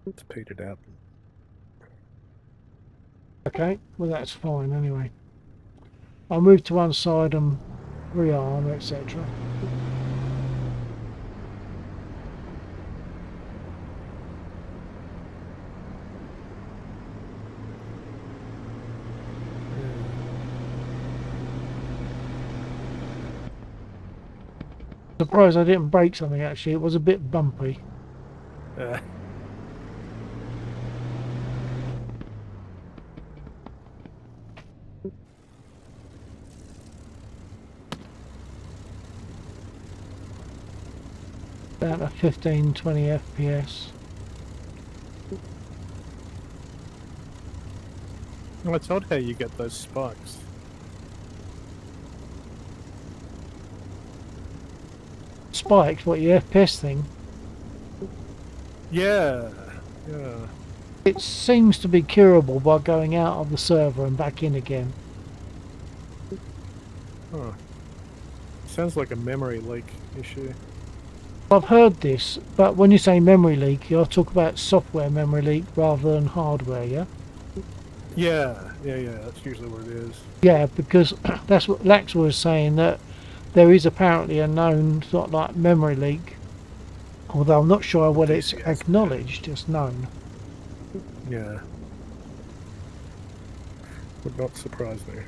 It's petered out. Okay, well that's fine anyway. I'll move to one side and rearm, etc. Surprised I didn't break something actually, it was a bit bumpy. Down to 15, 20 FPS. Well, it's odd how you get those spikes. Spikes, what, your FPS thing? Yeah, yeah. It seems to be curable by going out of the server and back in again. Huh. Sounds like a memory leak issue. I've heard this, but when you say memory leak, you're talking about software memory leak rather than hardware, yeah? Yeah, that's usually what it is. Yeah, because that's what Lax was saying, that there is apparently a known sort of like memory leak, although I'm not sure whether it's DCS, acknowledged, it's known. Yeah. Would not surprise me.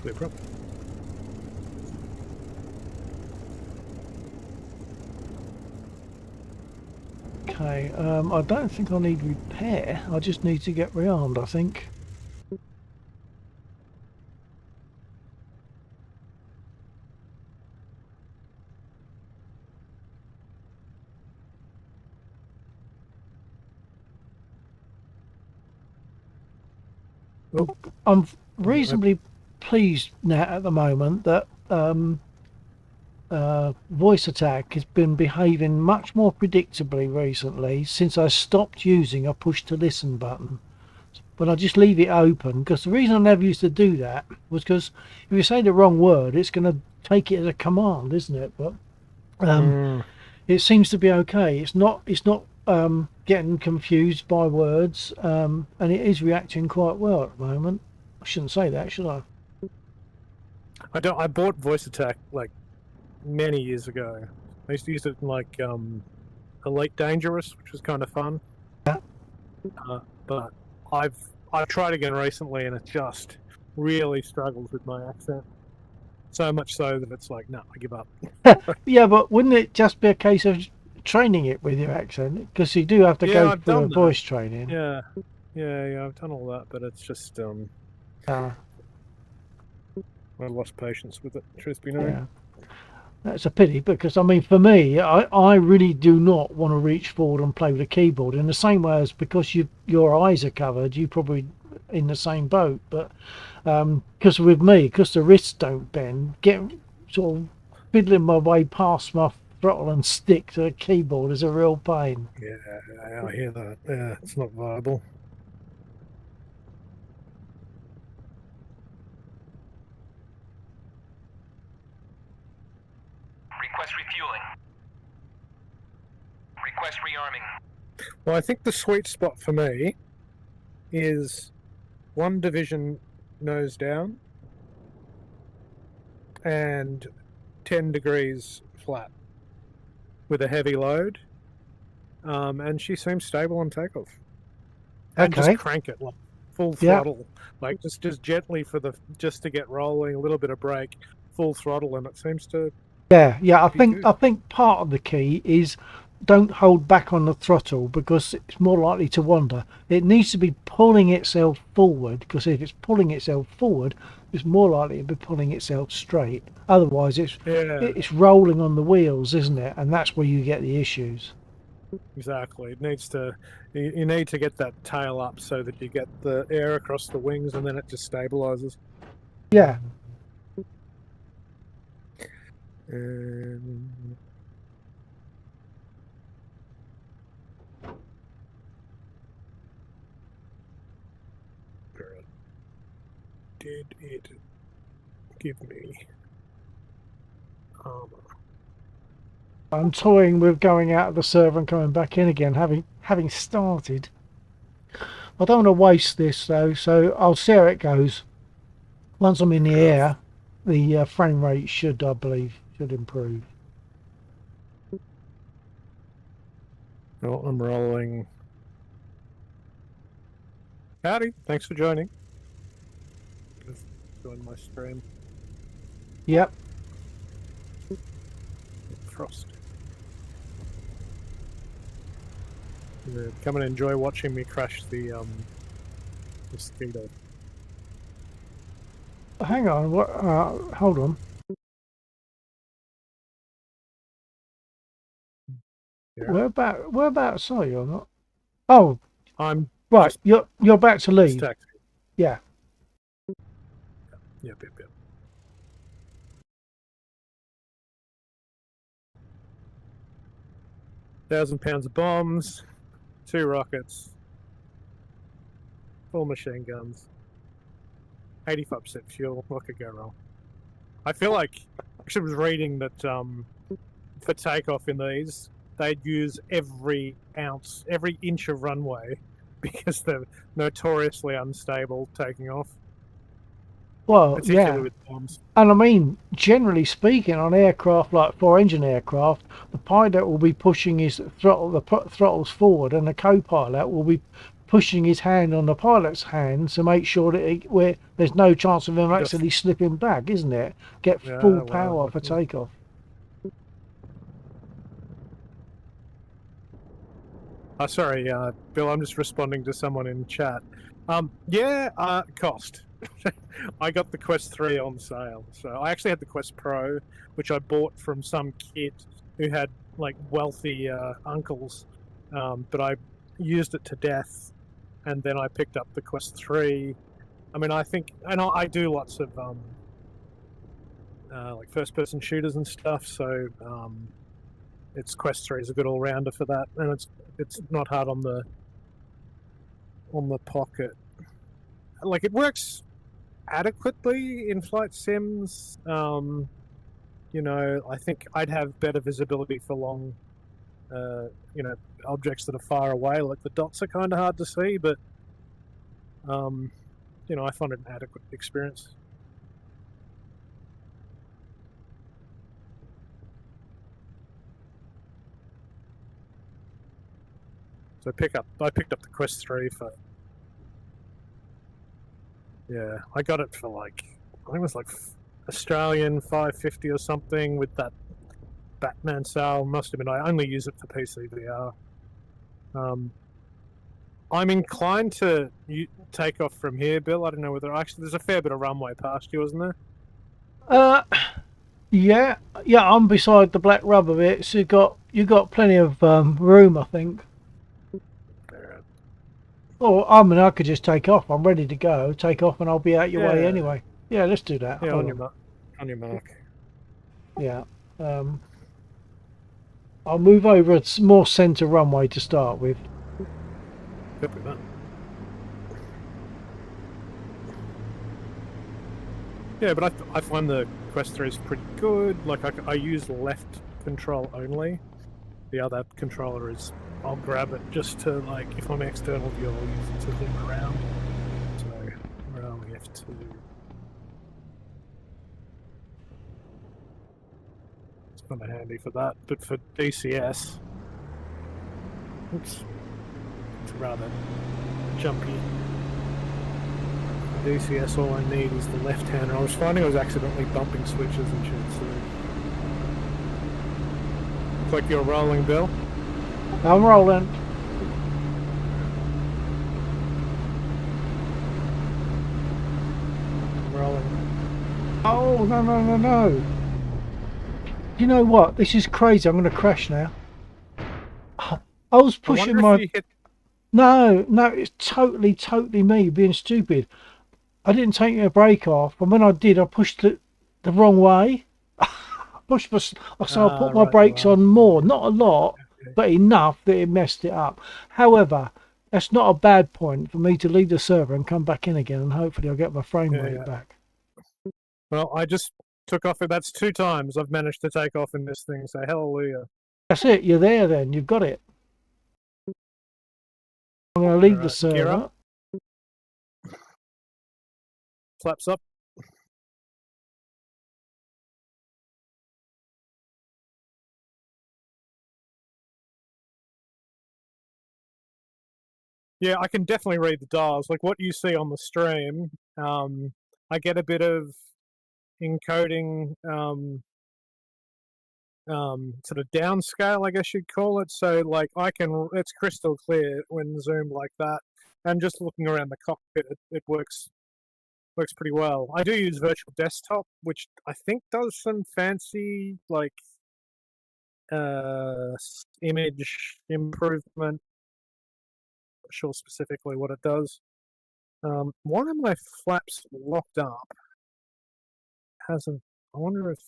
Clear prop. Okay, I don't think I need repair, I just need to get rearmed, I think. Oh, I'm reasonably pleased now at the moment that voice attack has been behaving much more predictably recently since I stopped using a push to listen button. But I just leave it open, because the reason I never used to do that was because if you say the wrong word, it's going to take it as a command, isn't it? But it seems to be okay. It's not getting confused by words, and it is reacting quite well at the moment. I shouldn't say that, should I? I bought voice attack like many years ago. I used to use it in like Elite Dangerous, which was kind of fun. Yeah. But I've tried again recently, and it just really struggles with my accent. So much so that it's like, no, I give up. Yeah, but wouldn't it just be a case of training it with your accent? Because you do have to go I've through done a that. voice training. Yeah, I've done all that, but it's just I lost patience with it. Truth be known. Yeah. That's a pity, because I mean, for me, I really do not want to reach forward and play with a keyboard in the same way as, because your eyes are covered, you probably in the same boat. But because with me, because the wrists don't bend, getting sort of fiddling my way past my throttle and stick to the keyboard is a real pain. Yeah, I hear that. Yeah, it's not viable. Request refueling. Request rearming. Well, I think the sweet spot for me is one division nose down and 10 degrees flat with a heavy load. And she seems stable on takeoff. And Okay. just crank it like full throttle, like just gently just to get rolling, a little bit of brake, full throttle, and it seems to. Yeah. I Good. think part of the key is don't hold back on the throttle, because it's more likely to wander. It needs to be pulling itself forward, because if it's pulling itself forward, it's more likely to be pulling itself straight. Otherwise, it's rolling on the wheels, isn't it? And that's where you get the issues. Exactly. It needs to. You need to get that tail up so that you get the air across the wings, and then it just stabilizes. Yeah. Did it give me armor? I'm toying with going out of the server and coming back in again, having started. I don't want to waste this though, so I'll see how it goes. Once I'm in the air, the frame rate should, I believe, improve. Well, I'm rolling. Howdy, thanks for joining. Just join my stream. Yep. Frost. Come and enjoy watching me crash the mosquito. hang on. What? Hold on. Yeah. Whereabouts are you? I'm not. Oh, I'm right. just You're about to leave. taxi. Yeah. Yep, yep, yep. £1,000 of bombs, 2 rockets, 4 machine guns, 85% fuel. What could go wrong? I feel like I actually was reading that for takeoff in these, they'd use every ounce, every inch of runway because they're notoriously unstable taking off, Well, particularly yeah. with bombs. And I mean, generally speaking, on aircraft like 4-engine aircraft, the pilot will be pushing his throttles forward, and the co-pilot will be pushing his hand on the pilot's hand to make sure that where there's no chance of him Just- actually slipping back, isn't it? Get Yeah, full well, power for okay. takeoff. Sorry, Bill, I'm just responding to someone in chat. Cost. I got the Quest 3 on sale. So I actually had the Quest Pro, which I bought from some kid who had like wealthy uncles, but I used it to death, and then I picked up the Quest 3. I mean, I think, and I do lots of like first-person shooters and stuff, so it's Quest 3 is a good all-rounder for that, and it's not hard on the pocket. Like, it works adequately in flight sims. You know, I think I'd have better visibility for long, objects that are far away. Like the dots are kind of hard to see, but I find it an adequate experience. So I picked up the Quest 3 for. Yeah, I got it for like, I think it was like Australian $550 or something with that Batman sale. Must have been. I only use it for PC VR. I'm inclined to take off from here, Bill. I don't know whether actually there's a fair bit of runway past you, isn't there? Yeah, I'm beside the black rubber bit, so you got plenty of room, I think. Or I mean, I could just take off. I'm ready to go. Take off, and I'll be out your way Yeah. anyway. Yeah, let's do that. Yeah, Hold on your mark. On your mark. Yeah. I'll move over. It's more centre runway to start with. Copy that. Yeah, but I find the Quest 3 is pretty good. Like, I use left control only. The other controller is, I'll grab it just to, like, if I'm external view, I'll use it to look around. So, where are we? F2. It's kind of handy for that. But for DCS, it's rather jumpy. DCS, all I need is the left hand, and I was finding I was accidentally bumping switches and shit, so. Looks like you're rolling, Bill. I'm rolling. Rolling. Oh, no. You know what? This is crazy. I'm going to crash now. I was pushing my... No, it's totally me being stupid. I didn't take my brake off, and when I did, I pushed it the wrong way. I put my brakes on more, not a lot, but enough that it messed it up. However, that's not a bad point for me to leave the server and come back in again, and hopefully I'll get my frame rate back. Well, I just took off. That's 2 times I've managed to take off in this thing, so hallelujah. That's it. You're there then. You've got it. I'm going to leave the server. Flaps up. Yeah, I can definitely read the dials. Like what you see on the stream, I get a bit of encoding, sort of downscale, I guess you'd call it. So like it's crystal clear when zoomed like that. And just looking around the cockpit, it works works pretty well. I do use virtual desktop, which I think does some fancy like image improvement. Not sure specifically what it does. One of my flaps locked up. Hasn't. I wonder if.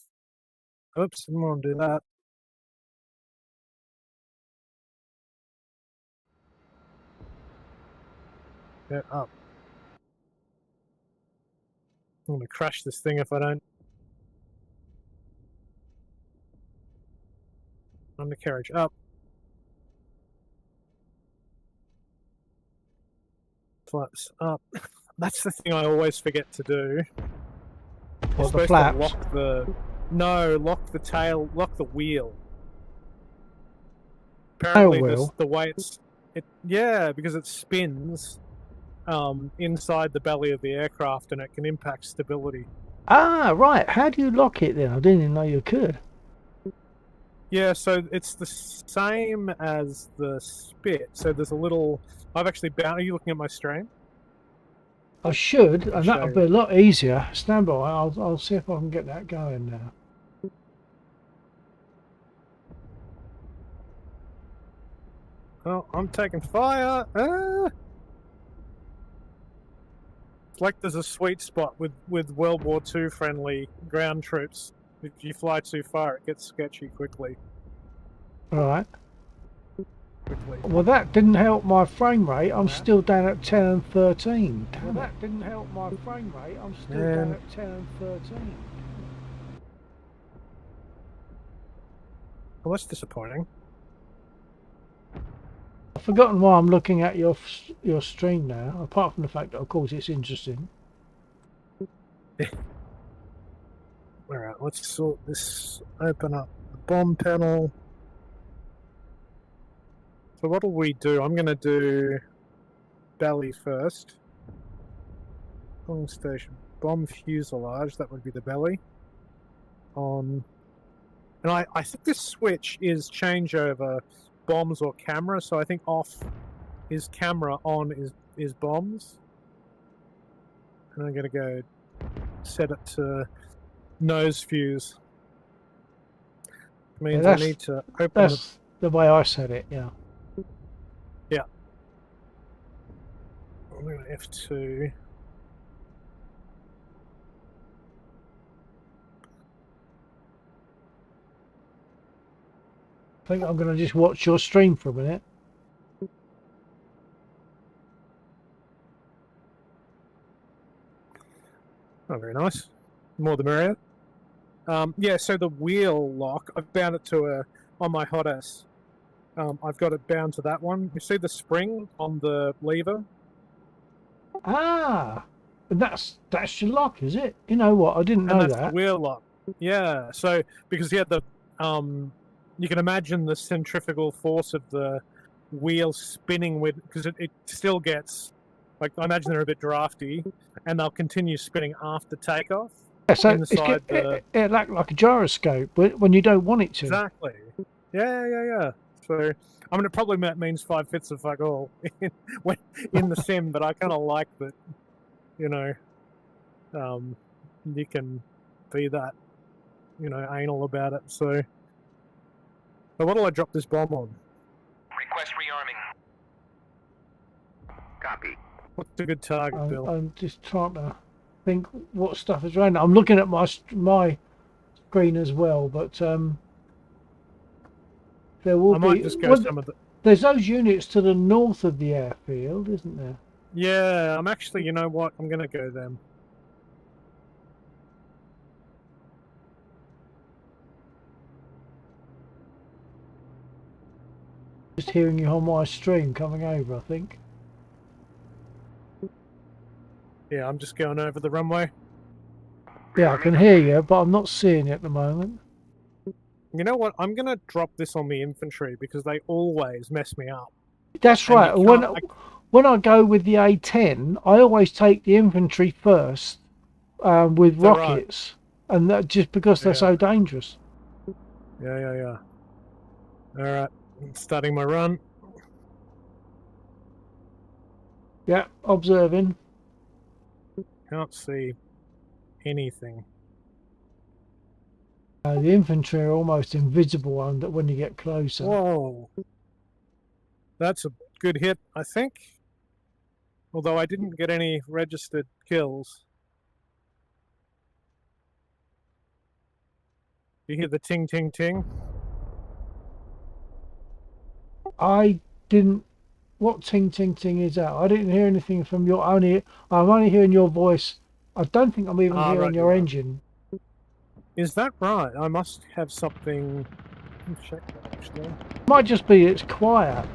Oops, didn't want to do that. Get up. I'm gonna crash this thing if I don't. Undercarriage up. Flaps up. That's the thing I always forget to do. You're What, the supposed flaps? to lock the. No, lock the tail, lock the wheel. Apparently, wheel? the way yeah, because it spins inside the belly of the aircraft and it can impact stability. Ah, right. How do you lock it then? I didn't even know you could. Yeah, so it's the same as the spit. So there's a little. I've actually bound. Are you looking at my stream? I should, and show that'll you. be a lot easier. Stand by. I'll see if I can get that going now. Oh, I'm taking fire. Ah! It's like there's a sweet spot with World War II friendly ground troops. If you fly too far, it gets sketchy quickly. Right. Well, that didn't help my frame rate. I'm still down at 10 and 13. Well, that didn't help my frame rate. I'm still down at 10 and 13. Well, that's disappointing. I've forgotten why I'm looking at your stream now, apart from the fact that, of course, it's interesting. Alright, let's sort this. Open up the bomb panel. So what'll we do? I'm going to do belly first. Bomb station. Bomb fuselage, that would be the belly. On. And I think this switch is changeover bombs or camera, so I think off is camera, on is bombs. And I'm going to go set it to nose fuse. Means Yeah, I need to open that's the way I said it, yeah. I'm going to F2. I think I'm going to just watch your stream for a minute. Oh, very nice. More the merrier. Yeah, so the wheel lock, I've bound it to on my hot S. I've got it bound to that one. You see the spring on the lever? Ah, and that's your lock, is it? You know what? I didn't know And that's that. the wheel lock. Yeah, so because you had the you can imagine the centrifugal force of the wheel spinning with, because it still gets, like, I imagine they're a bit drafty, and they'll continue spinning after takeoff. Yeah, so inside it acts like a gyroscope when you don't want it to. Exactly. Yeah. So, I mean, it probably means 5 fits of fuck all in the sim, but I kind of like that, you know, you can be that, you know, anal about it. So what'll I drop this bomb on? Request rearming. Copy. What's a good target, Bill? I'm just trying to think what stuff is around. I'm looking at my screen as well, but there will I be. might just go some of the. There's those units to the north of the airfield, isn't there? Yeah, I'm actually. You know what? I'm gonna go them. Just hearing you on my stream coming over, I think. Yeah, I'm just going over the runway. Yeah, I can hear you, but I'm not seeing it at the moment. You know what? I'm gonna drop this on the infantry because they always mess me up. That's And right. you When I go with the A10, I always take the infantry first with rockets, and that just because they're so dangerous. Yeah. All right, starting my run. Yeah, observing. Can't see anything. The infantry are almost invisible when you get closer. Whoa. That's a good hit, I think. Although I didn't get any registered kills. You hear the ting ting ting? I didn't. What ting ting ting is that? I didn't hear anything from your only. I'm only hearing your voice. I don't think I'm even hearing Right, your you're right. engine. Is that right? I must have something. Let me check that actually. Might just be it's quiet.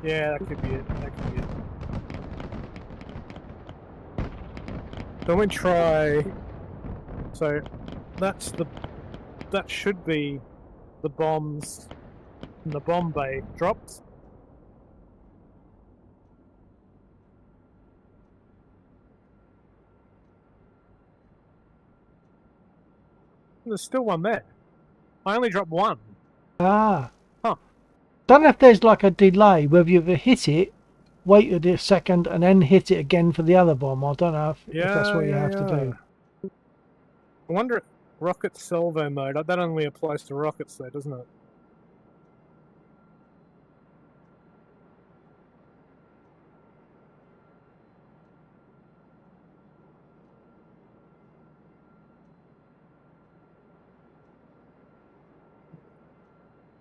Yeah, that could be it. That could be it. So we try. So that's the. That should be the bombs in the bomb bay dropped. There's still one there. I only dropped one. Ah. Huh. Don't know if there's like a delay, whether you've hit it, waited a second, and then hit it again for the other bomb. I don't know if that's what you have to do. I wonder if rocket salvo mode, that only applies to rockets though, doesn't it?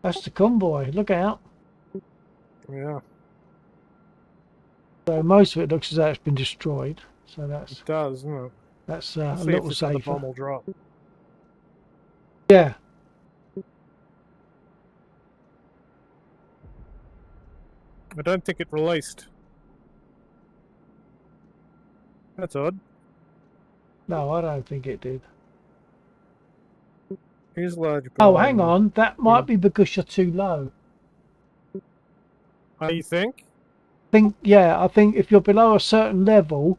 That's the convoy. Look out. Yeah, So most of it looks as though it's been destroyed. So that's it does, doesn't it? that's Let's a see if little this other safer. bomb will drop. Yeah. I don't think it released. That's odd. No, I don't think it did. Here's large bomb. Oh, hang on. That might Yeah. be because you're too low. Oh, you think? I think if you're below a certain level,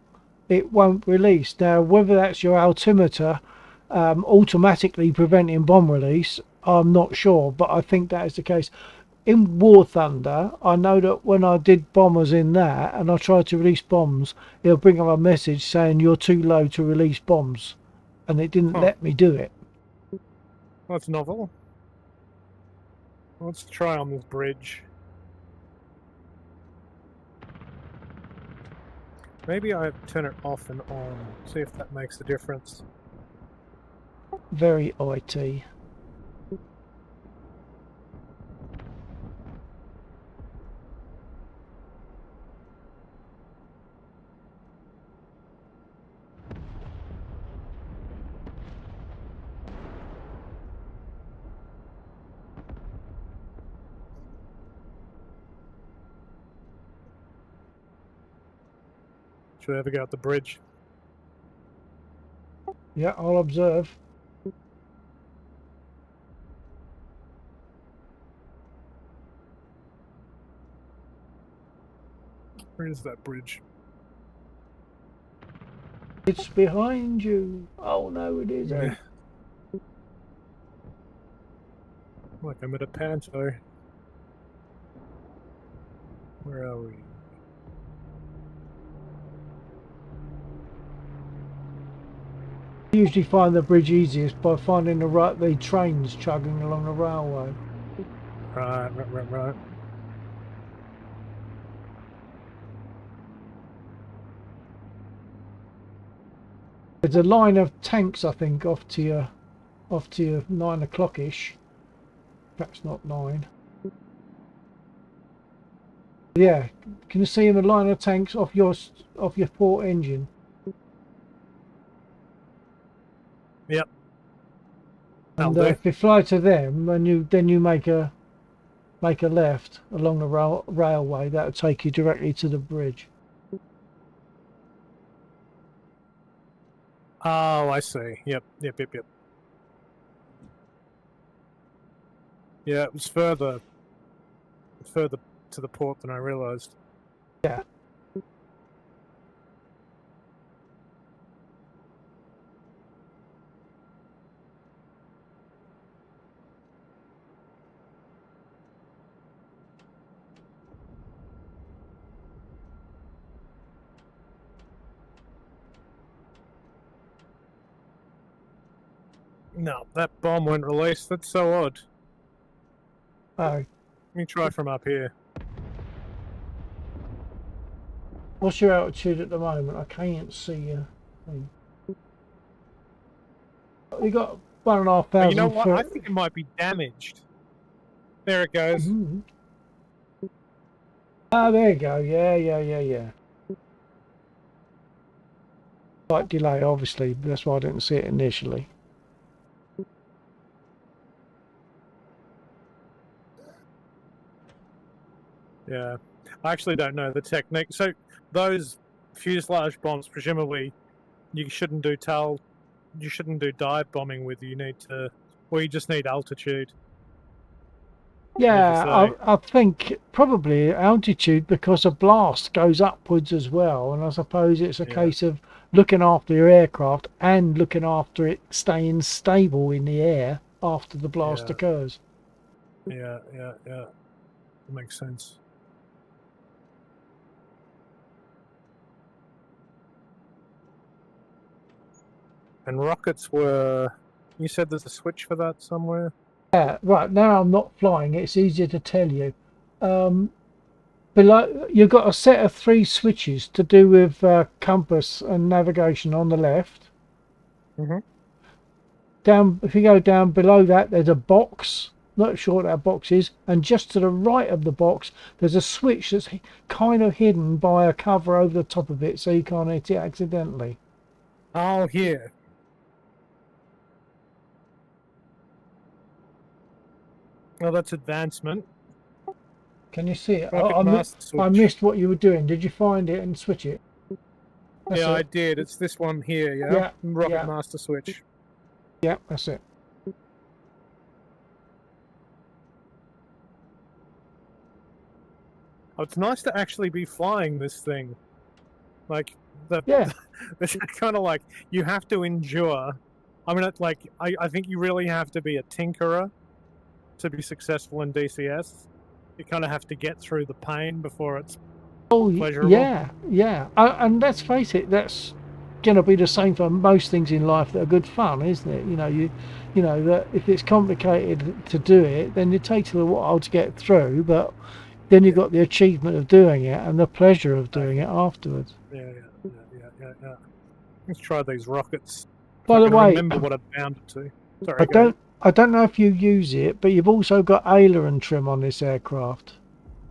it won't release. Now, whether that's your altimeter automatically preventing bomb release, I'm not sure, but I think that is the case. In War Thunder, I know that when I did bombers in that and I tried to release bombs, it'll bring up a message saying you're too low to release bombs, and it didn't let me do it. That's novel. Let's try on this bridge. Maybe I turn it off and on, see if that makes a difference. Very IT. Should I ever go up the bridge? Yeah, I'll observe. Where is that bridge? It's behind you. Oh no, it isn't. Yeah. Like I'm at a panto. Where are we? I usually find the bridge easiest by finding the trains chugging along the railway. Right. There's a line of tanks, I think, off to your 9 o'clock-ish. Perhaps not 9. Yeah, can you see in the line of tanks off your port engine? Yep. And if you fly to them, and then you make a left along the railway, that'll take you directly to the bridge. Oh, I see. Yep. Yeah, it was further to the port than I realised. Yeah. No, that bomb won't release. That's so odd. Oh, Let me try from up here. what's your altitude at the moment? I can't see you. You got 1,500 But you know what? I foot. think it might be damaged. There it goes. Mhm. Ah, there you go. Yeah. Slight delay, obviously. But that's why I didn't see it initially. Yeah. I actually don't know the technique. So those fuselage bombs, presumably, you shouldn't do you shouldn't do dive bombing with. You need to, or you just need altitude. Yeah, As you say. I think probably altitude because a blast goes upwards as well, and I suppose it's a Yeah. case of looking after your aircraft and looking after it staying stable in the air after the blast Yeah. occurs. Yeah. That makes sense. And rockets were. You said there's a switch for that somewhere? Yeah, right, now I'm not flying, it's easier to tell you. Below, you've got a set of 3 switches to do with compass and navigation on the left. Mhm. Down, if you go down below that, there's a box. Not sure what that box is. And just to the right of the box, there's a switch that's kind of hidden by a cover over the top of it, so you can't hit it accidentally. Oh, here. Well, that's advancement. Can you see it? Rocket master I switch. missed what you were doing. Did you find it and switch it? That's Yeah, I it. did. It's this one here, yeah? Yeah, Rocket yeah. master switch. Yeah, that's it. Oh, it's nice to actually be flying this thing. Like, Yeah. it's kind of like, you have to endure. I mean, it's like, I think you really have to be a tinkerer to be successful in DCS. You kind of have to get through the pain before it's Oh, pleasurable. yeah. And let's face it, that's going to be the same for most things in life that are good fun, isn't it? You know that if it's complicated to do it, then it takes a little while to get through, but then you've got the achievement of doing it and the pleasure of doing it afterwards. Yeah. Let's try these rockets. By I the can way, remember what I bound it to. Sorry, I don't know if you use it, but you've also got aileron trim on this aircraft.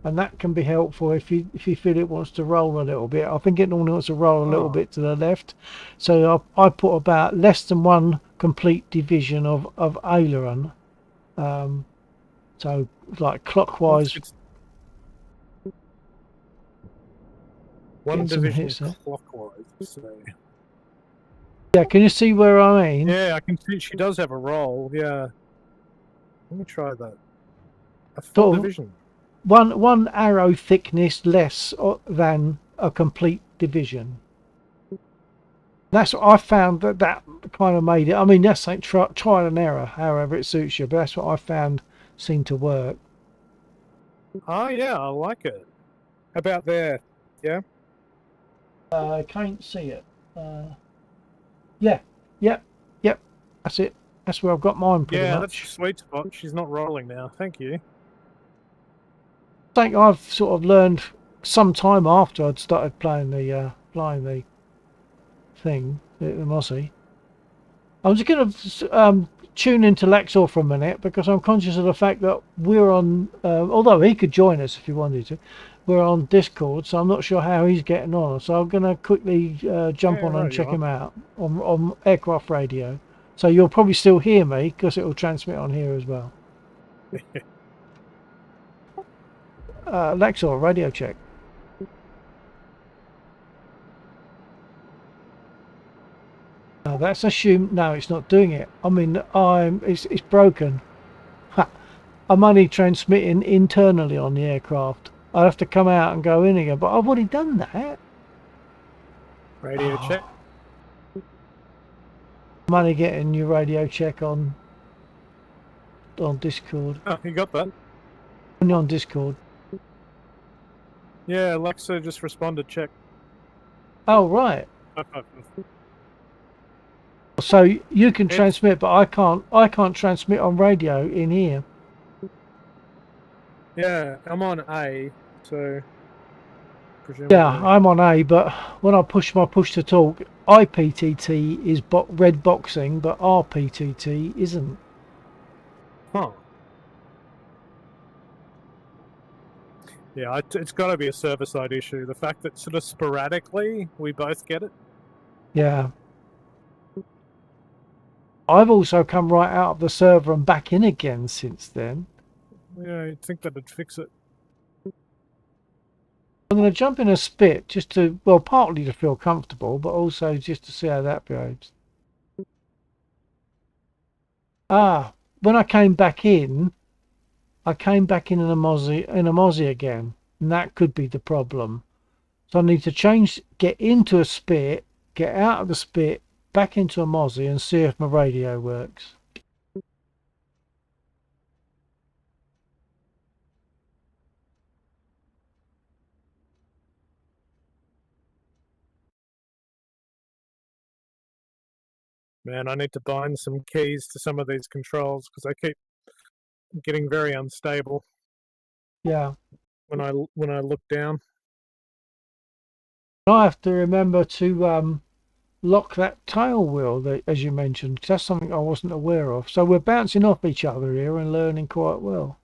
And that can be helpful if you feel it wants to roll a little bit. I think it normally wants to roll a little bit to the left, so I put about less than 1 complete division of aileron. So like clockwise. One division hits there. clockwise. So. Yeah, can you see where I mean? Yeah, I can see she does have a roll. Yeah. Let me try that. A full division. One arrow thickness less than a complete division. That's what I found, that kind of made it. I mean, that's like trial and error, however it suits you, but that's what I found seemed to work. Oh yeah, I like it. About there, yeah. I can't see it. Yep. That's it. That's where I've got mine pretty much. Yeah, that's a sweet spot. She's not rolling now. Thank you. I think I've sort of learned some time after I'd started flying the thing, the Mossy. I'm just going to tune into Lexor for a minute because I'm conscious of the fact that we're on, although he could join us if he wanted to, we're on Discord, so I'm not sure how he's getting on. So I'm going to quickly jump on and check him out on aircraft radio. So you'll probably still hear me because it will transmit on here as well. Lexor, radio check. That's assumed. No, it's not doing it. I mean, it's broken. Ha. I'm only transmitting internally on the aircraft. I have to come out and go in again, but I've already done that. Radio check. I'm only getting your radio check on Discord. Oh, you got that? Only on Discord. Yeah, Alexa just responded. Check. Oh right. So you can It's- transmit, but I can't. I can't transmit on radio in here. Yeah, I'm on A, so Yeah, presumably. I'm on A, but when I push my push to talk, IPTT is red boxing, but RPTT isn't. Huh. Yeah, it's got to be a server-side issue. The fact that sort of sporadically we both get it. Yeah. I've also come right out of the server and back in again since then. Yeah, you'd think that'd fix it. I'm going to jump in a spit just to, well, partly to feel comfortable, but also just to see how that behaves. Ah, when I came back in a Mozzie again, and that could be the problem. So I need to get into a spit, get out of the spit, back into a Mozzie, and see if my radio works. Man, I need to bind some keys to some of these controls because they keep getting very unstable Yeah. when I look down. I have to remember to lock that tail wheel that, as you mentioned, 'cause that's something I wasn't aware of. So we're bouncing off each other here and learning quite well.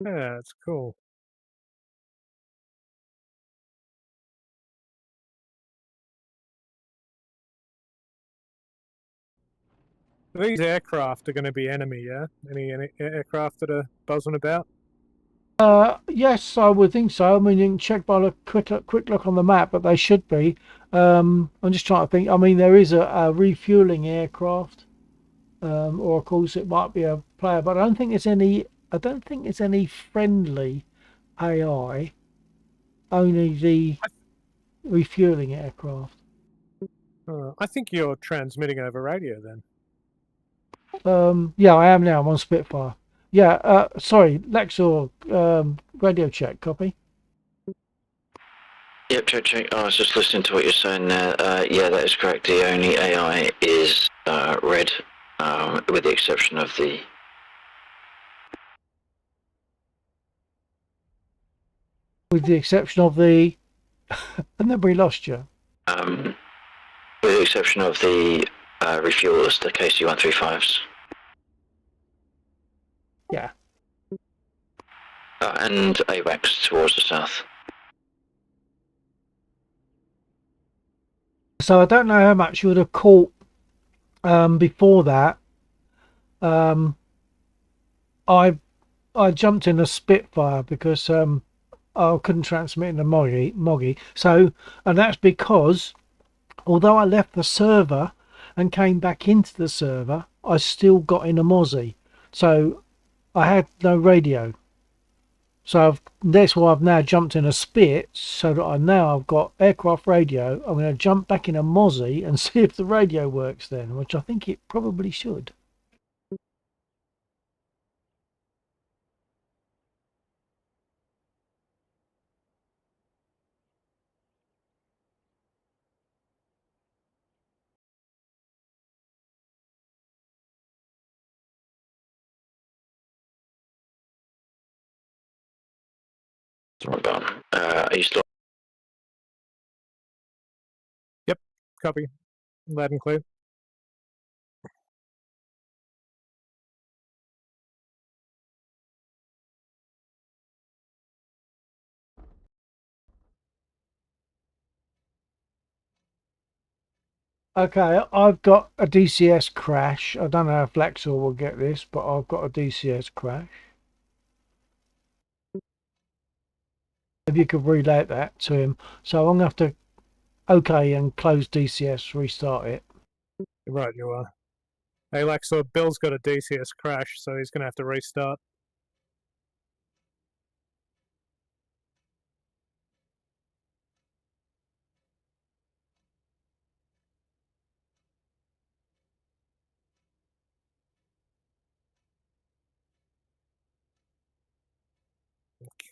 Yeah, it's cool. These aircraft are going to be enemy, yeah? Any aircraft that are buzzing about? Yes, I would think so. I mean, you can check by a quick look on the map, but they should be. I'm just trying to think. I mean, there is a refueling aircraft, or of course it might be a player, but I don't think there's any. I don't think it's any friendly AI. Only the refueling aircraft. I think you're transmitting over radio then. Yeah, I am now. I'm on Spitfire. Yeah. Sorry, Lexor. Radio check. Copy. Yep, check. I was just listening to what you're saying there. Yeah, that is correct. The only AI is red, with the exception of the. With the exception of the, and then we lost you. With the exception of the refuelers, the KC-135s. Yeah. And AWACS towards the south. So I don't know how much you would have caught before that. I jumped in a Spitfire because I couldn't transmit in a Moggy. So, and that's because although I left the server and came back into the server, I still got in a Mozzie. So I had no radio. So that's why I've now jumped in a Spit, so that I've got aircraft radio. I'm going to jump back in a Mozzie and see if the radio works then, which I think it probably should. Right, are you still? Yep, copy. Loud and clear. Okay, I've got a DCS crash. I don't know if Lexor will get this, but I've got a DCS crash. If you could relay that to him. So I'm going to have to OK and close DCS, restart it. Right, you are. Hey, Lex, so Bill's got a DCS crash, so he's going to have to restart.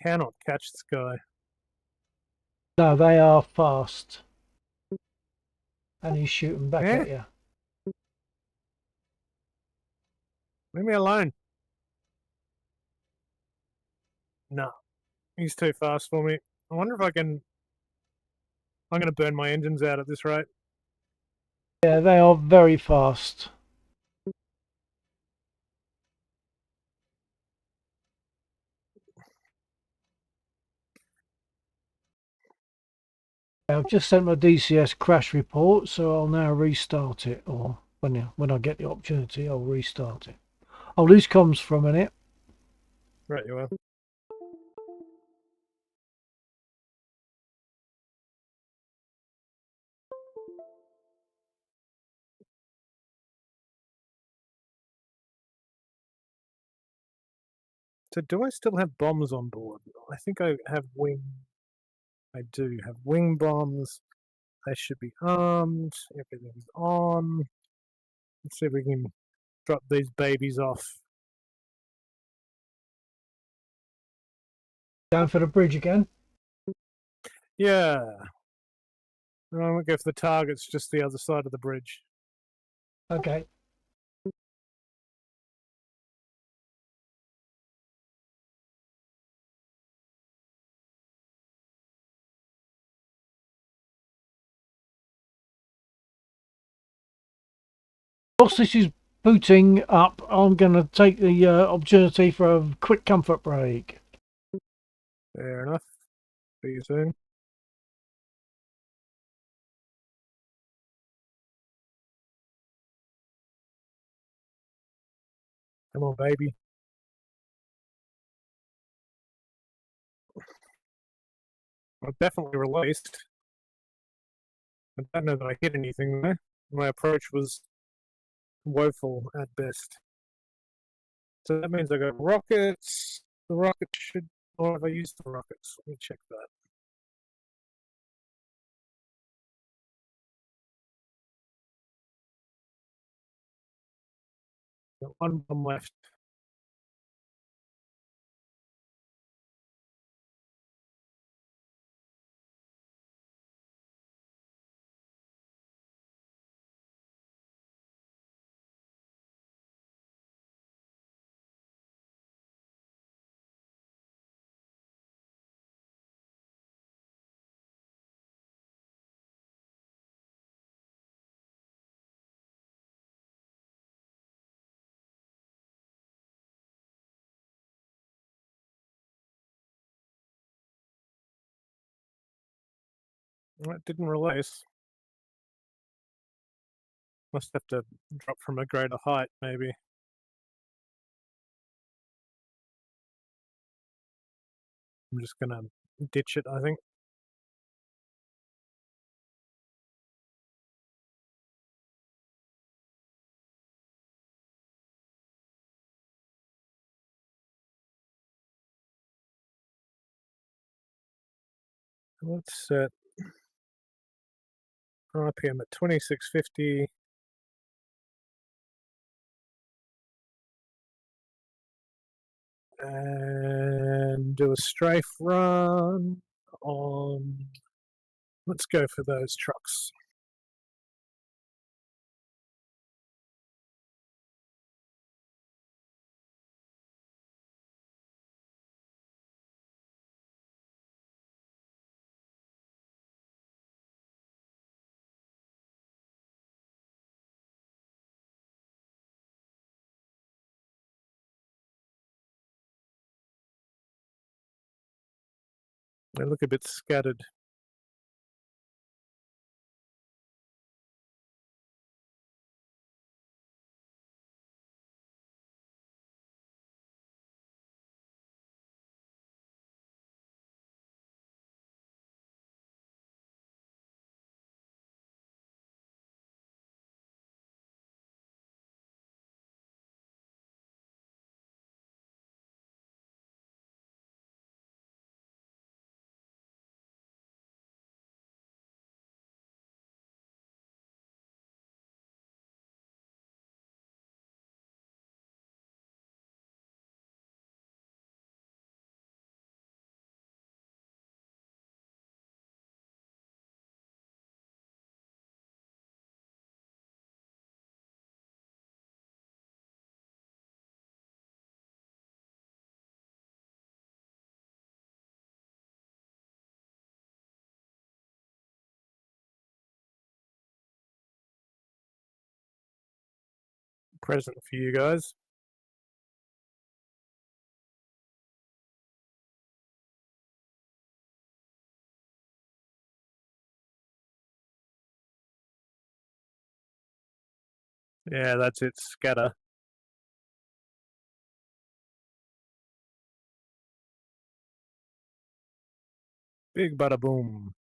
Cannot catch this guy. No, they are fast. And he's shooting back Eh? at you. Leave me alone. No, he's too fast for me. I wonder if I can... I'm going to burn my engines out at this rate. Yeah, they are very fast. I've just sent my DCS crash report, so I'll now restart it, or when I get the opportunity, I'll restart it. I'll lose comms for a minute. Right, you are. So do I still have bombs on board? I think I have wing... I do have wing bombs. They should be armed. Everything's on. Let's see if we can drop these babies off. Going for the bridge again. Yeah. I'm going to go for the targets just the other side of the bridge. Okay. Whilst this is booting up, I'm going to take the opportunity for a quick comfort break. Fair enough. See you soon. Come on, baby. I've definitely released. I don't know that I hit anything there. My approach was woeful at best. So that means I got rockets. The rockets should... Or have I used the rockets? Let me check that. Got one bomb left. Well, it didn't release. Must have to drop from a greater height, maybe. I'm just gonna ditch it, I think. Let's set RPM at 2650. And do a strafe run on... Let's go for those trucks. They look a bit scattered. present for you guys. Yeah, that's it. Scatter. Big bada boom.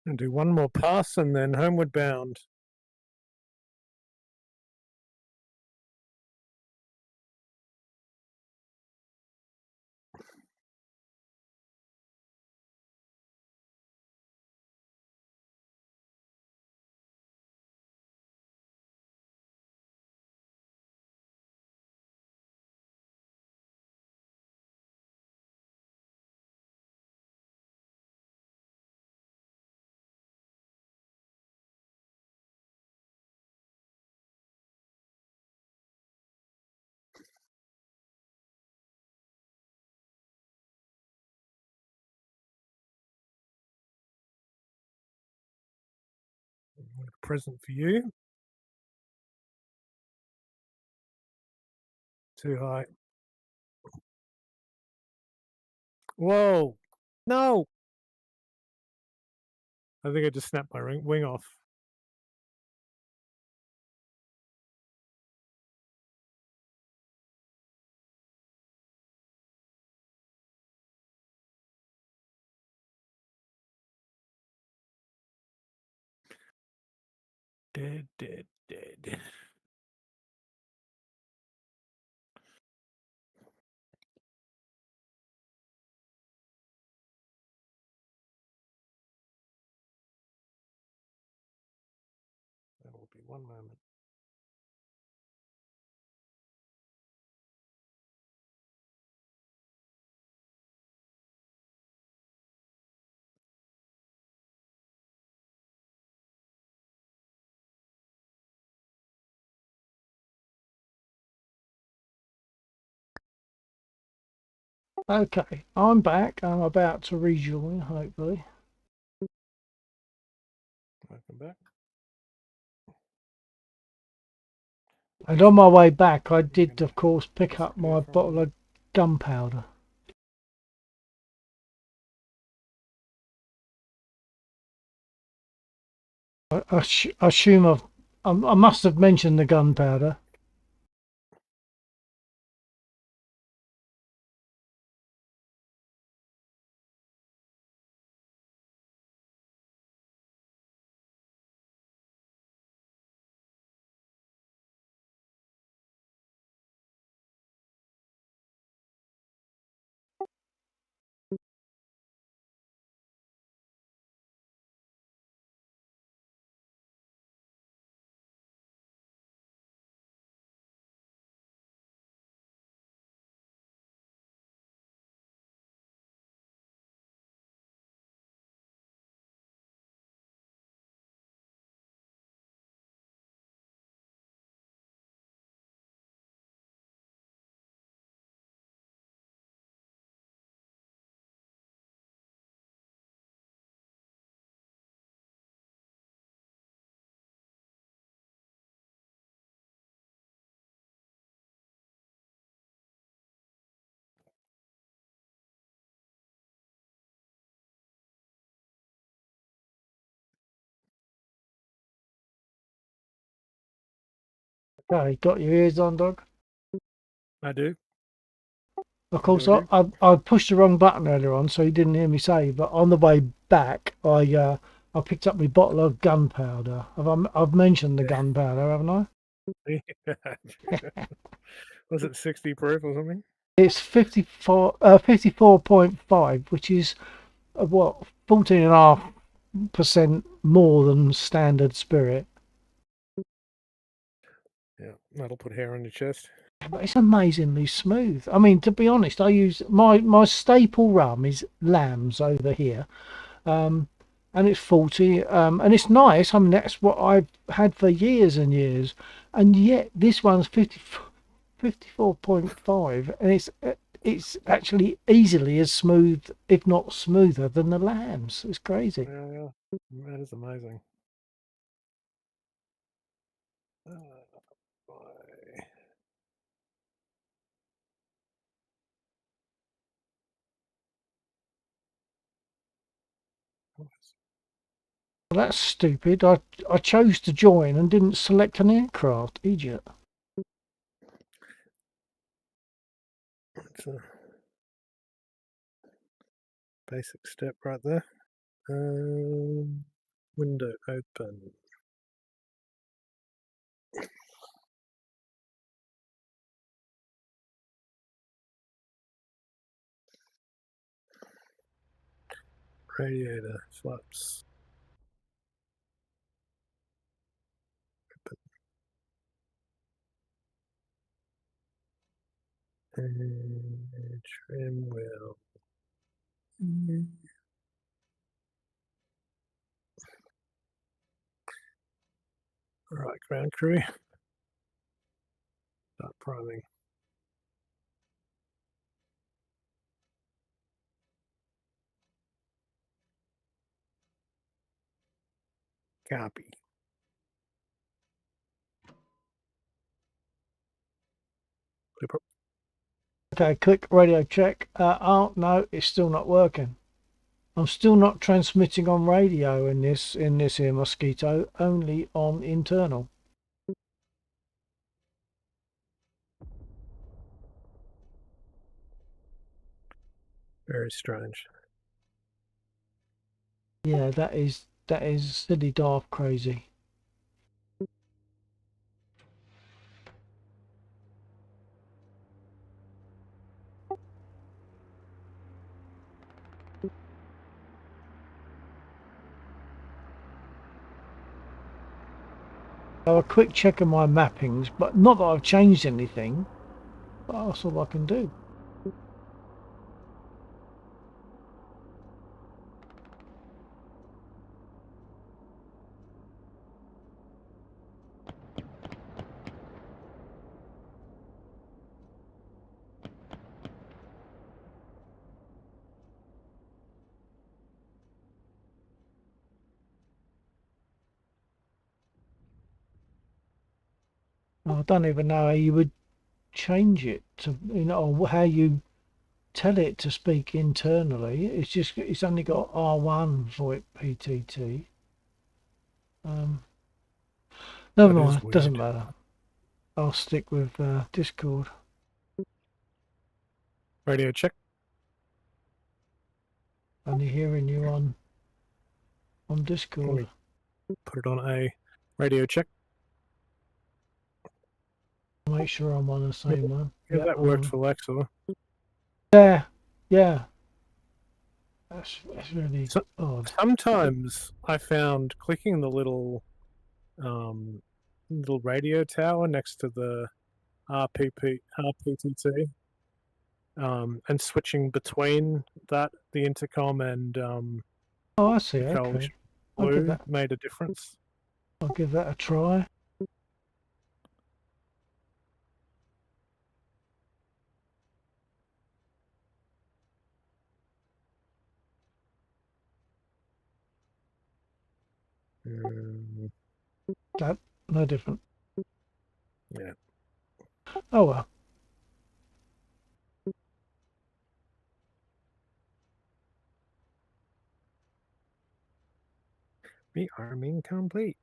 And do one more pass and then homeward bound. Present for you. Too high. Whoa! No! I think I just snapped my wing off. Dead, dead, dead. That will be one moment. Okay, I'm back. I'm about to rejoin, hopefully. Welcome back. And on my way back, I did, of course, pick up my bottle of gunpowder. I assume I must have mentioned the gunpowder. Okay, got your ears on, dog? I do. Of course, do. I pushed the wrong button earlier on, so you didn't hear me say. But on the way back, I picked up my bottle of gunpowder. I've mentioned the gunpowder, haven't I? Was it 60 proof or something? It's 54.5, which is what 14.5% more than standard spirit. Yeah, that'll put hair on your chest. But it's amazingly smooth. I mean, to be honest, I use my staple rum is Lambs over here, and it's 40, and it's nice. I mean, that's what I've had for years and years, and yet this one's 54.5, and it's actually easily as smooth, if not smoother, than the Lambs. It's crazy. Yeah, that is amazing. Boy. Well, that's stupid. I chose to join and didn't select an aircraft. Idiot. That's a basic step right there. Window open. Radiator flaps. Open. And trim wheel. Alright, ground crew. Start priming. Copy. Clip up. Okay, click radio check. Oh no, it's still not working. I'm still not transmitting on radio in this here Mosquito, only on internal. Very strange. Yeah, that is silly daft crazy. So a quick check of my mappings, but not that I've changed anything. But that's all I can do. I don't even know how you would change it to, or how you tell it to speak internally. It's only got R1 for it, PTT. Never That is mind, doesn't weird. matter. I'll stick with Discord. Radio check. Only hearing you on Discord. Put it on A. Radio check. Make sure I'm on the same one. Yeah, that worked on. for Lexa. Yeah. That's really odd. Sometimes I found clicking the little radio tower next to the RPTT, and switching between the intercom and Oh, I see. the Okay. blue made a difference. I'll give that a try. That no different. Yeah. Oh well. Rearming complete.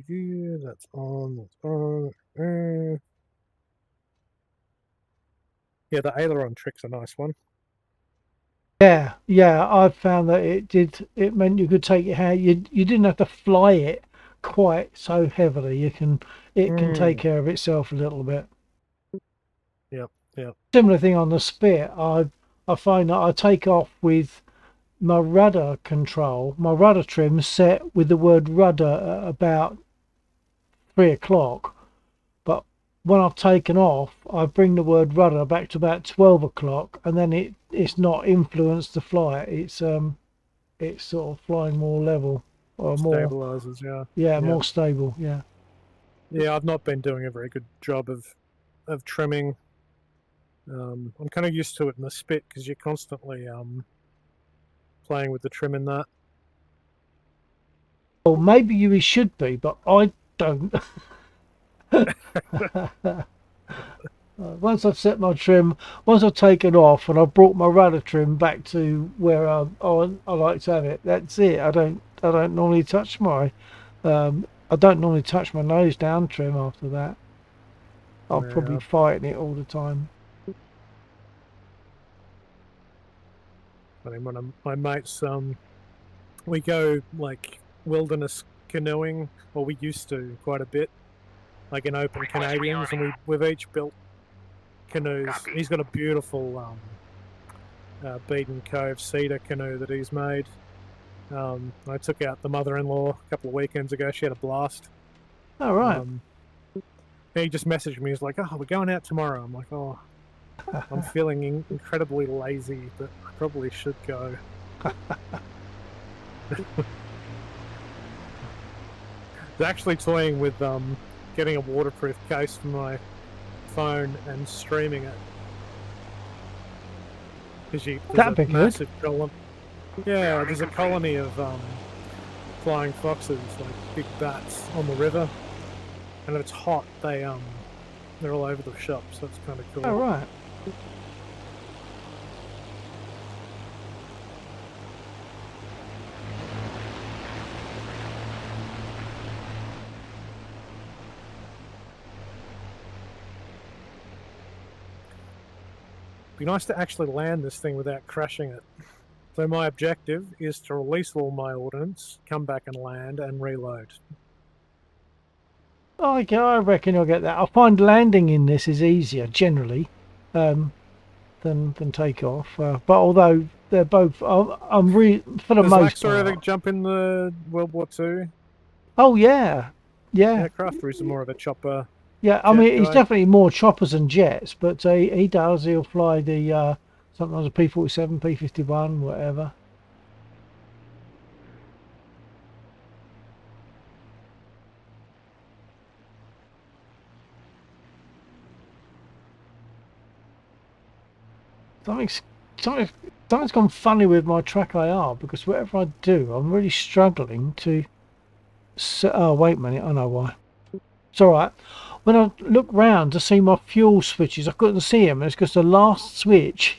That's on. That's on. Yeah, the aileron trick's a nice one. Yeah. I found that it meant you could take it how you didn't have to fly it quite so heavily. It can take care of itself a little bit. Yep. Similar thing on the Spit. I find that I take off with my rudder control, my rudder trim set with the word rudder at about 3 o'clock, but when I've taken off, I bring the word rudder back to about 12 o'clock, and then it's not influenced the flight. It's sort of flying more level or more, Stabilizers, yeah. yeah, more stable, yeah. Yeah, I've not been doing a very good job of trimming. I'm kind of used to it in the spit because you're constantly playing with the trim in that. Well, maybe you should be, but I don't. Once I've set my trim, once I've taken off and I've brought my rudder trim back to where I like to have it, that's it. I don't normally touch my I don't normally touch my nose down trim after that. I'll probably Yeah. fighting it all the time. I mean, one of my mates, we go like wilderness canoeing, or we used to quite a bit, like in open Canadians, and we've each built canoes. Copy. He's got a beautiful Beaten Cove cedar canoe that he's made. I took out the mother-in-law a couple of weekends ago. She had a blast. All right. He just messaged me. He's like, "Oh, we're going out tomorrow." I'm like, "Oh, I'm feeling incredibly lazy, but I probably should go." Actually toying with getting a waterproof case for my phone and streaming it. Because That'd be good. massive colony. Yeah, there's a colony of flying foxes, like big bats, on the river, and if it's hot, they're all over the shop, so it's kind of cool. All right. Be nice to actually land this thing without crashing it. So my objective is to release all my ordnance, come back and land, and reload. I reckon I'll get that. I find landing in this is easier generally than takeoff. But although they're both, for the Does most Laxor ever part. jump in the World War II Oh yeah, yeah, aircraft, or is it more of a chopper? yeah. I jet mean, he's guy? definitely more choppers than jets, but he does. He'll fly the sometimes a P-47, P-51, whatever. Something's something, something's gone funny with my track IR because whatever I do, I'm really struggling to. Oh wait a minute, I know why. It's all right. When I look round to see my fuel switches, I couldn't see them. It's because the last switch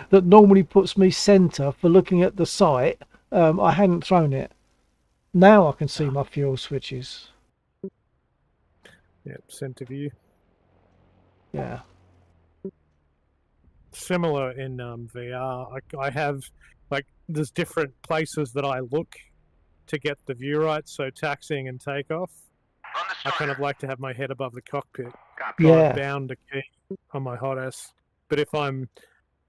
that normally puts me centre for looking at the site, I hadn't thrown it. Now I can see my fuel switches. Yep, center view. Yeah. Similar in VR. I have, like, there's different places that I look to get the view right. So taxiing and takeoff, I kind of like to have my head above the cockpit. Copy. Yeah. I'm bound to key on my hot S. But if I'm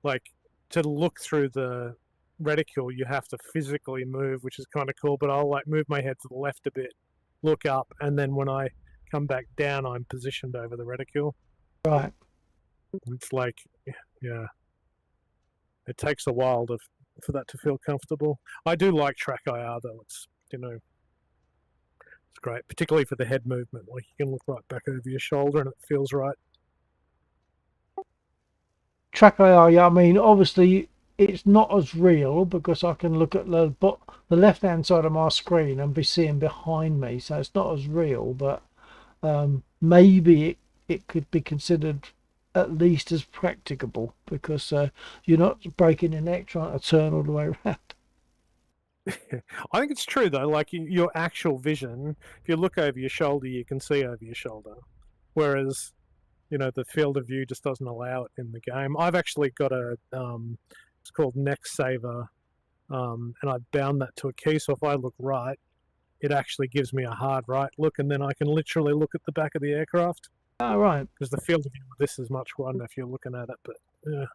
like to look through the reticule, you have to physically move, which is kind of cool. But I'll like move my head to the left a bit, look up, and then when I come back down, I'm positioned over the reticule. Right. It's like, yeah, it takes a while for that to feel comfortable. I do like track IR though. It's, it's great, particularly for the head movement. Like you can look right back over your shoulder and it feels right. Track IR, yeah, I mean, obviously it's not as real because I can look at the left hand side of my screen and be seeing behind me, so it's not as real, but maybe it could be considered at least as practicable because you're not breaking your neck trying to turn all the way around. I think it's true though, like your actual vision, if you look over your shoulder, you can see over your shoulder. Whereas, the field of view just doesn't allow it in the game. I've actually got a, it's called Neck Saver, and I've bound that to a key, so if I look right, it actually gives me a hard right look, and then I can literally look at the back of the aircraft. Oh, right. Because the field of view of this is much wider if you're looking at it, but yeah.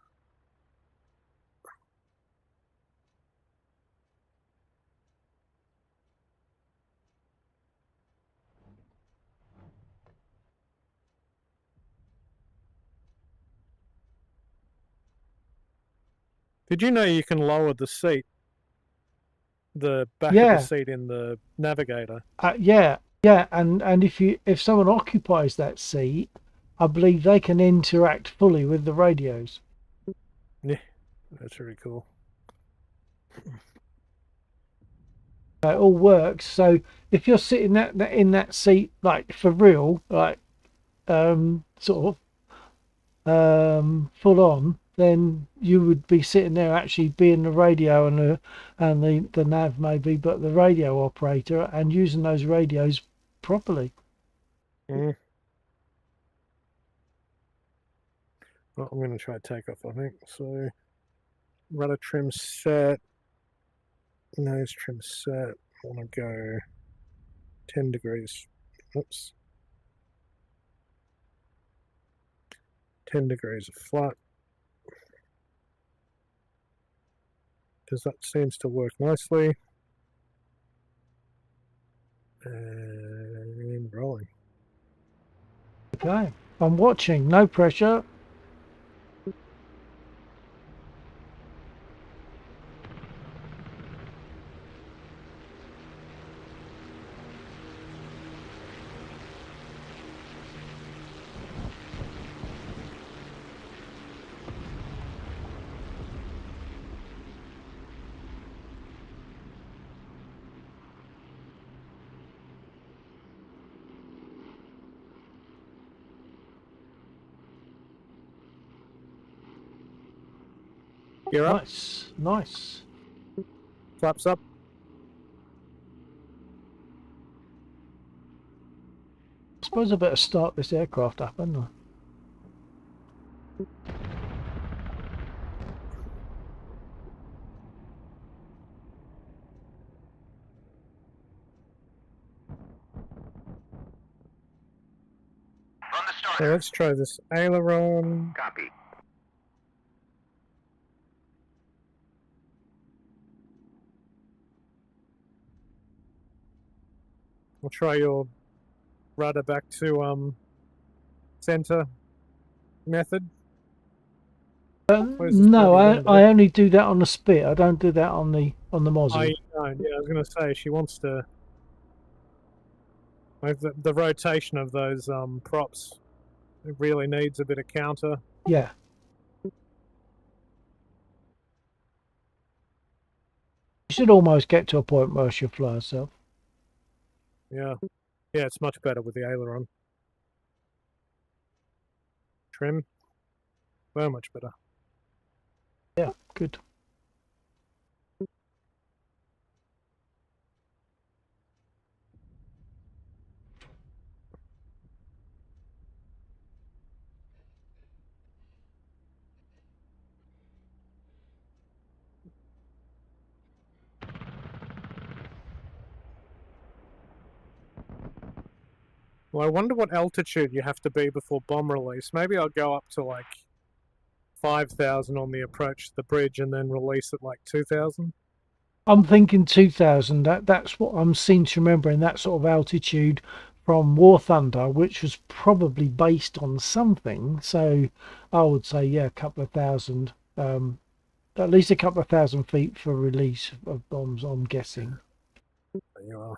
Did you know you can lower the seat, the back of Yeah. the seat in the Navigator? Yeah, and if someone occupies that seat, I believe they can interact fully with the radios. Yeah, that's really cool. It all works. So if you're sitting in that seat, like for real, like sort of full on, then you would be sitting there actually being the radio and the nav maybe, but the radio operator and using those radios properly. Mm. Well, I'm going to try takeoff, I think. So, rudder trim set, nose trim set. I want to go 10 degrees. Oops. 10 degrees of flat. Because that seems to work nicely. And rolling. Okay, I'm watching. No pressure. You're up. Nice. Flaps up. I suppose I better start this aircraft up, hadn't I? Run the So starter. let's try this aileron. Copy. We'll try your rudder back to center method. Where's this No, bloody I window? only do that on the spit. I don't do that on the Mozzie. I don't. Yeah, I was going to say she wants to. Like the rotation of those props, it really needs a bit of counter. Yeah. You should almost get to a point where she'll fly herself. Yeah, yeah, it's much better with the aileron. Trim, well, much better. Yeah, good. Well, I wonder what altitude you have to be before bomb release. Maybe I'll go up to like 5,000 on the approach to the bridge and then release at like 2,000. I'm thinking 2000. That's what I'm seem to remember in that sort of altitude from War Thunder, which was probably based on something. So I would say, yeah, a couple of thousand, at least a couple of 1,000 feet for release of bombs, I'm guessing. There you are.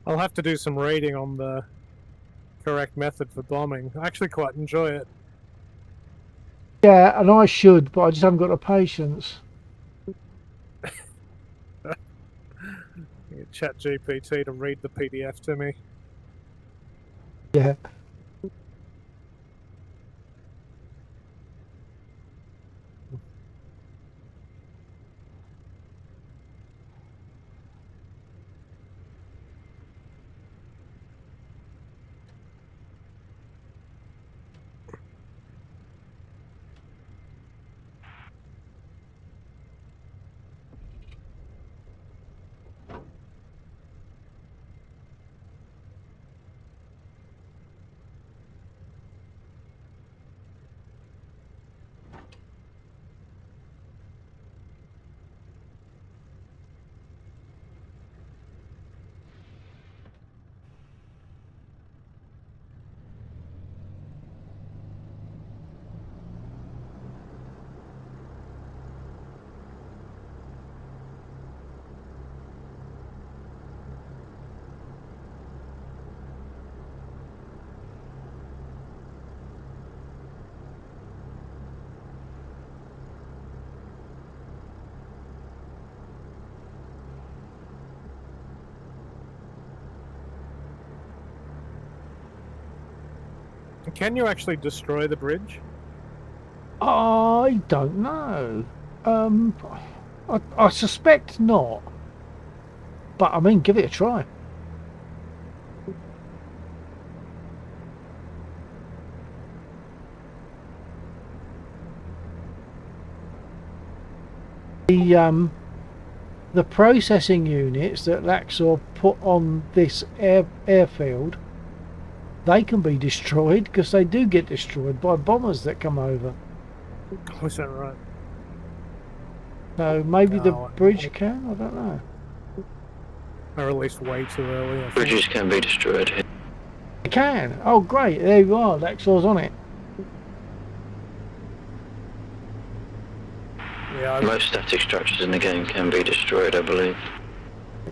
I'll have to do some reading on the correct method for bombing. I actually quite enjoy it. Yeah, and I should, but I just haven't got the patience. Chat GPT to read the PDF to me. Yeah. Can you actually destroy the bridge? I don't know. I suspect not. But I mean, give it a try. The processing units that Laxor put on this airfield, they can be destroyed because they do get destroyed by bombers that come over. Oh, is that right? So maybe the No, bridge can? I don't know. I released way too early. I think. Bridges can be destroyed here. It can. Oh, great. There you are. Laxor's on it. Yeah, Most static structures in the game can be destroyed, I believe.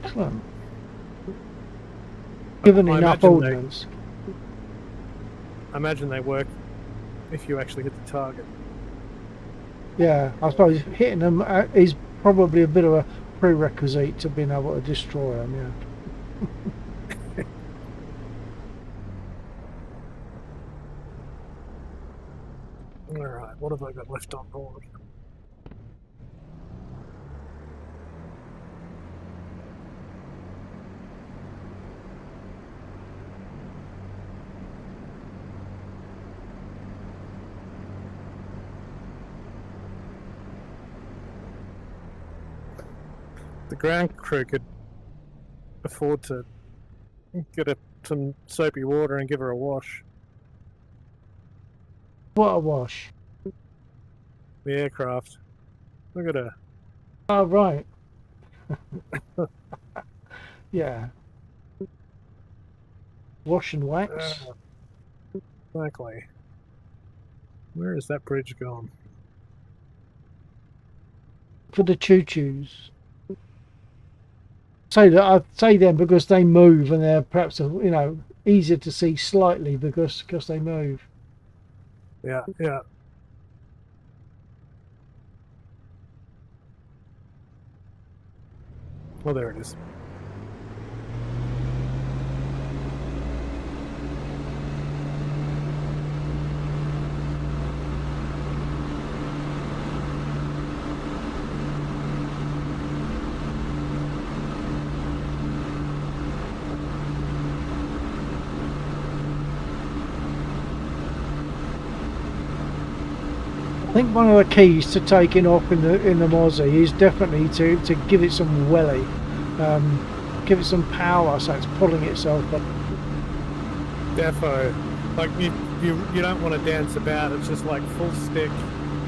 Excellent. Given I enough imagine ordnance. I imagine they work if you actually hit the target. Yeah, I suppose hitting them is probably a bit of a prerequisite to being able to destroy them, yeah. Alright, what have I got left on board? The ground crew could afford to get her some soapy water and give her a wash. What a wash. The aircraft. Look at her. Oh, right. Yeah. Wash and wax. Exactly. Where is that bridge gone? For the choo-choos. I say them because they move and they're perhaps, you know, easier to see slightly because they move. Yeah, yeah. Well, there it is. I think one of the keys to taking off in the Mozzie is definitely to give it some welly, give it some power so it's pulling itself up. Defo. Like you don't want to dance about. It's just like full stick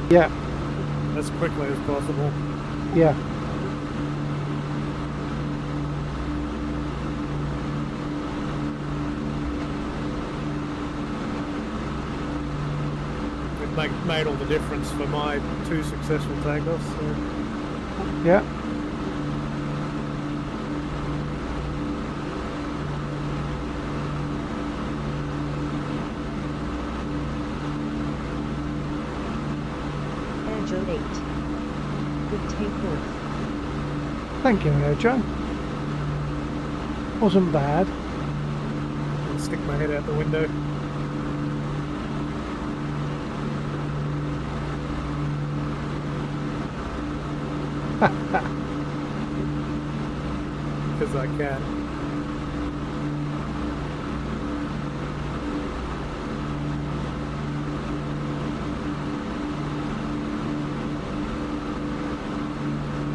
Yeah, as quickly as possible. yeah. It made all the difference for my 2 successful takeoffs. So. Yeah. Airjo 8. Good takeoff. Thank you, Joe. Wasn't bad. I'll stick my head out the window. Because I can.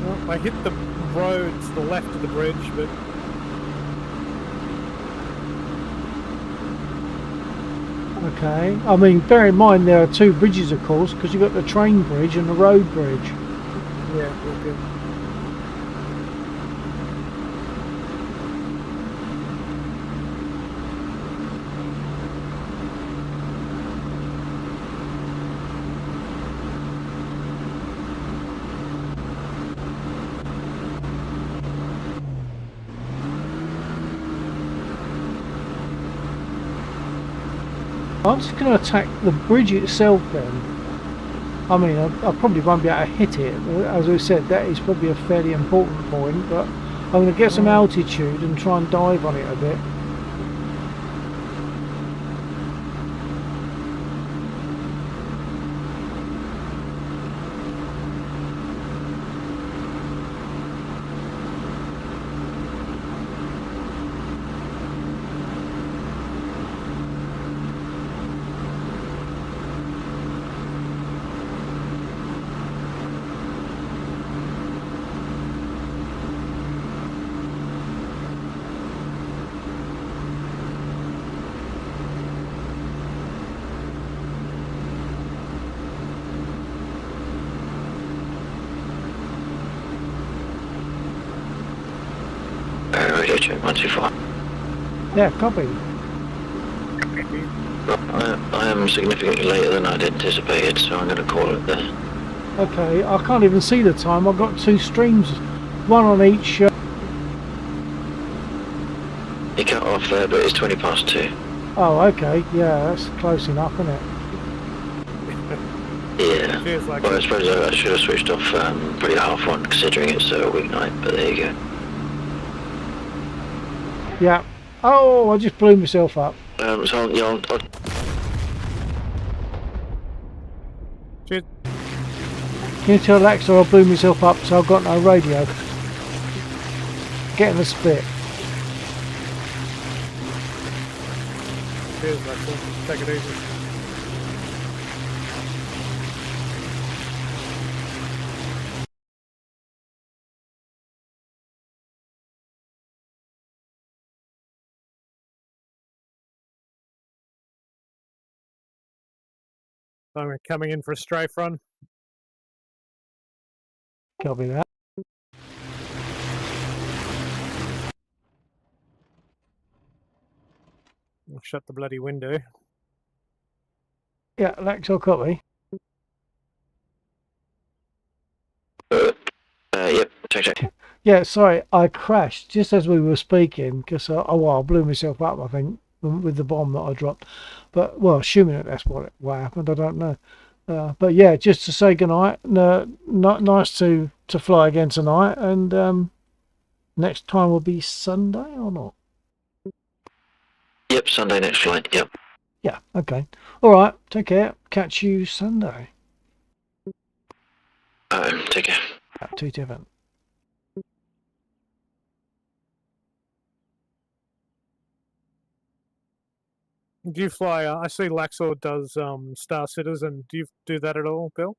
Well, I hit the road to the left of the bridge, but Okay. I mean, bear in mind there are two bridges, of course, because you've got the train bridge and the road bridge. yeah, we're good. I'm just going to attack the bridge itself then. I mean, I probably won't be able to hit it. As we said, that is probably a fairly important point, but I'm going to get some altitude and try and dive on it a bit. Radio check 125. Yeah, copy. I am significantly later than I'd anticipated, so I'm going to call it there. Okay, I can't even see the time. I've got two streams, one on each. You cut off there, but it's 20 past 2. Oh, okay. Yeah, that's close enough, isn't it? Yeah. Feels like Well, I it. suppose I should have switched off pretty half one, considering it's a weeknight, but there you go. Yeah. Oh, I just blew myself up. So yeah, I'll Cheers. Can you tell Alexa I blew myself up so I've got no radio? Getting a spit. Cheers, Maxwell. Take it easy. I'm coming in for a strafe run. Copy that. I'll shut the bloody window. Yeah, Alexa, copy. yep, check. Yeah, sorry, I crashed just as we were speaking because I blew myself up, I think, with the bomb that I dropped. But, well, assuming that that's what happened, I don't know. But yeah, just to say goodnight. Nice to fly again tonight, and next time will be Sunday or not? Yep, Sunday next flight, yep. Yeah, okay. All right, take care. Catch you Sunday. Take care. Two different. Do you fly? I see Laxor does Star Citizen. Do you do that at all, Bill?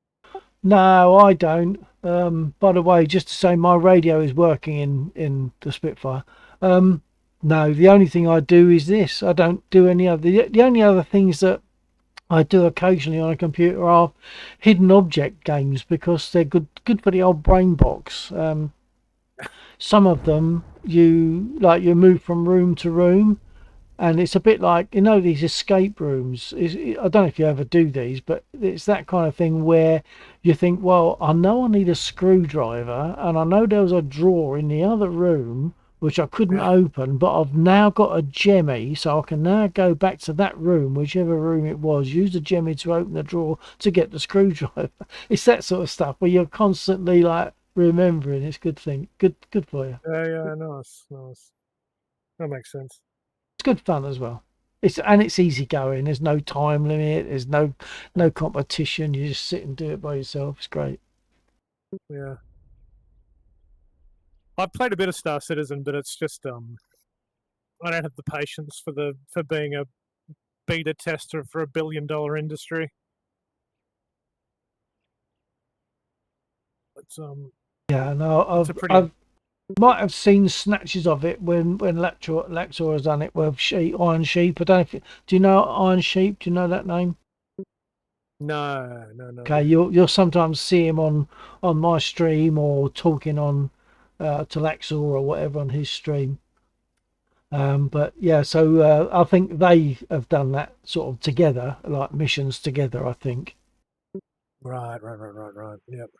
No, I don't. By the way, just to say, my radio is working in the Spitfire. No, the only thing I do is this. I don't do any other. The only other things that I do occasionally on a computer are hidden object games because they're good for the old brain box. Some of them you move from room to room, and it's a bit like, you know, these escape rooms. I don't know if you ever do these, but it's that kind of thing where you think, well, I know I need a screwdriver, and I know there was a drawer in the other room which I couldn't open, but I've now got a jemmy, so I can now go back to that room, whichever room it was, use the jemmy to open the drawer to get the screwdriver. It's that sort of stuff where you're constantly like remembering. It's a good thing. Good for you. Yeah, nice. That makes sense. It's good fun as well. It's easy going. There's no time limit. There's no competition. You just sit and do it by yourself. It's great. Yeah. I've played a bit of Star Citizen, but it's just I don't have the patience for being a beta tester for $1 billion industry. It's Yeah, no, it's a pretty I've might have seen snatches of it when Lector has done it with Iron Sheep. I don't know if do you know Iron Sheep? Do you know that name? no. Okay, you'll sometimes see him on my stream or talking on to Laxor or whatever on his stream. But yeah, so I think they have done that sort of together, like missions together. I think. Right. Yep.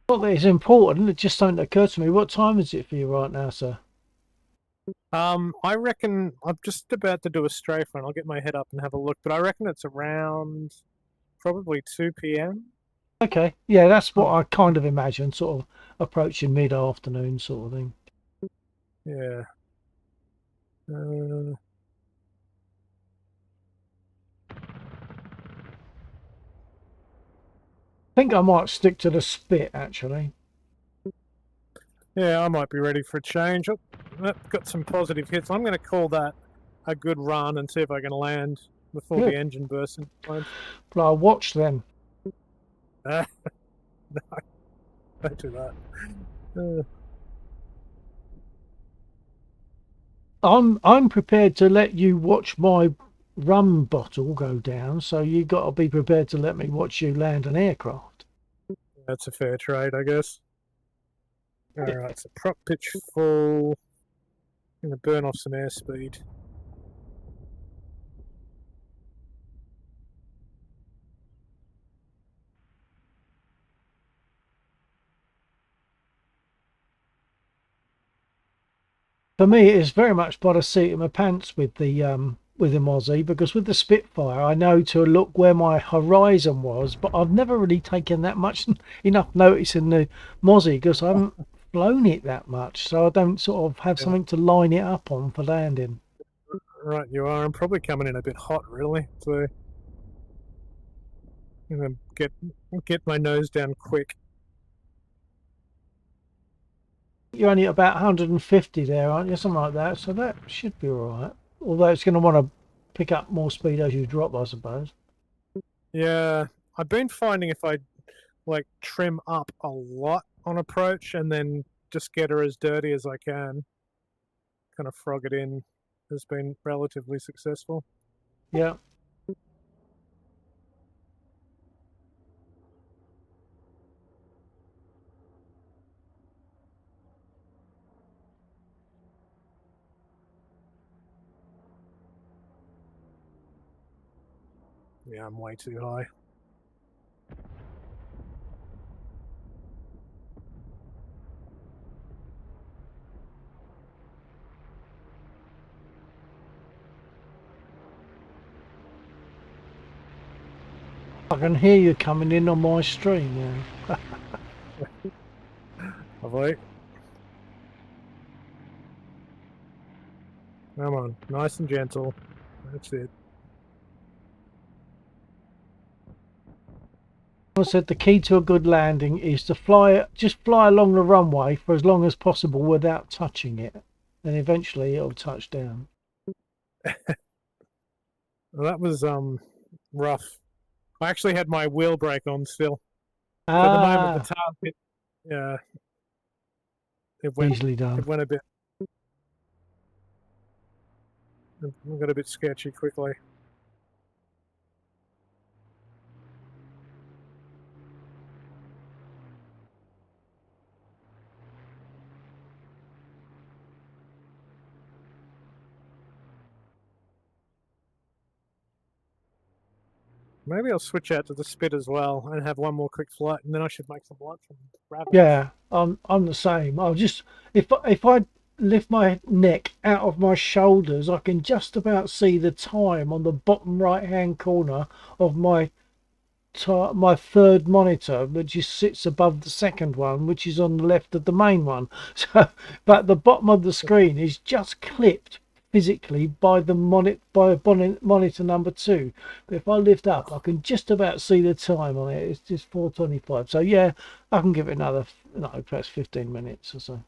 Not that it's important. It just something that occurred to me. What time is it for you right now, sir? I reckon I'm just about to do a strafe run. I'll get my head up and have a look, but I reckon it's around probably 2 p.m. Okay, yeah, that's what I kind of imagine, sort of approaching mid-afternoon sort of thing. Yeah. I think I might stick to the spit actually. Yeah, I might be ready for a change. Oh, got some positive hits. I'm going to call that a good run and see if I can land before Good. the engine bursts into flames. But I'll watch then. No, don't do that. I'm prepared to let you watch my rum bottle go down, so you got to be prepared to let me watch you land an aircraft. That's a fair trade, I guess. All right, so prop pitch full. I'm going to burn off some airspeed. For me, it is very much by the seat of my pants with the Mozzie, because with the Spitfire, I know to look where my horizon was, but I've never really taken that much enough notice in the Mozzie because I haven't flown it that much, so I don't sort of have something to line it up on for landing. Right, you are. I'm probably coming in a bit hot, really. So I'm going to get my nose down quick. You're only about 150 there, aren't you? Something like that. So that should be all right. Although it's going to want to pick up more speed as you drop, I suppose. Yeah, I've been finding if I like trim up a lot on approach and then just get her as dirty as I can, kind of frog it in, has been relatively successful. Yeah. Yeah, I'm way too high. I can hear you coming in on my stream now. Have I? Come on, nice and gentle. That's it. I said the key to a good landing is to just fly along the runway for as long as possible without touching it. Then eventually it'll touch down. Well, that was rough. I actually had my wheel brake on still. So Ah, at the moment the target, yeah, easily done. it went a bit. It got a bit sketchy quickly. Maybe I'll switch out to the Spit as well and have one more quick flight, and then I should make some lunch and grab it. Yeah, I'm the same. I'll just if I lift my neck out of my shoulders, I can just about see the time on the bottom right hand corner of my my third monitor, which just sits above the second one, which is on the left of the main one. So, but the bottom of the screen is just clipped physically by the monitor number 2. But if I lift up, I can just about see the time on it. It's just 4:25. So yeah, I can give it another, no, perhaps 15 minutes or so.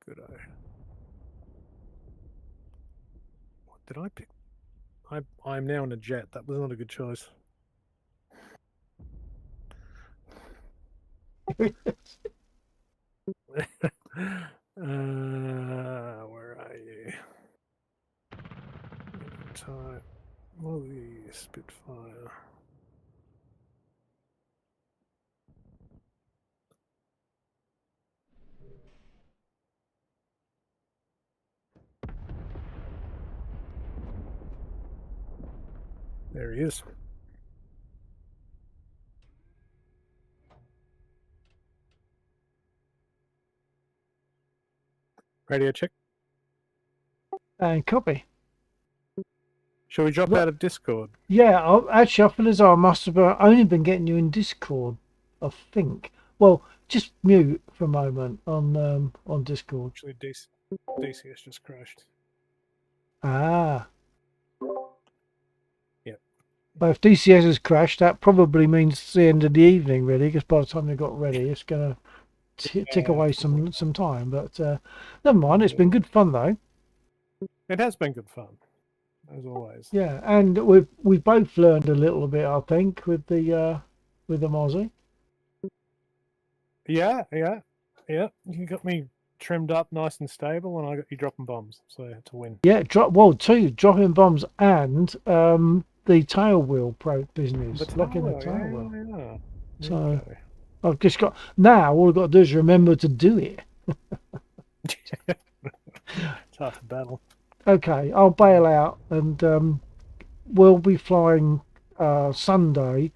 Good eye. What did I pick? I'm now in a jet. That was not a good choice. Where are you? Type Molly Spitfire. There he is. Radio check. And copy. Shall we drop What? out of Discord? Yeah, actually, I feel as though I must have only been getting you in Discord, I think. Well, just mute for a moment on Discord. Actually, DCS just crashed. Ah. Yep. Well, if DCS has crashed, that probably means it's the end of the evening, really, because by the time they got ready, it's going to tick away some time. But never mind, it's been good fun, though. It has been good fun, as always. Yeah, and we've both learned a little bit, I think, with the Mozzie. Yeah. You got me trimmed up nice and stable, and I got you dropping bombs, so to win. Yeah, dropping bombs and the tail wheel business, locking the tail wheel. Yeah. So Okay. I've just got now. All I've got to do is remember to do it. Tough battle. Okay, I'll bail out, and we'll be flying Sunday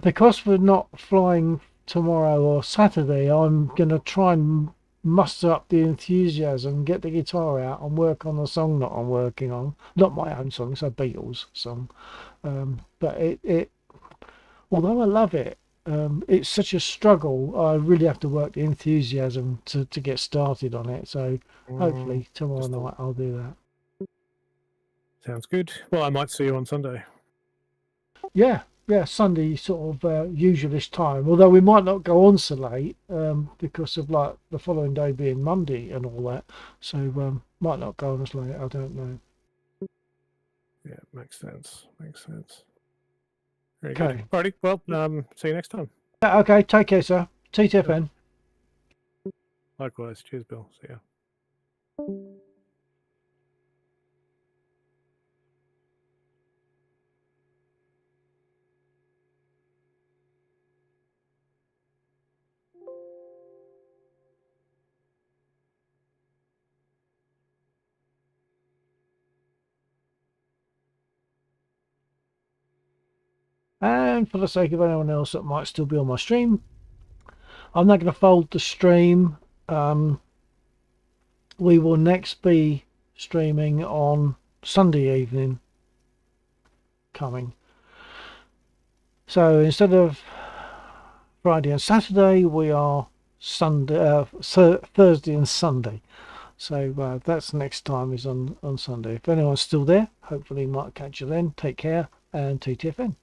because we're not flying tomorrow or Saturday. I'm gonna try and muster up the enthusiasm, get the guitar out, and work on the song that I'm working on. Not my own song, it's a Beatles song. But it although I love it, it's such a struggle. I really have to work the enthusiasm to get started on it. So hopefully tomorrow night I'll do that. Sounds good. Well, I might see you on Sunday. Yeah, Sunday sort of usualish time. Although we might not go on so late because of like the following day being Monday and all that. So might not go on as late. I don't know. Yeah, makes sense. Very Okay. good. Alrighty. Well, see you next time. Yeah, okay. Take care, sir. TTFN. Likewise. Cheers, Bill. See ya. And for the sake of anyone else that might still be on my stream, I'm not going to fold the stream. We will next be streaming on Sunday evening coming. So instead of Friday and Saturday, we are Thursday and Sunday. So that's next time is on Sunday. If anyone's still there, hopefully might catch you then. Take care and TTFN.